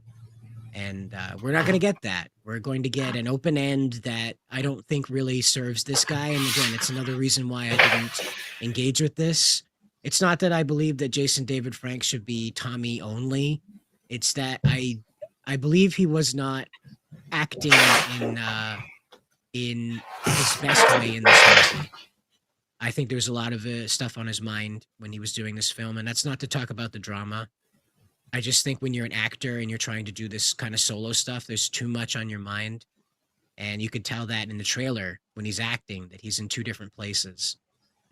And we're not going to get that. We're going to get an open end that I don't think really serves this guy. And again, it's another reason why I didn't engage with this. It's not that I believe that Jason David Frank should be Tommy only. It's that I believe he was not acting in his best way in this movie. I think there's a lot of stuff on his mind when he was doing this film, and that's not to talk about the drama. I just think when you're an actor and you're trying to do this kind of solo stuff, there's too much on your mind. And you could tell that in the trailer when he's acting, that he's in two different places.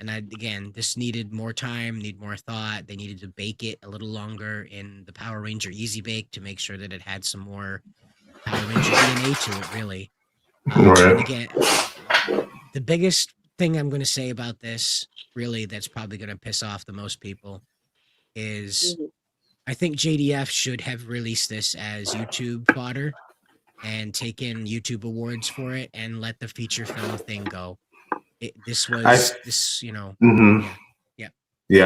And again, this needed more time, need more thought. They needed to bake it a little longer in the Power Ranger Easy Bake to make sure that it had some more Power Ranger DNA to it, really. And again, the biggest thing I'm going to say about this, really, that's probably going to piss off the most people is I think JDF should have released this as YouTube fodder and taken YouTube awards for it and let the feature film thing go. Yeah.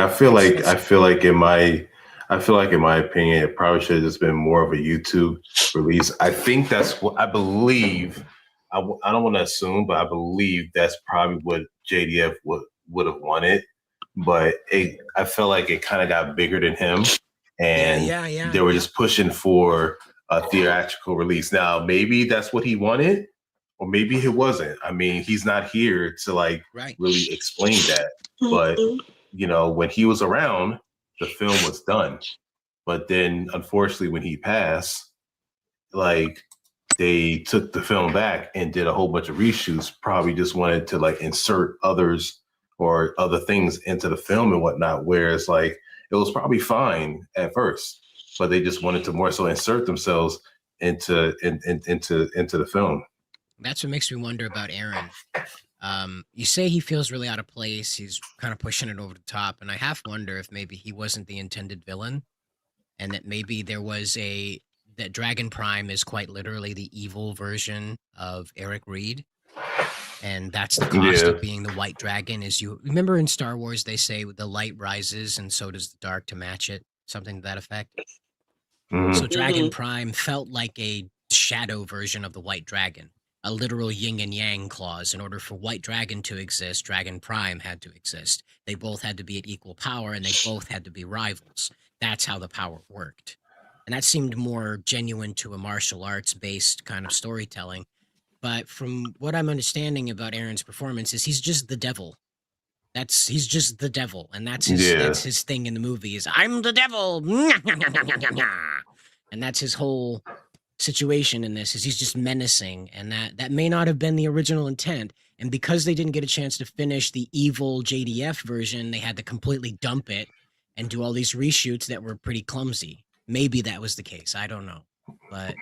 I feel like in my opinion, it probably should have just been more of a YouTube release. I think that's what I believe. I don't want to assume, but I believe that's probably what JDF would have wanted. But I felt like it kind of got bigger than him, and they were just pushing for a theatrical release. Now, maybe that's what he wanted, or maybe it wasn't. I mean, he's not here to really explain that. But when he was around, the film was done. But then, unfortunately, when he passed, they took the film back and did a whole bunch of reshoots. Probably just wanted to insert others or other things into the film and whatnot. Whereas it was probably fine at first, but they just wanted to more so insert themselves into the film. That's what makes me wonder about Aaron. You say he feels really out of place. He's kind of pushing it over the top, and I half wonder if maybe he wasn't the intended villain, and that maybe that Dragon Prime is quite literally the evil version of Eric Reed, and that's the cost of being the White Dragon. Is you remember in Star Wars they say the light rises and so does the dark to match it, something to that effect. So Dragon Prime felt like a shadow version of the White Dragon, a literal yin and yang clause. In order for White Dragon to exist, Dragon Prime had to exist. They both had to be at equal power, and they both had to be rivals. That's how the power worked. And that seemed more genuine to a martial arts-based kind of storytelling. But from what I'm understanding about Aaron's performance is he's just the devil. He's just the devil, and that's his thing in the movie is I'm the devil, and that's his whole situation in this is he's just menacing, and that may not have been the original intent. And because they didn't get a chance to finish the evil JDF version, they had to completely dump it and do all these reshoots that were pretty clumsy. Maybe that was the case. I don't know, but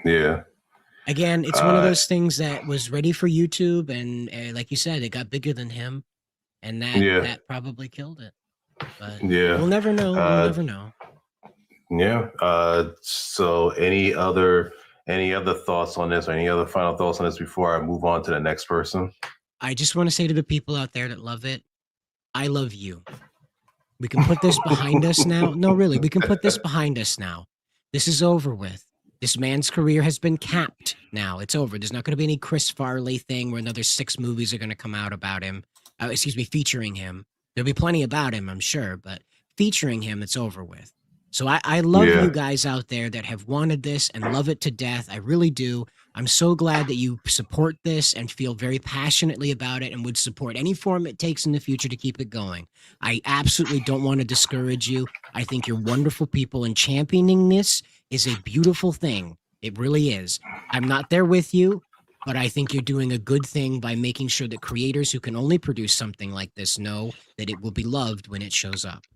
again, it's one of those things that was ready for YouTube, and like you said, it got bigger than him. And that probably killed it. But we'll never know. We'll never know. Yeah. So any other thoughts on this or any other final thoughts on this before I move on to the next person? I just want to say to the people out there that love it, I love you. We can put this behind us now. No, really, we can put this behind us now. This is over with. This man's career has been capped now. It's over. There's not going to be any Chris Farley thing where another 6 movies are going to come out about him. Featuring him. There'll be plenty about him, I'm sure, but featuring him, it's over with. So I love you guys out there that have wanted this and love it to death. I really do. I'm so glad that you support this and feel very passionately about it and would support any form it takes in the future to keep it going. I absolutely don't want to discourage you. I think you're wonderful people, and championing this is a beautiful thing. It really is. I'm not there with you, but I think you're doing a good thing by making sure that creators who can only produce something like this know that it will be loved when it shows up.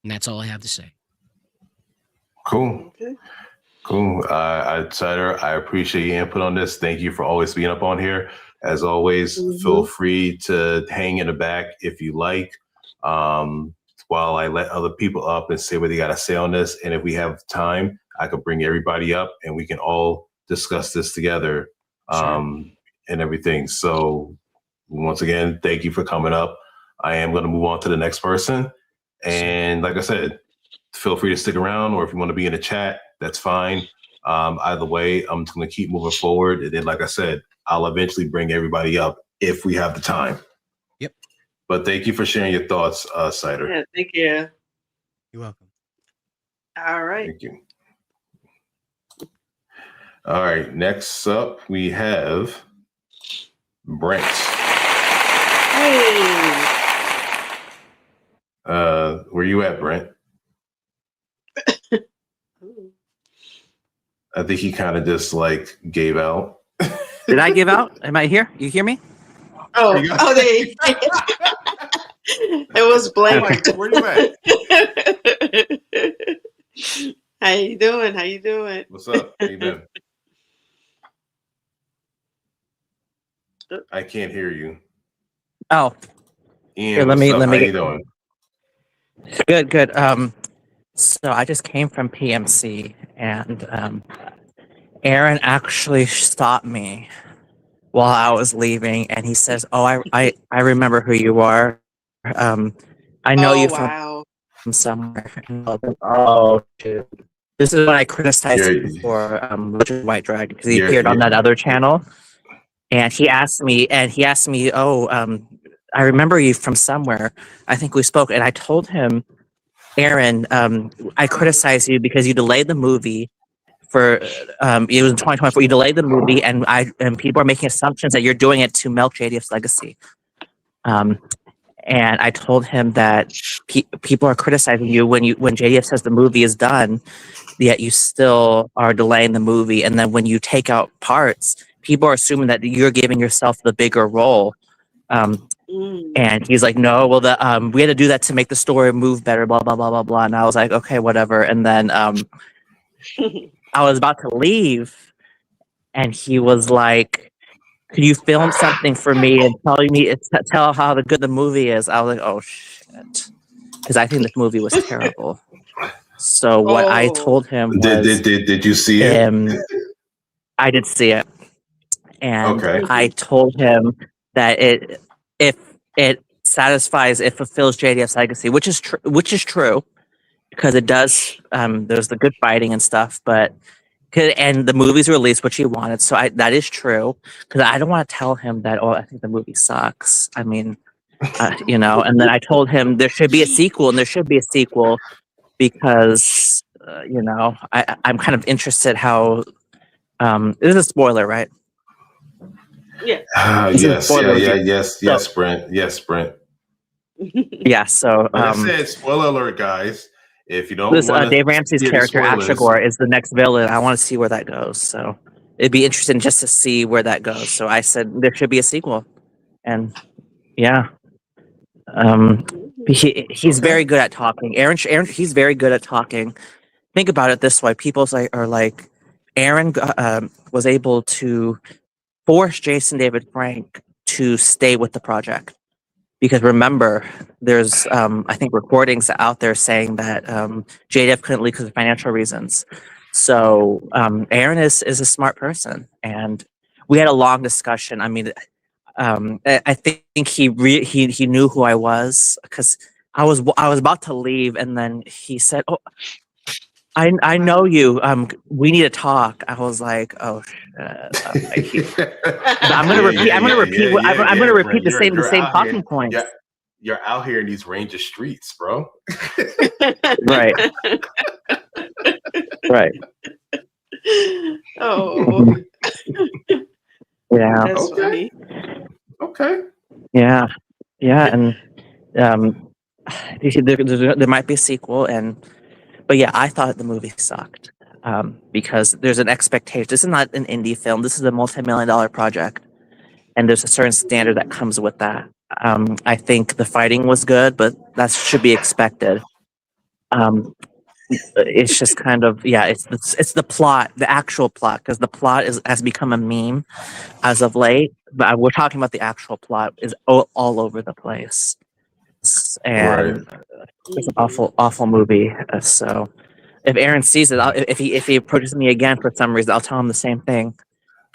And that's all I have to say. Cool. Cool. Cider, I appreciate your input on this. Thank you for always being up on here. As always, feel free to hang in the back if you like, while I let other people up and say what they got to say on this. And if we have time, I could bring everybody up and we can all discuss this together. And everything. So once again, thank you for coming up. I am going to move on to the next person. And like I said, feel free to stick around, or if you want to be in the chat, that's fine. Either way, I'm just going to keep moving forward. And then, like I said, I'll eventually bring everybody up if we have the time. Yep. But thank you for sharing your thoughts, Cider. Yeah, thank you. You're welcome. All right. Thank you. All right, next up we have Brent. Hey. Where you at, Brent? I think he kind of just like gave out. Did I give out? Am I here? You hear me? Oh, there you go. It was blank. Where you at? How you doing? How you doing? What's up? How you been? I can't hear you. Oh, Ian, here, let me how get you doing? good. So I just came from PMC, and Aaron actually stopped me while I was leaving, and he says, "Oh, I remember who you are. I know you from somewhere." Oh, dude. This is when I criticized him for White Dragon because he appeared on that other channel. And he asked me, "Oh, I remember you from somewhere. I think we spoke." And I told him, "Aaron, I criticized you because you delayed the movie for it was in 2024. You delayed the movie, and people are making assumptions that you're doing it to milk JDF's legacy." And I told him that people are criticizing you when JDF says the movie is done, yet you still are delaying the movie. And then when you take out parts, people are assuming that you're giving yourself the bigger role. And he's like, "No, well, we had to do that to make the story move better, blah, blah, blah, blah, blah." And I was like, "Okay, whatever." And then I was about to leave, and he was like, "Could you film something for me and tell how good the movie is?" I was like, "Oh shit," because I think this movie was terrible. So what I told him was, Did you see it? I did see it, and Okay. I told him that if it satisfies, it fulfills JDF's legacy, which is true, because it does. There's the good fighting and stuff, but and the movie's released, which he wanted, so that is true. Because I don't want to tell him that. Oh, I think the movie sucks. I mean, you know. And then I told him there should be a sequel, and there should be a sequel because you know, I'm kind of interested how. This is a spoiler, right? Yeah. Yes, Brent. Yes, Brent. Yeah. So Like I said, spoiler alert, guys. If you don't this want Dave Ramsey's hear the character spoilers- Ashigor is the next villain. I want to see where that goes. So it'd be interesting just to see where that goes. So I said there should be a sequel, and yeah, he's very good at talking. Aaron, he's very good at talking. Think about it this way: people are like, Aaron was able to force Jason David Frank to stay with the project. Because remember, there's I think recordings out there saying that JDF couldn't leave because of financial reasons. So Aaron is a smart person, and we had a long discussion. I mean, I think he knew who I was because I was about to leave, and then he said, "Oh, I know you. We need to talk." I was like, "Oh shit." I'm gonna repeat. I'm gonna repeat. I'm gonna repeat the same talking points. You're out here in these Ranger streets, bro. Right. Right. Oh. Yeah. That's funny. Okay. Yeah. Yeah. And there might be a sequel, but yeah, I thought the movie sucked because there's an expectation. This is not an indie film. This is a multi-million-dollar project, and there's a certain standard that comes with that. I think the fighting was good, but that should be expected. It's just kind of it's the plot, the actual plot, because the plot has become a meme as of late. But we're talking about the actual plot is all over the place, and it's an awful movie. So if Aaron sees it, if he approaches me again for some reason, I'll tell him the same thing.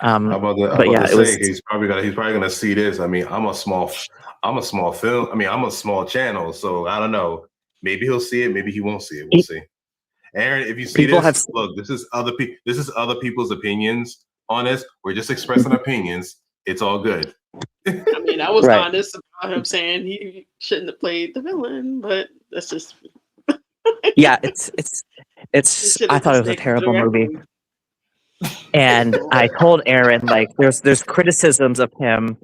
He's probably gonna see this. I mean, I'm a small film. I mean, I'm a small channel, so I don't know. Maybe he'll see it. Maybe he won't see it. We'll see. Aaron, if you see this, look, this is other people's opinions on this. We're just expressing opinions. It's all good. I mean, I was honest about him saying he shouldn't have played the villain, but that's just. Yeah, it's. I thought it was a terrible movie. And I told Aaron, like, there's criticisms of him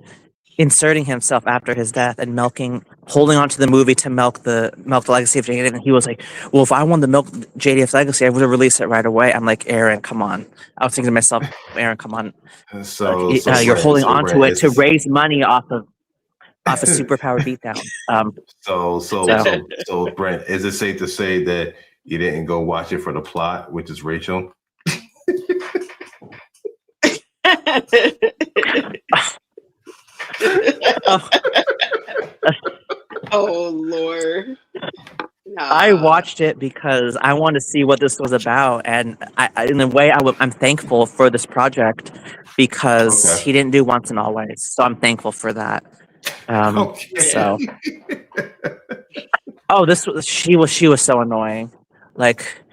inserting himself after his death and holding on to the movie to milk the legacy of JDF. And he was like, "Well, if I wanted to milk JDF's legacy, I would have released it right away." I'm like, "Aaron, come on." I was thinking to myself, "Aaron, come on." You're holding on to it to raise money off a superpower beatdown. So Brent, is it safe to say that you didn't go watch it for the plot, which is Rachel? Oh Lord! Nah. I watched it because I wanted to see what this was about, and in a way, I'm thankful for this project because he didn't do Once and Always, so I'm thankful for that. So, she was so annoying. Like,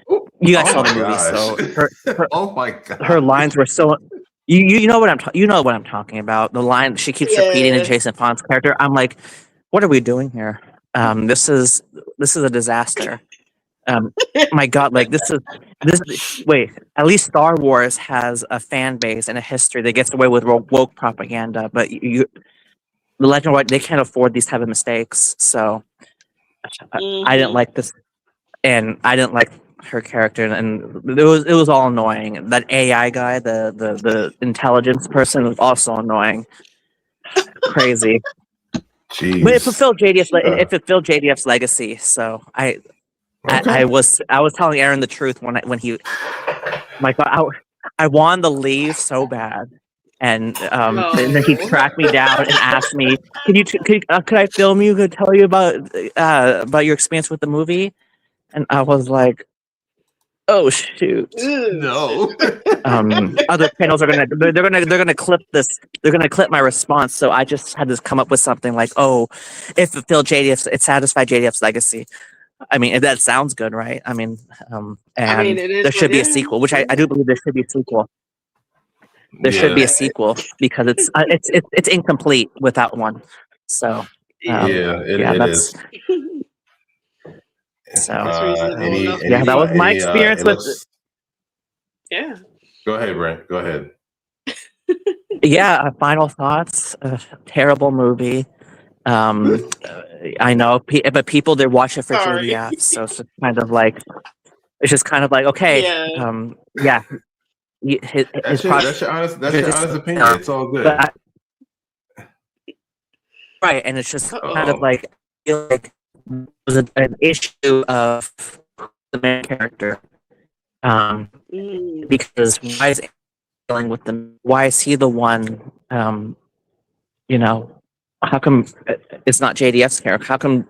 you guys saw the movie, so oh my god, her lines were so. You know what I'm talking about. The line she keeps repeating in Jason Font's character. I'm like, what are we doing here? This is a disaster. My God, like this. Wait, at least Star Wars has a fan base and a history that gets away with woke propaganda, but the Legend of they can't afford these type of mistakes. So I didn't like this, and I didn't like her character, and it was all annoying. That AI guy, the intelligence person, was also annoying. Crazy. Jeez. But it fulfilled JDF's legacy. So I was telling Aaron the truth when he, my God, I wanted to leave so bad, and then he No. tracked me down and asked me, could I film you? Could tell you about your experience with the movie?" And I was like, "Oh shoot." No. Other channels are they're gonna clip this. They're gonna clip my response. So I just had to come up with something like, "Oh, if it filled JDF's, it satisfied JDF's legacy." I mean, that sounds good, right? I mean, I mean, and it is there should what be it a sequel, is. which I do believe there should be a sequel. There should be a sequel because it's incomplete without one. So Yeah, it that's is. so. That's reasonable enough. Yeah, that was my experience it with. looks, Yeah. go ahead, Brent. Go ahead. Yeah, final thoughts. Terrible movie. I know, but people they watch it for Sorry. JDF, so it's just kind of like okay, Yeah. yeah. His That's your honest opinion. It's all good. Right, and it's just kind of Uh-oh. like I feel like it was an issue of the main character. Mm. Because why is Aaron dealing with them? Why is he the one? You know, how come it's not JDF's character? How come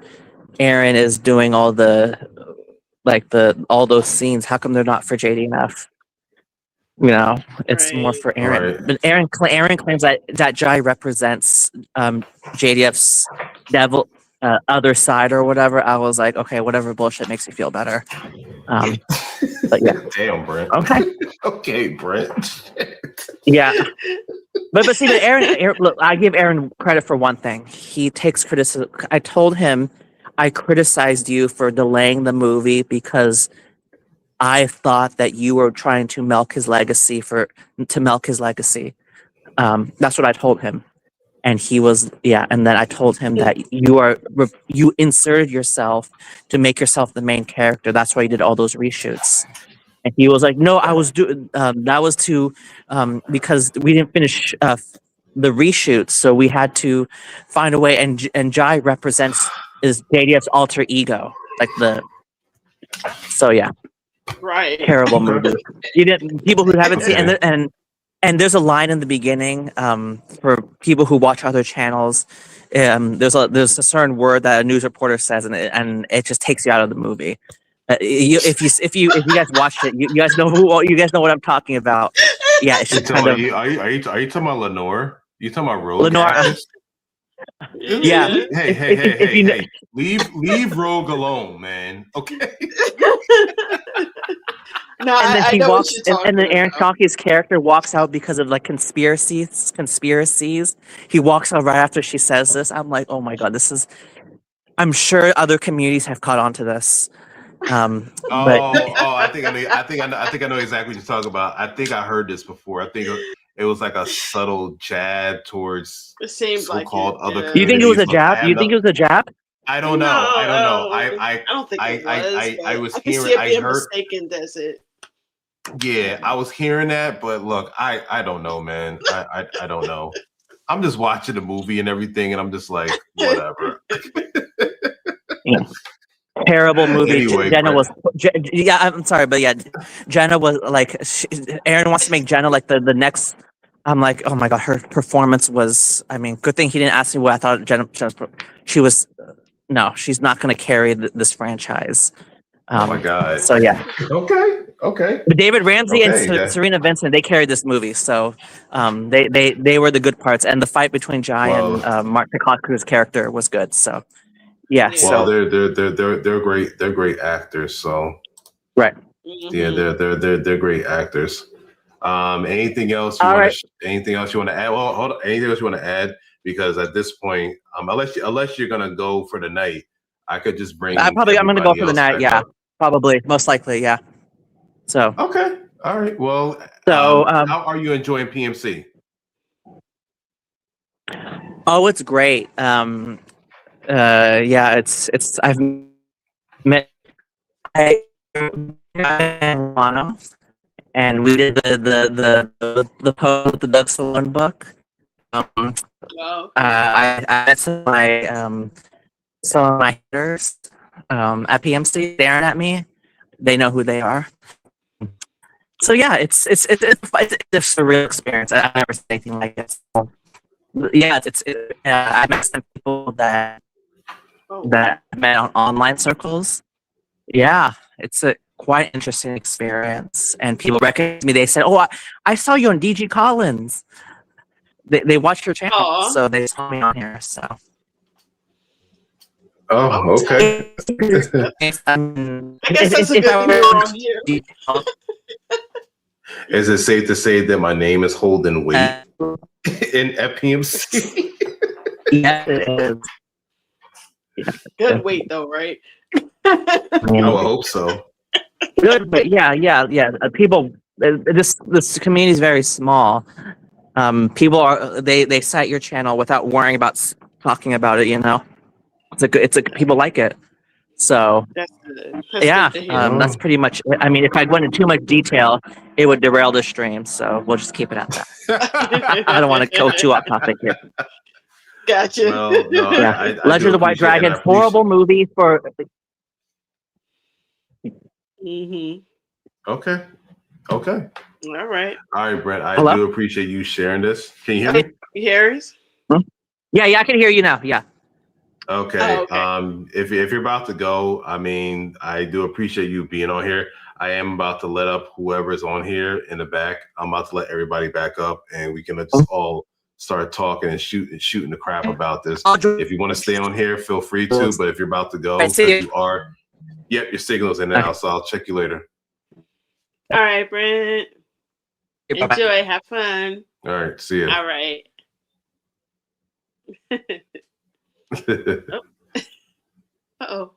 Aaron is doing all all those scenes? How come they're not for JDF? You know, it's more Right. for Aaron. Right. But Aaron claims that Jai represents JDF's devil other side or whatever. I was like, okay, whatever bullshit makes you feel better. But yeah, Damn, Brent. okay, Okay, Brent. yeah. But see, but Aaron, look, I give Aaron credit for one thing. He takes criticism. I told him I criticized you for delaying the movie because I thought that you were trying to milk his legacy. That's what I told him, and he was And then I told him that you inserted yourself to make yourself the main character. That's why you did all those reshoots. And he was like, "No, I was doing that was to because we didn't finish the reshoots, so we had to find a way." And Jai represents is JDF's alter ego, So yeah, Right. terrible movie. You didn't people who haven't seen and there's a line in the beginning for people who watch other channels. There's a certain word that a news reporter says, and it just takes you out of the movie. If you guys watched it, you guys know what I'm talking about. Yeah, it's just kind of Are you talking about Lenore? You talking about Rogue? Lenore. Actress? Yeah. Hey. Leave Rogue alone, man. Okay. No, And then I he know walks, what you're talking and then Aaron about. Shockey's character walks out because of conspiracies. He walks out right after she says this. I'm like, oh my god, this is. I'm sure other communities have caught on to this. But I think I know exactly what you're talking about. I think I heard this before. I think it was like a subtle jab towards It seems like so-called it, other yeah. you think it was a communities. jab? You think it was a jab? I don't know. I don't know. I don't think it was. I was I can hearing. see it I being heard. mistaken as it. Yeah, I was hearing that, but look, I don't know, man. I don't know. I'm just watching the movie and everything, and I'm just like, whatever. Yeah. Terrible movie. Anyway, Jenna Brent. was. Yeah, I'm sorry, but yeah, Jenna was like. Aaron wants to make Jenna like the next. I'm like, oh my god, her performance was. I mean, good thing he didn't ask me what I thought Jenna. She was. No, she's not going to carry this franchise. Oh my god. So yeah. Okay. But David Ramsey and Okay, Serena Vincent, they carried this movie. So they were the good parts, and the fight between Jai and Mark Dacascos's character was good. So yeah. Yeah. Well, So they're great. They're great actors. So right. yeah, they're great actors. Anything else? Anything else you want to add? Well, hold on. Anything else you want to add? Because at this point, unless you're gonna go for the night, I could just bring. I'm gonna go for the everybody night. else Yeah, back up. probably, most likely. Yeah. So Okay. All right. Well, So, how are you enjoying PMC? oh, it's great. Yeah, it's I've met Milano, and we did the post with the Doug Stallone book. Wow. I met some of my haters at PMC staring at me. They know who they are. So yeah, it's a surreal experience. I've never seen anything like it. So, yeah, I met some people that I met on online circles. Yeah, it's a quite interesting experience, and people recognize me. They said, "Oh, I saw you on DG Collins." They watched your channel, Aw. so they saw me on here. So Oh, okay. I guess that's a good thing we're on here. Is it safe to say that my name is holding weight at PMC? Yeah, it is. Good weight though, right? I would hope so. Good, but yeah. People, this community is very small. People they cite your channel without worrying about talking about it. You know, it's a people like it. So That's good. That's yeah, good to hear. that's pretty much. I mean, if I went into too much detail, it would derail the stream. So we'll just keep it at that. I don't want to go too off topic here. Gotcha. Well, no, Yeah, I do Legend of the White appreciate it. Dragon, I appreciate- horrible movie for. Mm-hmm. Okay. All right. All right, Brent. I Hello? do appreciate you sharing this. Can you hear me? You hear us? Yeah, I can hear you now. Yeah. Okay. Oh, okay. If you're about to go, I mean, I do appreciate you being on here. I am about to let up whoever's on here in the back. I'm about to let everybody back up, and we can just all start talking and shooting the crap about this. If you want to stay on here, feel free to. But if you're about to go, I see because you. you are, yep, your signal's in and out. So I'll check you later. All right, Brent. Bye-bye. Enjoy. Have fun. All right. See ya. All right. Uh-oh.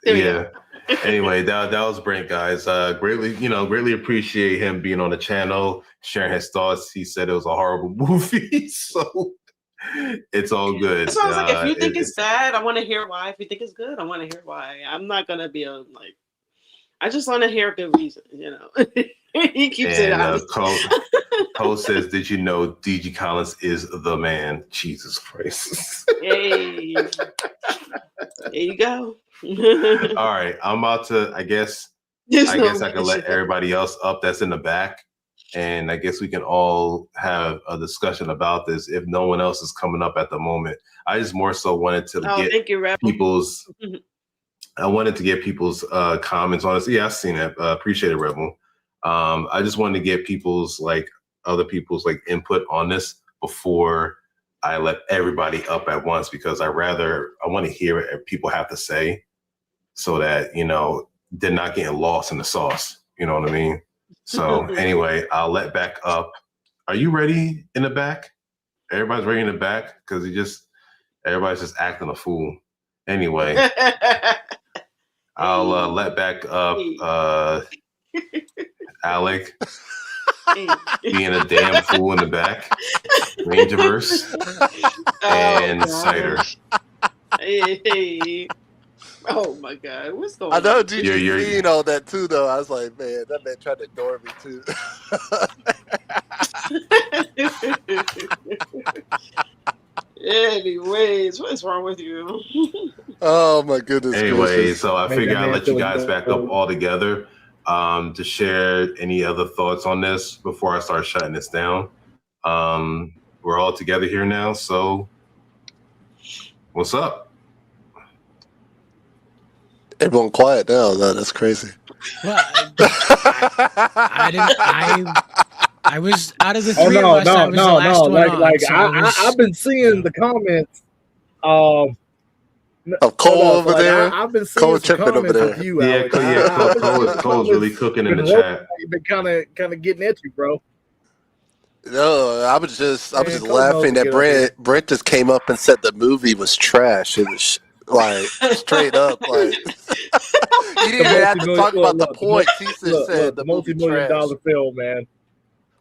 There we go. Yeah. Anyway, that was Brent, guys. Greatly appreciate him being on the channel, sharing his thoughts. He said it was a horrible movie, so it's all good. So I was like, if you think it's bad, I want to hear why. If you think it's good, I want to hear why. I'm not gonna be like, I just want to hear a good reason, you know. He keeps it honest. Cole says, "Did you know DG Collins is the man?" Jesus Christ. Hey, there you go. All right, I'm about to. I guess I can let everybody else up that's in the back, and I guess we can all have a discussion about this. If no one else is coming up at the moment, I just more so wanted to get thank you, Rebel. people's. I wanted to get people's comments on this. Yeah, I've seen it. Appreciate it, Rebel. I just wanted to get people's other people's input on this before I let everybody up at once, because I want to hear what people have to say, so that they're not getting lost in the sauce. You know what I mean? So anyway, I'll let back up. Are you ready in the back? Everybody's ready in the back, because everybody's just acting a fool. Anyway, I'll let back up Alec being a damn fool in the back, Rangerverse, and Cider. Hey. Oh my God, what's going on? I know DG You're- seen all that too, though. I was like, man, that man tried to ignore me too. Anyways, what is wrong with you? Oh my goodness. Anyway, gracious. so I figured I'd let you guys Feeling back up all together to share any other thoughts on this before I start shutting this down. We're all together here now, so what's up? Everyone quiet now. That's crazy. Well, I didn't. I was out of the Oh three no, of us. I was the last one on, so it was- I've been seeing the comments. Of Cole over there. I've been Cole seeing some tripping over comments there. with you, Yeah, Alex. Cole's really cooking in the Been chat. Been kind of getting at you, bro. No, I was just Man, Cole laughing knows that to get up Brent just came up and said the movie was trash. It was like straight up like he didn't even have to talk about the points. He just said the movie multi-million trash. dollar film, man.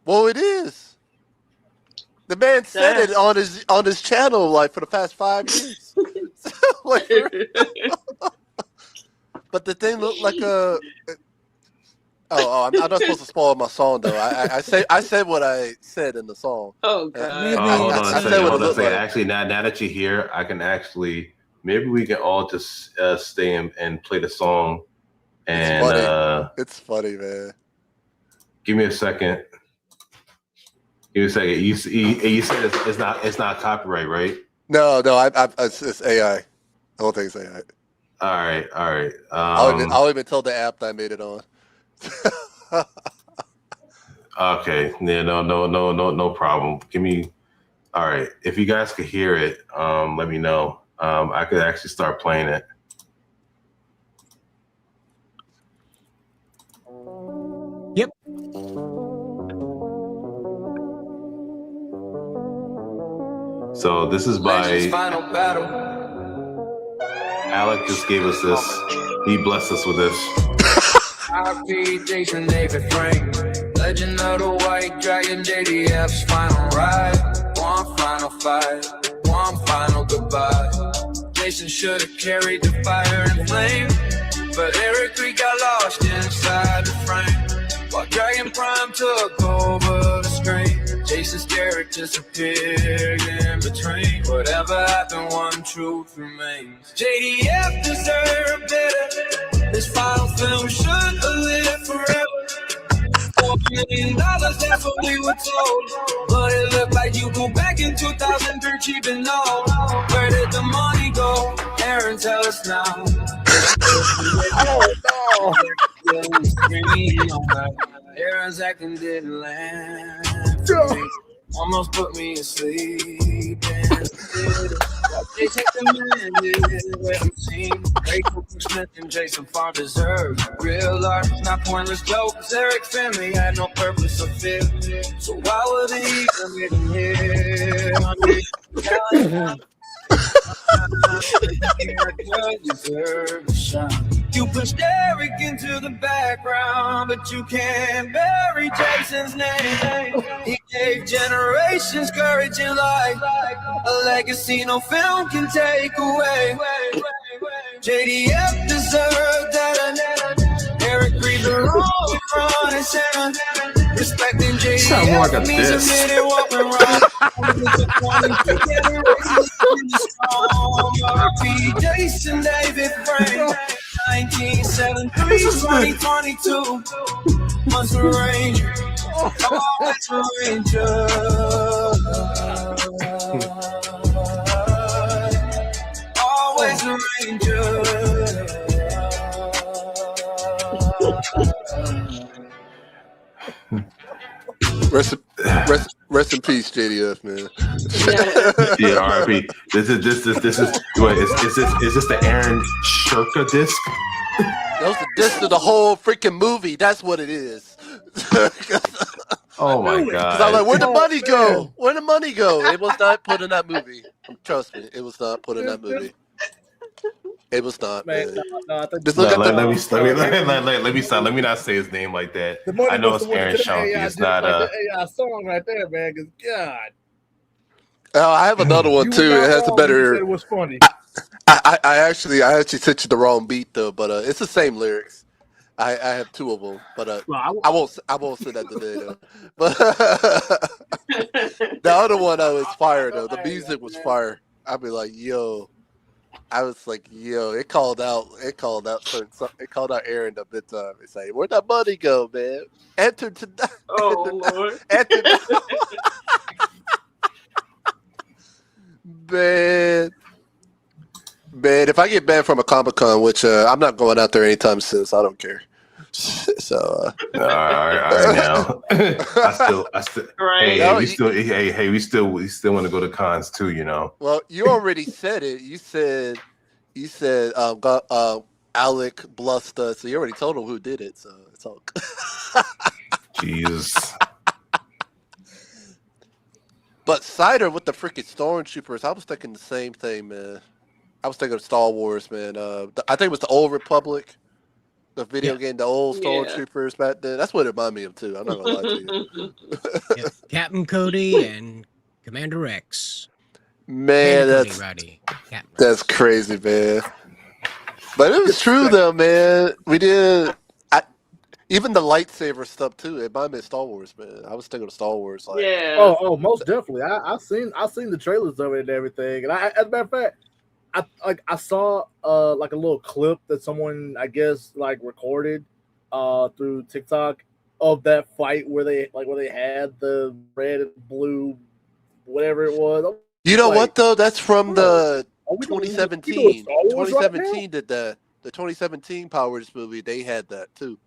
Well, it is. The man said it on his channel like for the past 5 years. Like, but the thing looked like a. I'm not supposed to spoil my song though. I said what I said in the song. Oh God. Maybe- Hold on I a said second. what it Hold on a looked second. like. Actually, now that you're here, I can maybe we can all just stay and play the song. And It's funny, man. Give me a second. Give me a second. You said it's not copyright, right? No, it's AI. I don't think it's AI. All right. I'll even tell the app that I made it on. Okay. Yeah. No problem. Give me. All right. If you guys could hear it, let me know. I could actually start playing it. Yep. So this is by Final battle. Alec. Just gave us this. He blessed us with this. RP Jason David Frank. Legend of the White Dragon, JDF's final ride. One final fight, one final goodbye. Jason should have carried the fire and flame, but Eric Reed got lost inside the frame. While Dragon Prime took over the screen, Jason's character disappeared in between. Whatever happened, one truth remains. JDF deserved better. This final film should have lived forever. $4 million, that's what we were told. But it looked like you go back in 2003, cheap and low. Where did the money go? Aaron, tell us now. Aaron's acting didn't land. Almost put me asleep. They take the man, Rachel Smith and Jason far deserved. Real art, not pointless jokes. Eric's family had no purpose or fear. So why would he even here? Deserve a shot. You pushed Eric into the background, but you can't bury Jason's name. He gave generations courage in life, a legacy no film can take away. JDF deserved that. Eric Reed the wrong front and center. Respecting JDF means a minute walking around. RP Jason David Frank, 1973, 2022. Once a Ranger, always a Ranger. Always a Ranger. Rest in peace, JDF, man. Yeah, RIP. This is what is this the Aaron Shirka disc? That was the disc of the whole freaking movie. That's what it is. Oh my god! Because I'm like, where'd the money go? Where'd the money go? It was not put in that movie. Trust me, it was not put in that movie. It was not. Man. Let me stop. Let me not say his name like that. I know it's Aaron Shirka. It's not a AI song right there, man. Cause God. Oh, I have another one too. It has a better. It was funny. I actually sent you the wrong beat though, but it's the same lyrics. I have two of them, but I won't say that today though. But the other one was fire though. The music was fire. I'd be like, yo. I was like, yo, it called out Aaron a bit time. It's like, where'd that money go, man? Enter tonight. Oh Lord. Man, if I get banned from a Comic-Con, which I'm not going out there anytime soon, so I don't care. So all right now. I still Right. we still want to go to cons too, you know. Well, you already said it. You said Alec bluffed us, so you already told him who did it, so it's all Jesus. But Cider with the freaking Stormtroopers, I was thinking the same thing, man. I was thinking of Star Wars, man. I think it was the Old Republic, the video game, the old Stormtroopers back then. That's what it reminded me of too. I'm not gonna lie to you. Captain Cody and Commander X. Man, that's crazy, man. But it was true though, man. We did. Even the lightsaber stuff too. It reminded me of Star Wars, man. I was thinking of Star Wars. Like, yeah. Oh, most definitely. I've seen the trailers of it and everything. And as a matter of fact, I saw like a little clip that someone I guess like recorded through TikTok of that fight where they had the red and blue, whatever it was. You know Like, what though? That's from the are we doing 2017. Star Wars right now? 2017 did the 2017 Power Rangers movie. They had that too.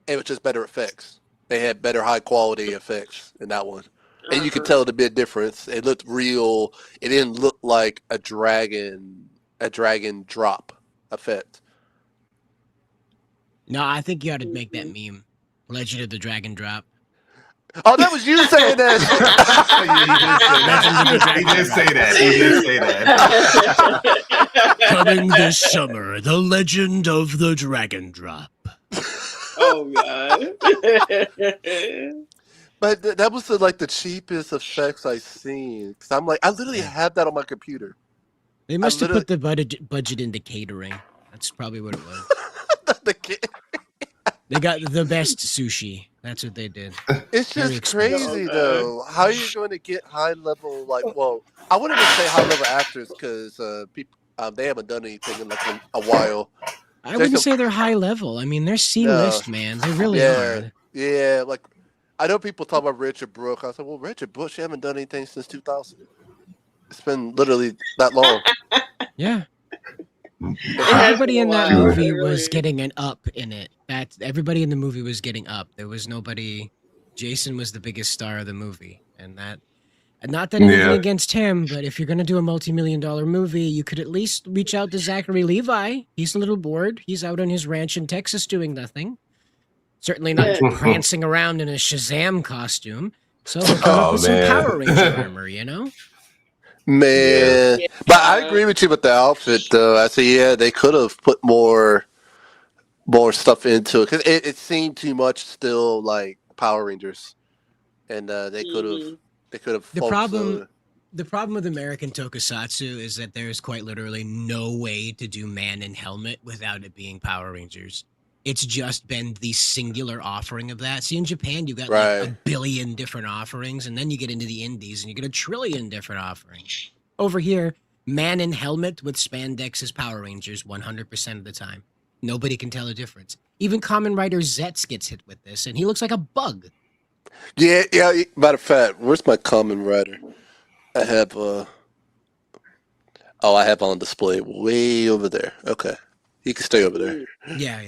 It was just better effects. They had better high quality effects in that one, and you could tell the big difference. It looked real. It didn't look like a dragon drop effect. No, I think you ought to make that meme. Legend of the Dragon Drop. Oh, that was you saying that. He did say that. He did say that. Coming this summer, the Legend of the Dragon Drop. Oh god. But that was the cheapest effects I've seen. Cause I'm like, I literally have that on my computer. They must have put the budget into catering. That's probably what it was. They got the best sushi. That's what they did. It's Very just expensive. crazy though. How are you going to get high level I wouldn't even say high level actors because people they haven't done anything in a while. I wouldn't say they're high level. I mean, they're C-list, man. They really are. Yeah, like I know people talk about Richard Brooke. I said, well, Richard Brooke, you haven't done anything since 2000. It's been literally that long. Yeah. Everybody in that movie was getting an up in it. Everybody in the movie was getting up. There was nobody. Jason was the biggest star of the movie, and not that anything against him, but if you're gonna do a multi-million-dollar movie, you could at least reach out to Zachary Levi. He's a little bored. He's out on his ranch in Texas doing nothing. Certainly not prancing around in a Shazam costume. So he'll come up with some Power Ranger armor, you know? Man, but I agree with you with the outfit, though. I say, they could have put more stuff into it because it seemed too much still like Power Rangers, and they could have. The problem with American Tokusatsu is that there is quite literally no way to do man in helmet without it being Power Rangers. It's just been the singular offering of that. See, in Japan, you got like a billion different offerings, and then you get into the indies, and you get a trillion different offerings. Over here, man in helmet with spandex is Power Rangers 100% of the time. Nobody can tell a difference. Even Kamen Rider Zetz gets hit with this, and he looks like a bug. Yeah. Matter of fact, where's my Kamen Rider? I have I have on display way over there. Okay. He can stay over there. Yeah.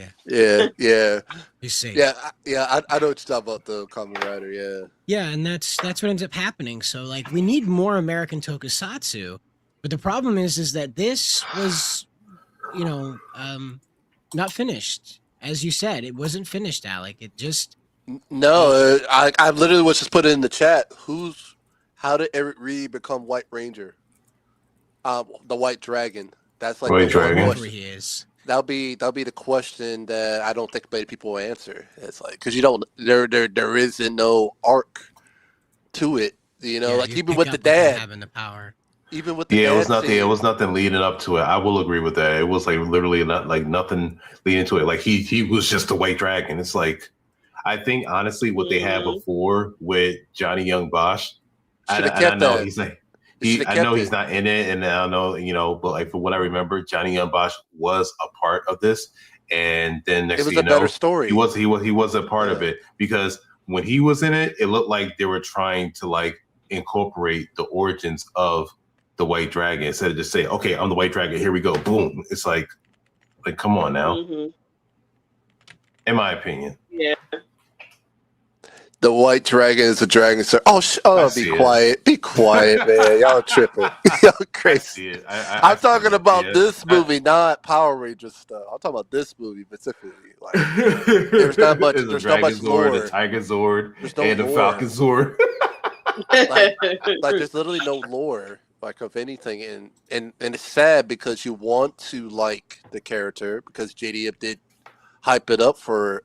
He's safe. Yeah. I know what you're talking about, the Kamen Rider. Yeah. Yeah, and that's what ends up happening. So, like, we need more American Tokusatsu, but the problem is that this was, not finished. As you said, it wasn't finished, Alec. It just No, I literally was just put it in the chat. How did Eric Reed become White Ranger? The White Dragon. That's like White Dragon. wherever he is. That'll be the question that I don't think many people will answer. It's like because you don't there isn't no arc to it. Like you even pick with up the what they dad, have in the power. even with the Yeah, it was dad nothing. It scene, was nothing leading up to it. I will agree with that. It was like literally not like nothing leading to it. Like he was just a white dragon. It's like I think honestly what they had before with Johnny Young Bosch. I Shoulda kept know that. he's like Shoulda I know kept he's it. not in it, and I know but like from what I remember, Johnny Young Bosch was a part of this, and then next It was thing a you know, better story. he was a part of Yeah. it because when he was in it, it looked like they were trying to like incorporate the origins of the White Dragon instead of just say, "Okay, I'm the White Dragon. Here we go, boom." It's like come on now. In my opinion, Yeah. The White Dragon is a dragon, sir. I Be see it. quiet. Be quiet, man. Y'all tripping. Y'all I crazy. see it. I'm talking about this movie. movie, not Power Rangers stuff. I'm talking about this movie specifically. Like, there's not much. There's a There's not much Dragon Zord, lore. a Tiger Zord, There's no and a lore. Falcon Zord. Like there's literally no lore, like of anything, and it's sad because you want to like the character because JDF did hype it up for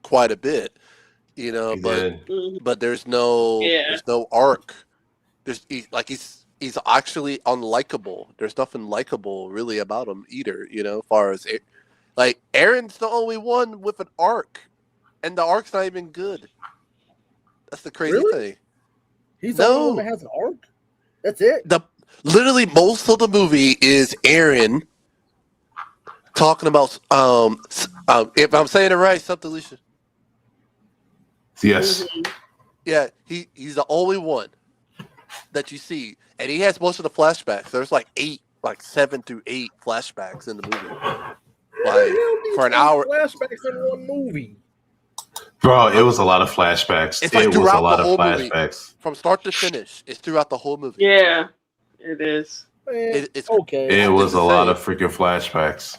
quite a bit, He but did. but there's no arc. He's actually unlikable. There's nothing likable really about him either. As far as like Aaron's the only one with an arc, and the arc's not even good. That's the crazy Really? thing. He's the only one that has an arc. That's it. Literally most of the movie is Aaron talking about if I'm saying it right, something Alicia. Yes. Yeah, he's the only one that you see, and he has most of the flashbacks. There's like 7 through 8 flashbacks in the movie. Like for an hour. Flashbacks in one movie. Bro, it was a lot of flashbacks. It's like it was a throughout lot the of whole movie. flashbacks. From start to finish. It's throughout the whole movie. Yeah, it is. Man, It's okay. It was a lot insane. of freaking flashbacks.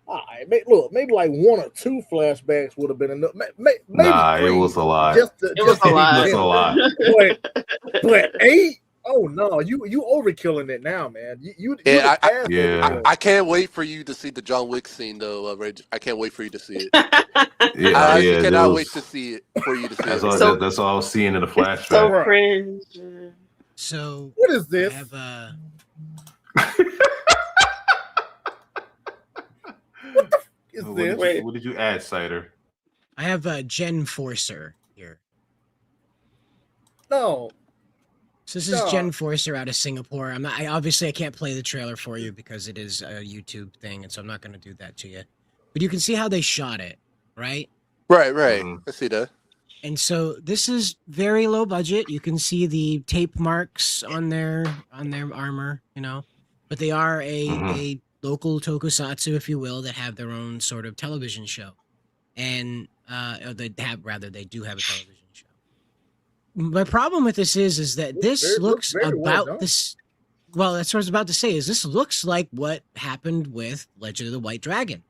All right, look, maybe like 1 or 2 flashbacks would have been enough. Maybe Nah, it 3, was a lot. It was a lot. It was a lot. But 8? Oh no, you overkilling it now, man. Yeah, I I can't wait for you to see the John Wick scene, though. Reg. I can't wait for you to see it. Yeah, I yeah, cannot was- wait to see it for you to see That's it. all, So- that's all I was seeing in the flashback. So cringe. So What is I this? have Is What this? did, Wait. you, what did you add, Cider? I have a Jen Forcer here. No. So this is No. Jen Forcer out of Singapore. I can't play the trailer for you because it is a YouTube thing, and so I'm not going to do that to you. But you can see how they shot it, right? Right. Mhm. I see that. And so this is very low budget. You can see the tape marks on their armor, but they are a local tokusatsu, if you will, that have their own sort of television show, and or they do have a television show. My problem with this is that this looks very well about done. this. Well, that's what I was about to say. Is this looks like what happened with Legend of the White Dragon?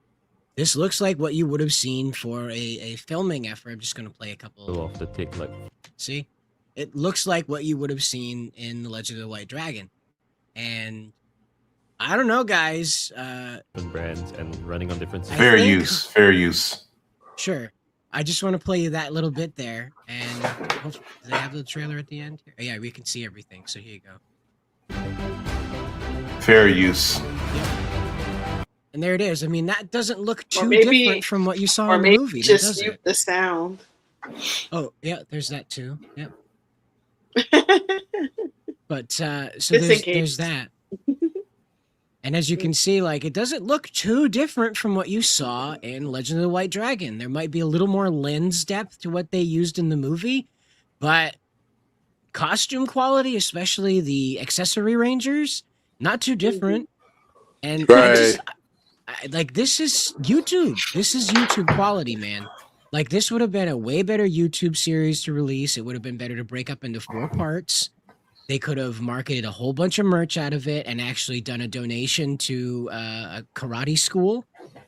This looks like what you would have seen for a filming effort. I'm just going to play a couple. Off the tick like See, it looks like what you would have seen in the Legend of the White Dragon, and I don't know, guys. different brands and running on different. I Fair think- use. Fair use. Sure. I just want to play you that little bit there, and do they have the trailer at the end? Oh, yeah, we can see everything. So here you go. Fair use. And there it is. I mean, that doesn't look Or too maybe- different from what you saw Or in the maybe movie. just does mute it? the sound. Oh, yeah, there's that too. Yep. But so Just in there's case. that. And as you can see, like, it doesn't look too different from what you saw in Legend of the White Dragon. There might be a little more lens depth to what they used in the movie, but costume quality, especially the accessory rangers, not too different. And Right. like, this is YouTube. This is YouTube quality, man. Like, this would have been a way better YouTube series to release. It would have been better to break up into 4 parts. They could have marketed a whole bunch of merch out of it and actually done a donation to a karate school,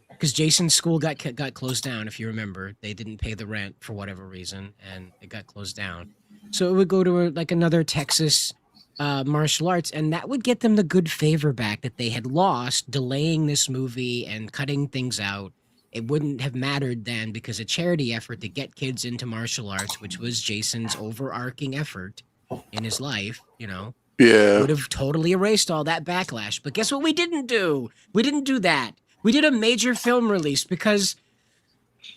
because Jason's school got closed down. If you remember, they didn't pay the rent for whatever reason, and it got closed down. So it would go to another Texas martial arts, and that would get them the good favor back that they had lost, delaying this movie and cutting things out. It wouldn't have mattered then, because a charity effort to get kids into martial arts, which was Jason's overarching effort in his life, Yeah. would have totally erased all that backlash. But guess what we didn't do? We didn't do that. We did a major film release because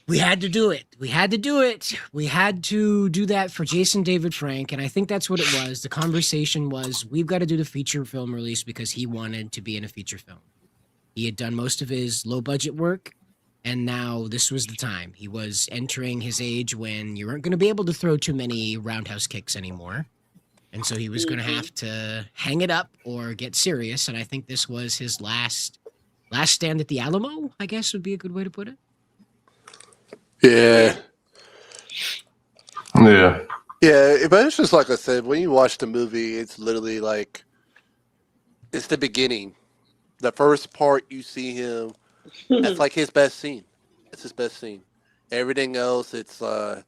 we had to do it. We had to do it. We had to do that for Jason David Frank, and I think that's what it was. The conversation was, we've got to do the feature film release because he wanted to be in a feature film. He had done most of his low-budget work, and now this was the time. He was entering his age when you weren't going to be able to throw too many roundhouse kicks anymore. And so he was going to have to hang it up or get serious. And I think this was his last stand at the Alamo, I guess would be a good way to put it. Yeah. Yeah. Yeah, but it's just like I said, when you watch the movie, it's literally like, it's the beginning. The first part you see him, that's like his best scene. It's his best scene. Everything else, it's, I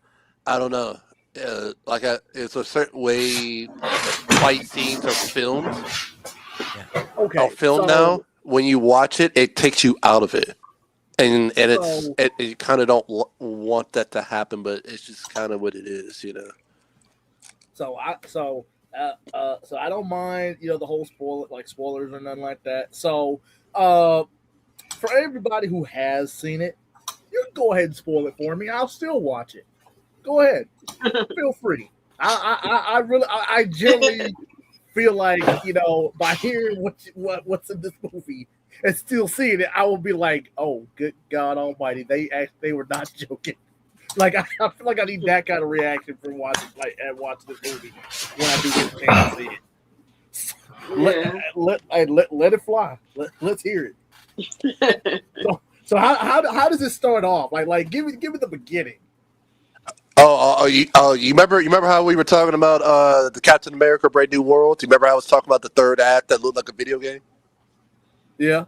don't know. It's a certain way fight scenes are filmed. Okay. Are filmed so- now. When you watch it, it takes you out of it. And it's, So- you kind of don't want that to happen, but it's just kind of what it is, you know. So I don't mind, the whole spoilers or nothing like that. So, for everybody who has seen it, you can go ahead and spoil it for me. I'll still watch it. Go ahead, feel free. I generally feel like, by hearing what's in this movie and still seeing it, I will be like, oh, good God Almighty, they were not joking. Like I feel like I need that kind of reaction from watching this movie when I do get a chance to see it. Let it fly. Let's hear it. So how does it start off? Like give me the beginning. You remember how we were talking about the Captain America Brave New World? Do you remember how I was talking about the third act that looked like a video game? Yeah.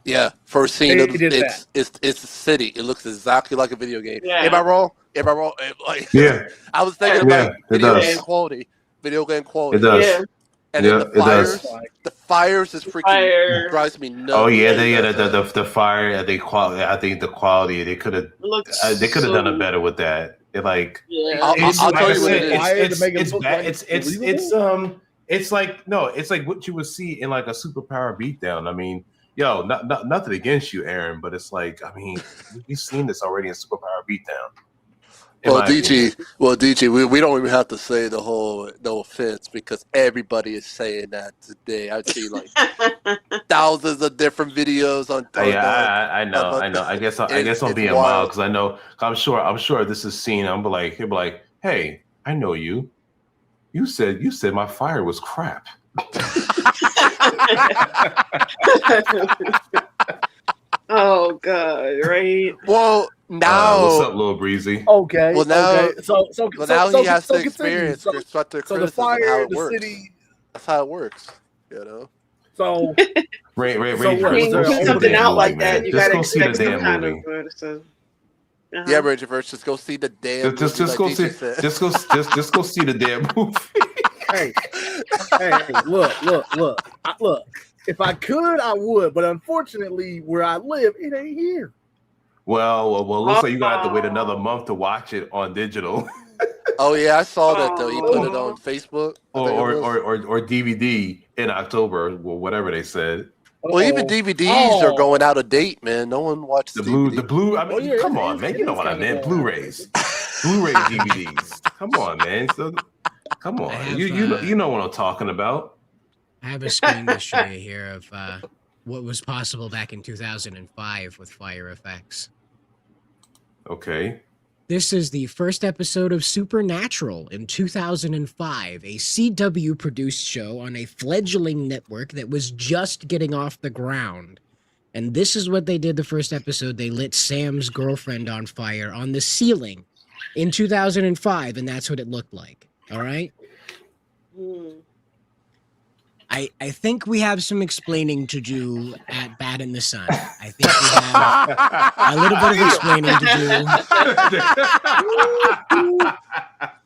Yeah. First scene, it's a city. It looks exactly like a video game. Yeah. Am I wrong? Like, Yeah. I was thinking Yeah, about it video does. game quality. Video game quality. It does. Yeah. And then Yeah, the it does. fires. The fires is freaking Fire. drives me nuts. Oh yeah, the fire. I think the quality. They could have done it better with that. It like Yeah. I'll tell you what it is. It's bad. It's like no, it's like what you would see in like a superpower beatdown. I mean, nothing against you, Aaron, but it's like I mean, we've seen this already in superpower beatdown. Well, DG, we don't even have to say the whole no offense because everybody is saying that today. I've seen like thousands of different videos on. I know. I guess I'm being mild because I know. I'm sure this is seen. He'll be like, hey, I know you. You said my fire was crap. Oh God! Right. Well, now what's up, Lil Breezy? Okay. Well, now, okay. So now he has to continue. experience constructive So the criticism fire, how it the works. city. That's how it works. You know. So Ray, Put something out like that, you gotta see the expect some damn kind movie. of. Yeah, Rangerverse, just go see the damn. Just movie, go like see. DJ said. Just go see the damn movie. hey, look. If I could, I would, but unfortunately, where I live, it ain't here. Well, looks like you're gonna have to wait another month to watch it on digital. Oh yeah, I saw that though. He put it on Facebook or DVD in October, or whatever they said. Well, even DVDs are going out of date, man. No one watches The DVD. blue. I mean, come on, man. You know what I meant? Blu-rays, Blu-ray DVDs. Come on, man. So, come on. You know what I'm talking about. I have a screen to show you here of what was possible back in 2005 with fire effects. Okay. This is the first episode of Supernatural in 2005, a CW-produced show on a fledgling network that was just getting off the ground. And this is what they did the first episode. They lit Sam's girlfriend on fire on the ceiling in 2005, and that's what it looked like. All right? I think we have some explaining to do at Bad in the Sun. I think we have a little bit of explaining to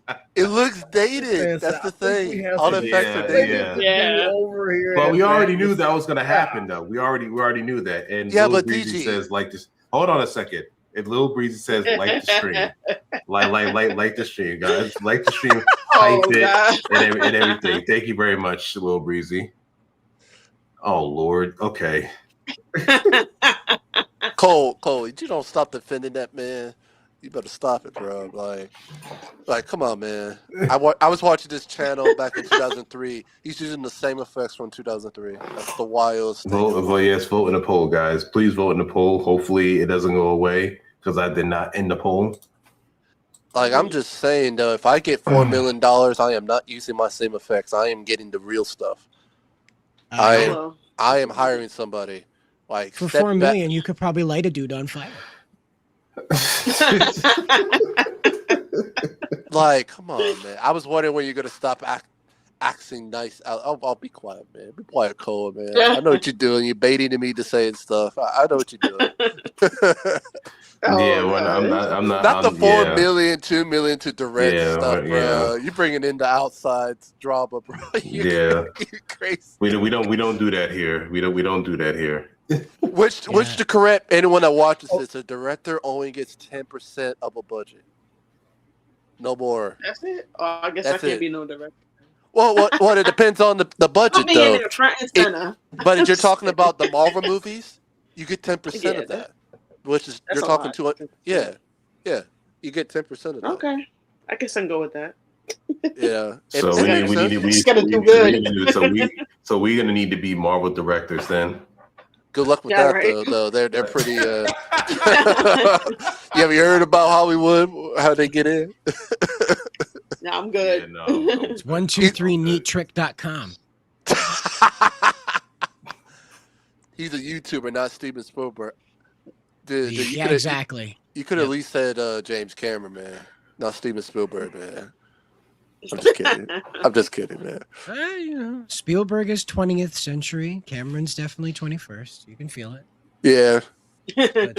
do. It looks dated. That's the thing. All the effects are dated. Yeah. Over here. But we already knew that was going to happen, though. We already knew that. And Yeah, Lil but Breezy DG says like this. Hold on a second. If Lil Breezy says like the stream, like the stream, guys, like the stream, type it and everything. Thank you very much, Lil Breezy. Oh Lord. Okay. Cole, you don't stop defending that man. You better stop it, bro. Like, come on, man. I was watching this channel back in 2003. He's using the same effects from 2003. That's the wildest thing. Vote in the poll, guys. Please vote in the poll. Hopefully, it doesn't go away because I did not end the poll. Like, I'm just saying, though, if I get $4 million, I am not using my same effects. I am getting the real stuff. I am hiring somebody. Like, For $4 million, you could probably light a dude on fire. Like, come on, man. I was wondering when you're gonna stop acting nice. I'll be quiet, man. Be quiet, Cole, man. I know what you're doing. You're baiting me to saying stuff. I know what you're doing. I'm not. Not the $4 million, $2 million to direct stuff, bro. Yeah. You're bringing in the outside drama, bro. You're crazy. We don't do that here. We don't do that here. Which to correct anyone that watches this, a director only gets 10% of a budget. No more. That's it. Oh, I guess That's I can't it. be no director. Well, it depends on the budget, I'm being though. in the front and center. But if you're talking about the Marvel movies, you get 10% of that, which is That's you're a talking lot. 200. Yeah, you get 10% of that. Okay, I guess I can go with that. Yeah. So we're gonna need to be Marvel directors then. Good luck with Yeah, that, right. though. They're pretty. You ever heard about Hollywood? How they get in? No, I'm good. Yeah, no. It's 123neattrick.com. He's a YouTuber, not Steven Spielberg. Dude, you Yeah, coulda- exactly. You could at Yep. least said James Cameron, man. Not Steven Spielberg, man. I'm just kidding. I'm just kidding, man. Spielberg is 20th century. Cameron's definitely 21st. You can feel it. Yeah. But,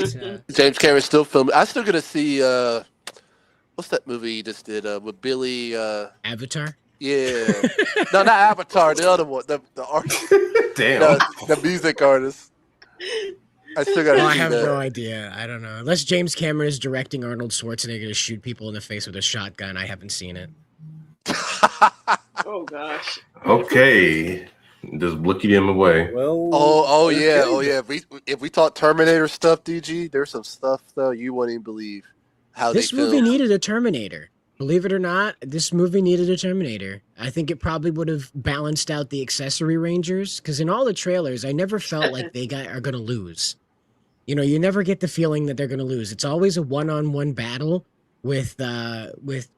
James Cameron still filming. I'm still gonna see what's that movie he just did with Billy Avatar? Yeah. No, not Avatar, the other one. The artist. Damn. The music artist. I still gotta I see have that. no idea. I don't know. Unless James Cameron is directing Arnold Schwarzenegger to shoot people in the face with a shotgun, I haven't seen it. Oh gosh. Okay. Just looking him away. Well, Oh yeah. If we talk Terminator stuff, DG, there's some stuff though you wouldn't even believe how This they movie filmed. needed a Terminator. Believe it or not, this movie needed a Terminator. I think it probably would have balanced out the accessory rangers because in all the trailers, I never felt like they are going to lose. You know, you never get the feeling that they're going to lose. It's always a one-on-one battle with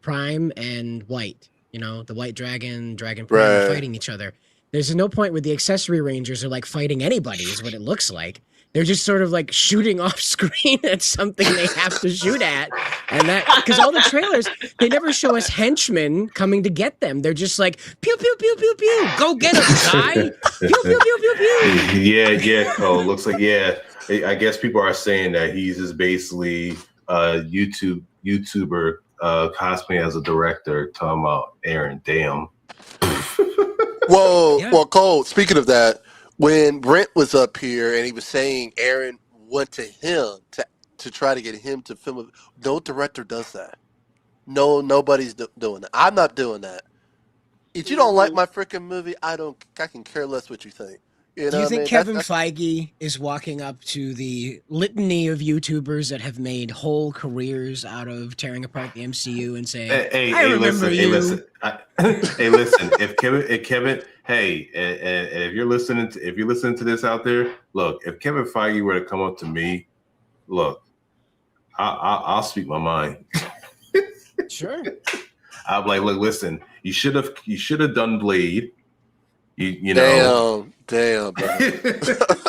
Prime and White. You know, the White Dragon, Dragon Prime are Right. fighting each other. There's no point where the accessory rangers are like fighting anybody, is what it looks like. They're just sort of like shooting off screen at something they have to shoot at. And that, because all the trailers, they never show us henchmen coming to get them. They're just like, pew, pew, pew, pew, pew. Go get him, guy. Pew, pew, pew, pew, pew. Yeah, Cole. Looks like, yeah. I guess people are saying that he's just basically a YouTuber cosplaying as a director, talking about Aaron. Damn. Well, Cole, speaking of that, when Brent was up here and he was saying Aaron went to him to try to get him to film it, no director does that. No, nobody's doing that. I'm not doing that. If you don't like my freaking movie, I can care less what you think. You know Do you what I think mean? Kevin That's- Feige is walking up to the litany of YouTubers that have made whole careers out of tearing apart the MCU and saying, I remember you. Listen. Listen. If Kevin, hey, and if you're listening to this out there, look, if Kevin Feige were to come up to me, look, I'll speak my mind. Sure. I'm like, look, listen, you should have done Blade. You know. Damn, bro.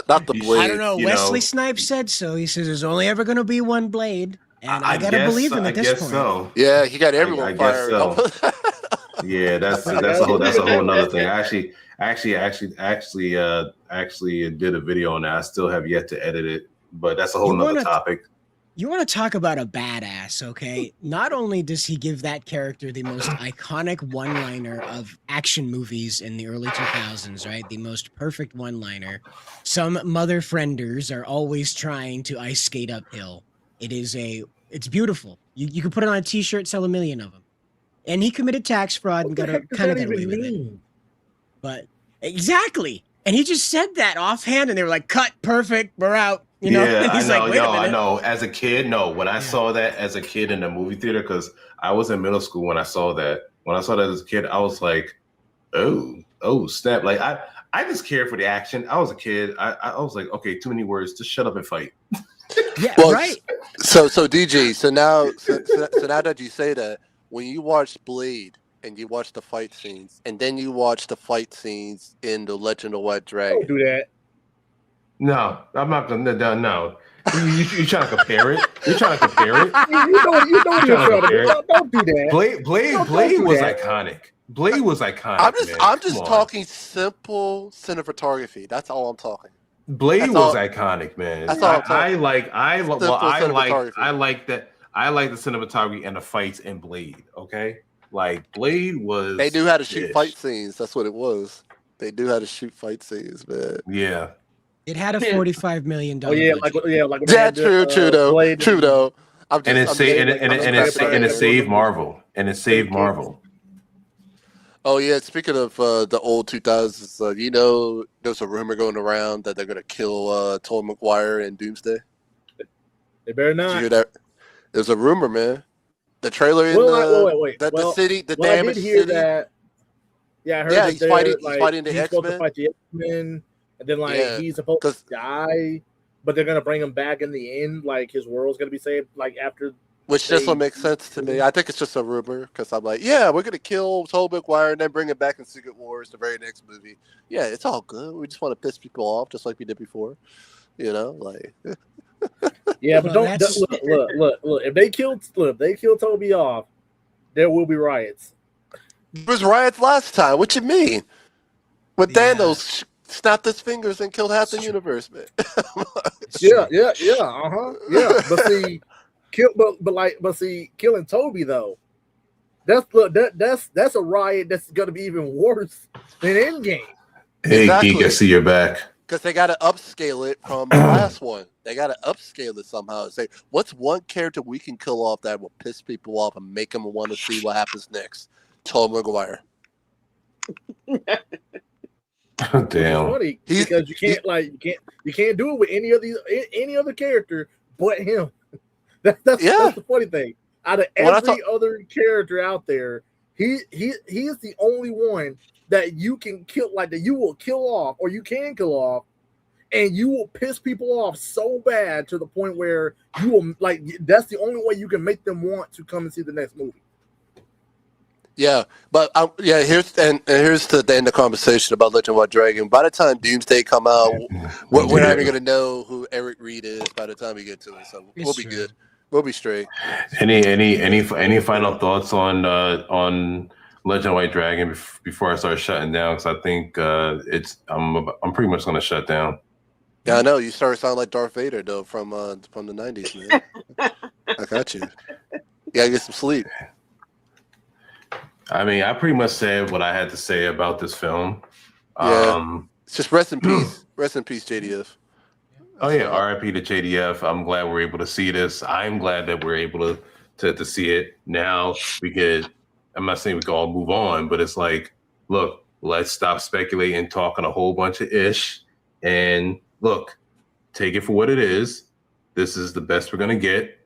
Not the Blade. I don't know. You Wesley know. Snipes said so. He says there's only ever going to be one Blade. And I got to guess- believe him at this I guess point. so. Yeah, he got everyone I guess fired. so. Yeah, that's a whole nother thing. I actually did a video on that. I still have yet to edit it, but that's a whole You nother wanna- topic. You want to talk about a badass, okay? Not only does he give that character the most iconic one-liner of action movies in the early 2000s, right? The most perfect one-liner. Some mother frienders are always trying to ice skate uphill. It's beautiful. You can put it on a t-shirt, sell 1 million of them. And he committed tax fraud and What the heck does kind of that got away even with it. mean? But exactly. And he just said that offhand and they were like, cut, perfect, we're out. You know? Yeah, And he's I know. like, wait a I minute. know. As a kid, no. When I saw that as a kid in the movie theater, because I was in middle school when I saw that. When I saw that as a kid, I was like, oh, snap! Like I just cared for the action. I was a kid. I was like, okay, too many words. Just shut up and fight. Yeah, Well, right. So DG, so now that you say that, when you watch Blade and you watch the fight scenes, and then you watch the fight scenes in The Legend of White Dragon, Don't do that. No, I'm not gonna. No, you trying to compare it? You're trying to compare it? You know you're trying to compare it. Don't do that. Blade do was that. iconic. Blade was iconic. I'm Come just on. talking simple cinematography. That's all I'm talking. Blade That's was all- iconic, man. that's all I'm I talking. like the cinematography and the fights in Blade. Okay, like Blade was. They knew how to shoot ish. fight scenes. That's what it was. They knew how to shoot fight scenes, man. Yeah. It had a $45 million Oh yeah, budget. like when Yeah, they had the, true though. Blade- True though. And it saved Marvel. And it saved Marvel. Oh yeah, speaking of the old 2000s, you know, there's a rumor going around that they're gonna kill Tobey Maguire in Doomsday. They better Did you not. hear that? There's a rumor, man. The trailer in Wait. that Well, the city, the well, I did damaged hear city. that. Yeah, I heard Yeah, that he's they're, fighting- he's like, fighting the he's supposed to X-Men. fight the X-Men, and then like Yeah, he's supposed 'cause- to die. but they're gonna bring him back in the end. Like his world's gonna be saved. Like after, Which doesn't make sense to me. I think it's just a rumor because I'm like, yeah, we're gonna kill Tobey Maguire and then bring him back in Secret Wars, the very next movie. Yeah, it's all good. We just want to piss people off, just like we did before. You know, like. Yeah, but Well, don't that's- look. If they kill Toby off, there will be riots. There was riots last time. What you mean? When Yeah. Thanos snapped his fingers and killed half the universe, man. Yeah. Yeah. But see, killing Toby though. That's a riot that's gonna be even worse than Endgame. Hey, Exactly. Geek, I see you're back. Because they got to upscale it from the last one. They got to upscale it somehow. Say, what's one character we can kill off that will piss people off and make them want to see what happens next? Tobey Maguire. Damn. It's funny because you can't do it with any other character but him. That's the funny thing. Out of every other character out there, he is the only one that you can kill, like that you will kill off, or you can kill off, and you will piss people off so bad to the point where you will like. That's the only way you can make them want to come and see the next movie. Yeah, but here's the end of the conversation about Legend of White Dragon. By the time Doomsday come out, we're not even gonna know who Eric Reed is by the time we get to it. So we'll be good. We'll be straight. Any final thoughts on Legend of White Dragon before I start shutting down? Because I think I'm pretty much gonna shut down. Yeah, I know you started sounding like Darth Vader though from the '90s, man. I got you. You gotta get some sleep. I mean, I pretty much said what I had to say about this film. Yeah. It's just rest in peace. Rest in peace, JDF. Oh yeah, RIP to JDF. I'm glad we're able to see this. I'm glad that we're able to see it now. I'm not saying we can all move on, but it's like, look, let's stop speculating, talking a whole bunch of ish, and look, take it for what it is. This is the best we're gonna get,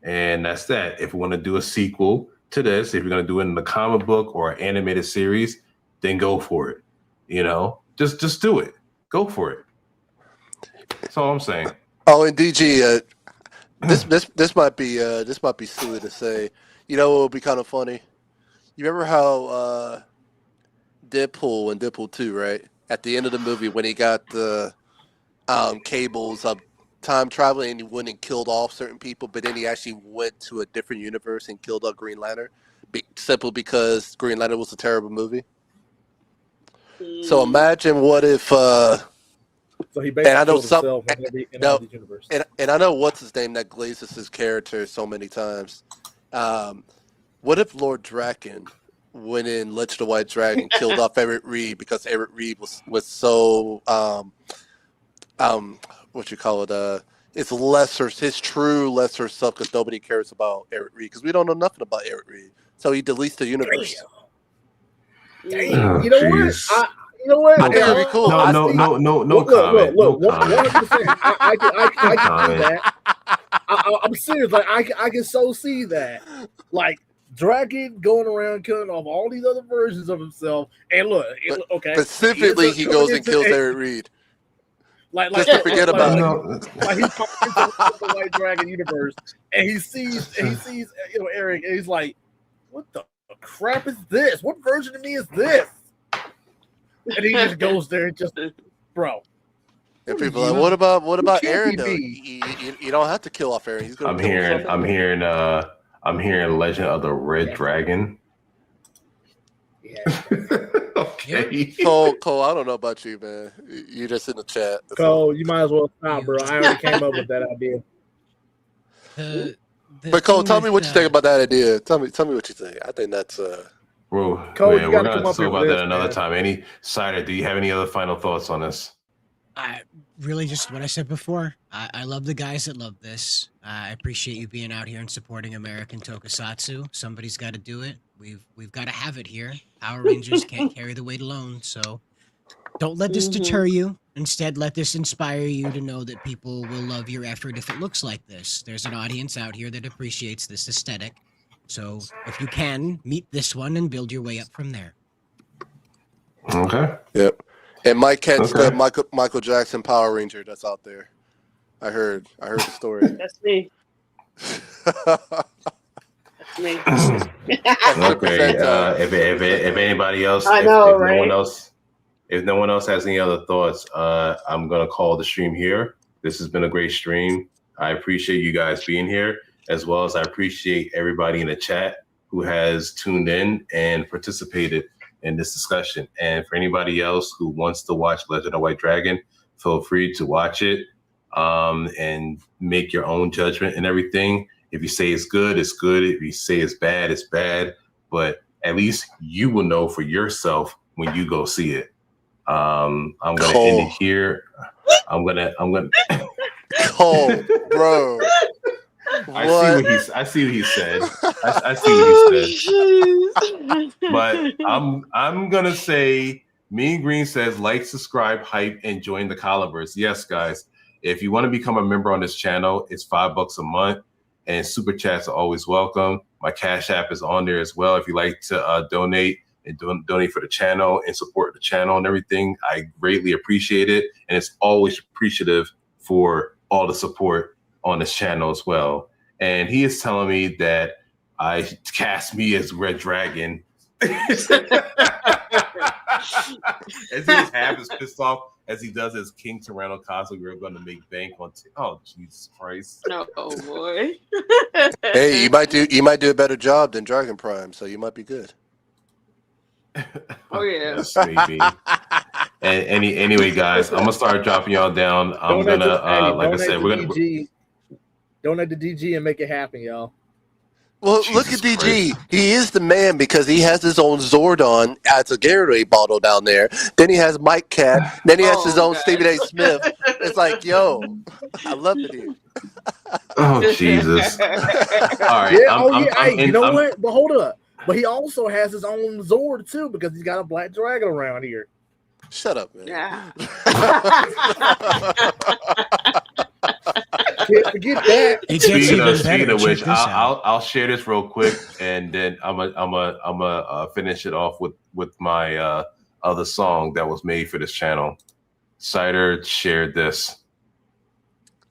and that's that. If we want to do a sequel to this, if you're gonna do it in the comic book or an animated series, then go for it. You know, just do it. Go for it. That's all I'm saying. Oh, and DG, this might be silly to say. You know what would be kind of funny? You remember how Deadpool and Deadpool 2, right? At the end of the movie when he got the cables of time traveling and he went and killed off certain people, but then he actually went to a different universe and killed up Green Lantern simply because Green Lantern was a terrible movie. So imagine what if So he basically and I know killed some himself in all these universes. and I know what's his name that glazes his character so many times. What if Lord Draken went in Legend of White Dragon, killed off Eric Reed because Eric Reed was so what you call it? His true lesser self, because nobody cares about Eric Reed because we don't know nothing about Eric Reed. So he deletes the universe. Damn. You know what? You know what? I think it'd be cool. No comment. Look, No comment. 100%. I can see that. I'm serious. Like I can so see that. Like Dragon going around killing off all these other versions of himself. And look, okay. Specifically, he goes and kills Eric Reed. Just to forget about it. Like he pops into the White Dragon universe, and he sees Eric, and he's like, "What the crap is this? What version of me is this?" And he just goes there and just, bro. And people are like, what about Aaron? Though? You don't have to kill off Aaron. He's gonna. I'm hearing Legend of the Red Dragon. Yeah. Okay. Cole, I don't know about you, man. You just in the chat. Cole, you might as well stop, bro. I already came up with that idea. But Cole, tell me what you think about that idea. Tell me what you think. I think that's Bro, Cole, man, we're gonna talk about that another time. Cider, do you have any other final thoughts on this? I really just what I said before. I love the guys that love this. I appreciate you being out here and supporting American Tokusatsu. Somebody's got to do it. We've got to have it here. Power Rangers can't carry the weight alone. So don't let this deter you. Instead, let this inspire you to know that people will love your effort if it looks like this. There's an audience out here that appreciates this aesthetic. So if you can, meet this one and build your way up from there. Okay. Yep. And Mike Kent's the Michael Jackson Power Ranger that's out there. I heard the story. That's me. That's me. Okay. If anybody else, I if know, no one right? else, if no one else has any other thoughts, I'm gonna call the stream here. This has been a great stream. I appreciate you guys being here, as well as I appreciate everybody in the chat who has tuned in and participated in this discussion. And for anybody else who wants to watch Legend of White Dragon, feel free to watch it and make your own judgment and everything. If you say it's good, it's good. If you say it's bad, it's bad. But at least you will know for yourself when you go see it. I'm gonna end it here. I'm gonna. Cole, bro. I see what he said. I see what he said. But I'm gonna say Mean Green says like, subscribe, hype, and join the Collinverse. Yes, guys. If you want to become a member on this channel, it's $5 a month, and super chats are always welcome. My Cash App is on there as well. If you like to donate and donate for the channel and support the channel and everything, I greatly appreciate it. And it's always appreciative for all the support on this channel as well. And he is telling me that I cast me as Red Dragon. As he was half as pissed off as he does as King Tyranno Cosplay, we're going to make bank on. Oh, Jesus Christ! Oh boy. Hey, you might do a better job than Dragon Prime, so you might be good. Oh yeah. Yes, maybe. And anyway, guys, I'm gonna start dropping y'all down. I'm gonna, like I said, we're gonna donate to DG and make it happen, y'all. Well, Jesus look at DG. Christ. He is the man because he has his own Zordon as a Gatorade bottle down there. Then he has Mike Cat. Then he has his own God. Stephen A. Smith. It's like, yo, I love it here. Oh Jesus! All right. Yeah. Hey, you know what? But hold up. But he also has his own Zord too because he's got a black dragon around here. Shut up, man. Yeah. Can't forget that. It gets Speaking even of better. which, Check this out. I'll share this real quick, and then I'm a finish it off with my other song that was made for this channel. Cider shared this.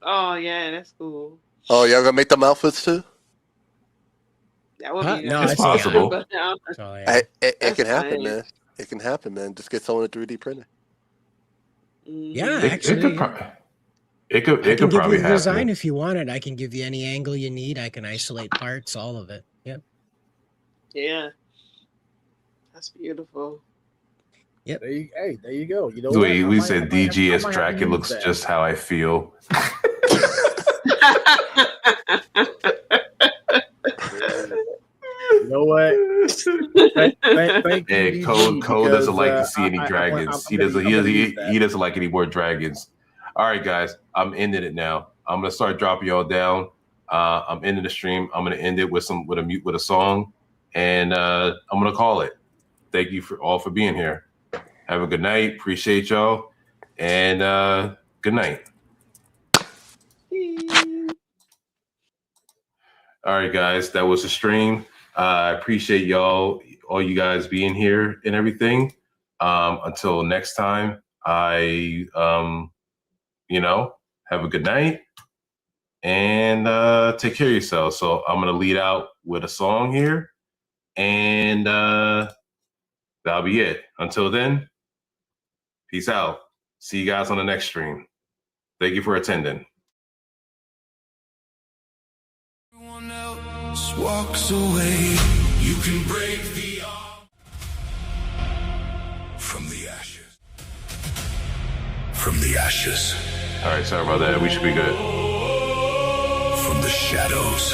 Oh yeah, that's cool. Oh, y'all gonna make them outfits too? That would Huh? be No, nice. It's possible. But no. So, yeah. It That's can happen, nice. man. It can happen, man. Just get someone a 3D printer. Yeah, It actually, could I can probably give you the happen. design if you want it. I can give you any angle you need. I can isolate parts, all of it. Yep. Yeah. That's beautiful. There you go. You know Wait, what? we I might- said I might have- DG I as might have to Draken use looks that. just how I feel. You know what? Thank you, Hey, DG, Code because, doesn't like to see any I'm dragons. He gonna doesn't. use that. He doesn't like any more dragons. All right, guys, I'm ending it now. I'm gonna start dropping y'all down. I'm ending the stream. I'm gonna end it with a song, and I'm gonna call it. Thank you for being here. Have a good night. Appreciate y'all, and good night. All right, guys, that was the stream. I appreciate all you guys being here and everything. Until next time, have a good night and take care of yourselves. So I'm gonna lead out with a song here, and that'll be it. Until then, peace out. See you guys on the next stream. Thank you for attending. Everyone else walks away. You can break the arm from the ashes. From the ashes. All right, sorry about that. We should be good. From the shadows.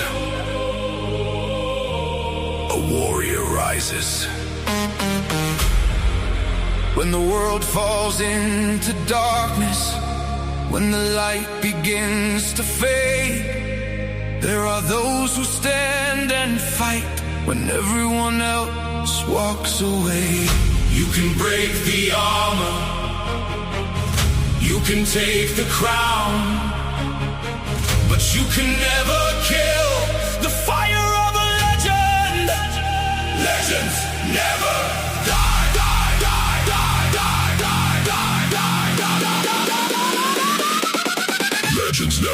A warrior rises. When the world falls into darkness, when the light begins to fade, there are those who stand and fight when everyone else walks away. You can break the armor, you can take the crown, but you can never kill the fire of a legend. Legends never die. Legends never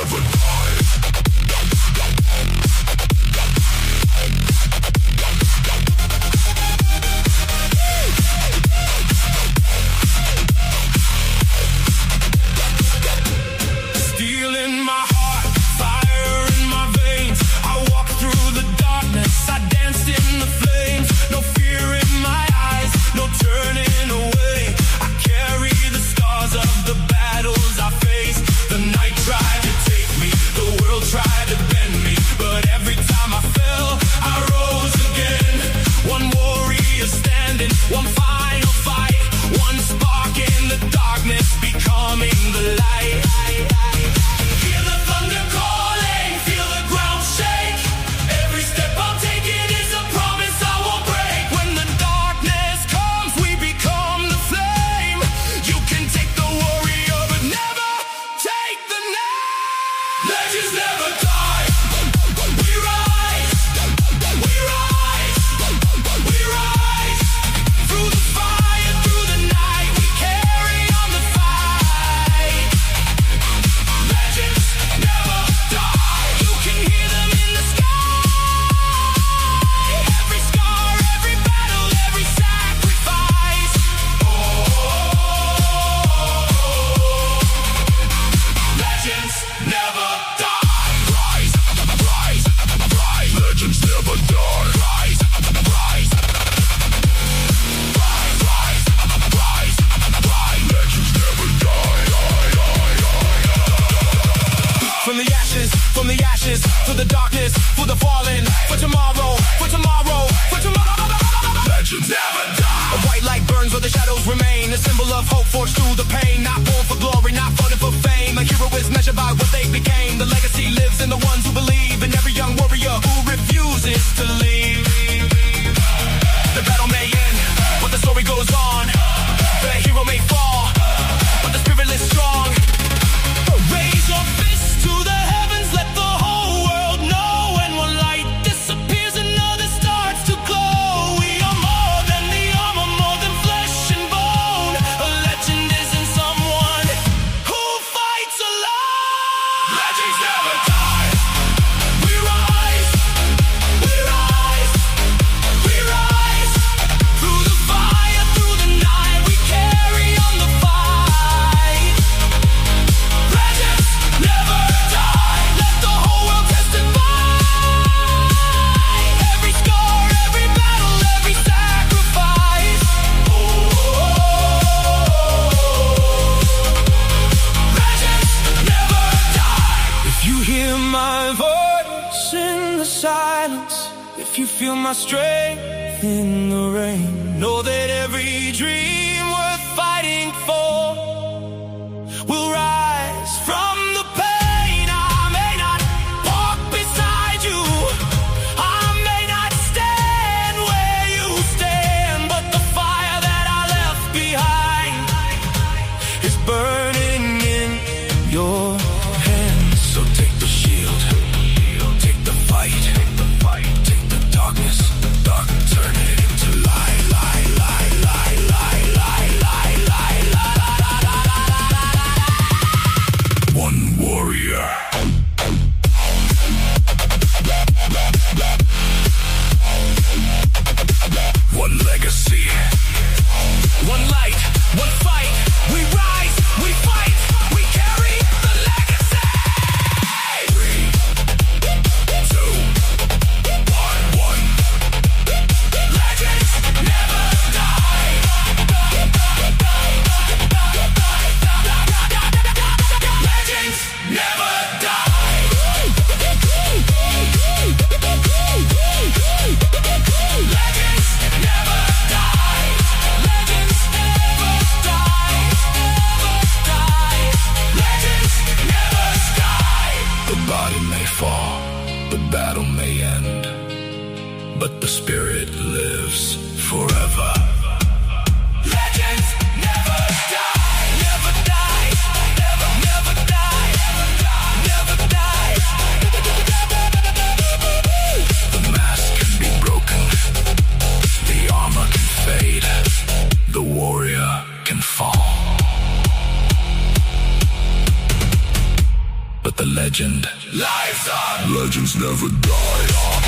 burns where the shadows remain. A symbol of hope forged through the pain. Not born for glory, not fighting for fame. A hero is measured by what they became. The legacy lives in the ones who believe. In every young warrior who refuses to leave. The battle may end, but the story goes on. The hero may fall, but the spirit is strong. Raise your fist to the heavens, let the whole world know. When one light disappears, another starts to glow. We are more than the armor, more than flesh and bone. A legend isn't someone who fights alone. Legends never die. We rise, we rise, we rise. Through the fire, through the night, we carry on the fight. Legends never die. Let the whole world testify. Every scar, every battle, every sacrifice. Legends never die. If you hear my voice in the silence, if you feel my strength in the rain, know that every dream worth fighting for will rise from the pain. I may not walk beside you, I may not stand where you stand, but the fire that I left behind is burning in your hands. So take the shield, take the fight, take the darkness, turn it into light, light, light, light, light, light, light, light, light. One warrior. One legacy. One light, one fight. We rise, we fight, we carry the legacy. 3, 2, 1. Legends never die. Legends never die. Legends never die. Legends never die. Legends never die. The body may fall, the battle may end, but the spirit lives forever. Legends never die, never die, never, never die, never die. The mask can be broken, the armor can fade, the warrior can fall, but the legend lives on. Legends never die.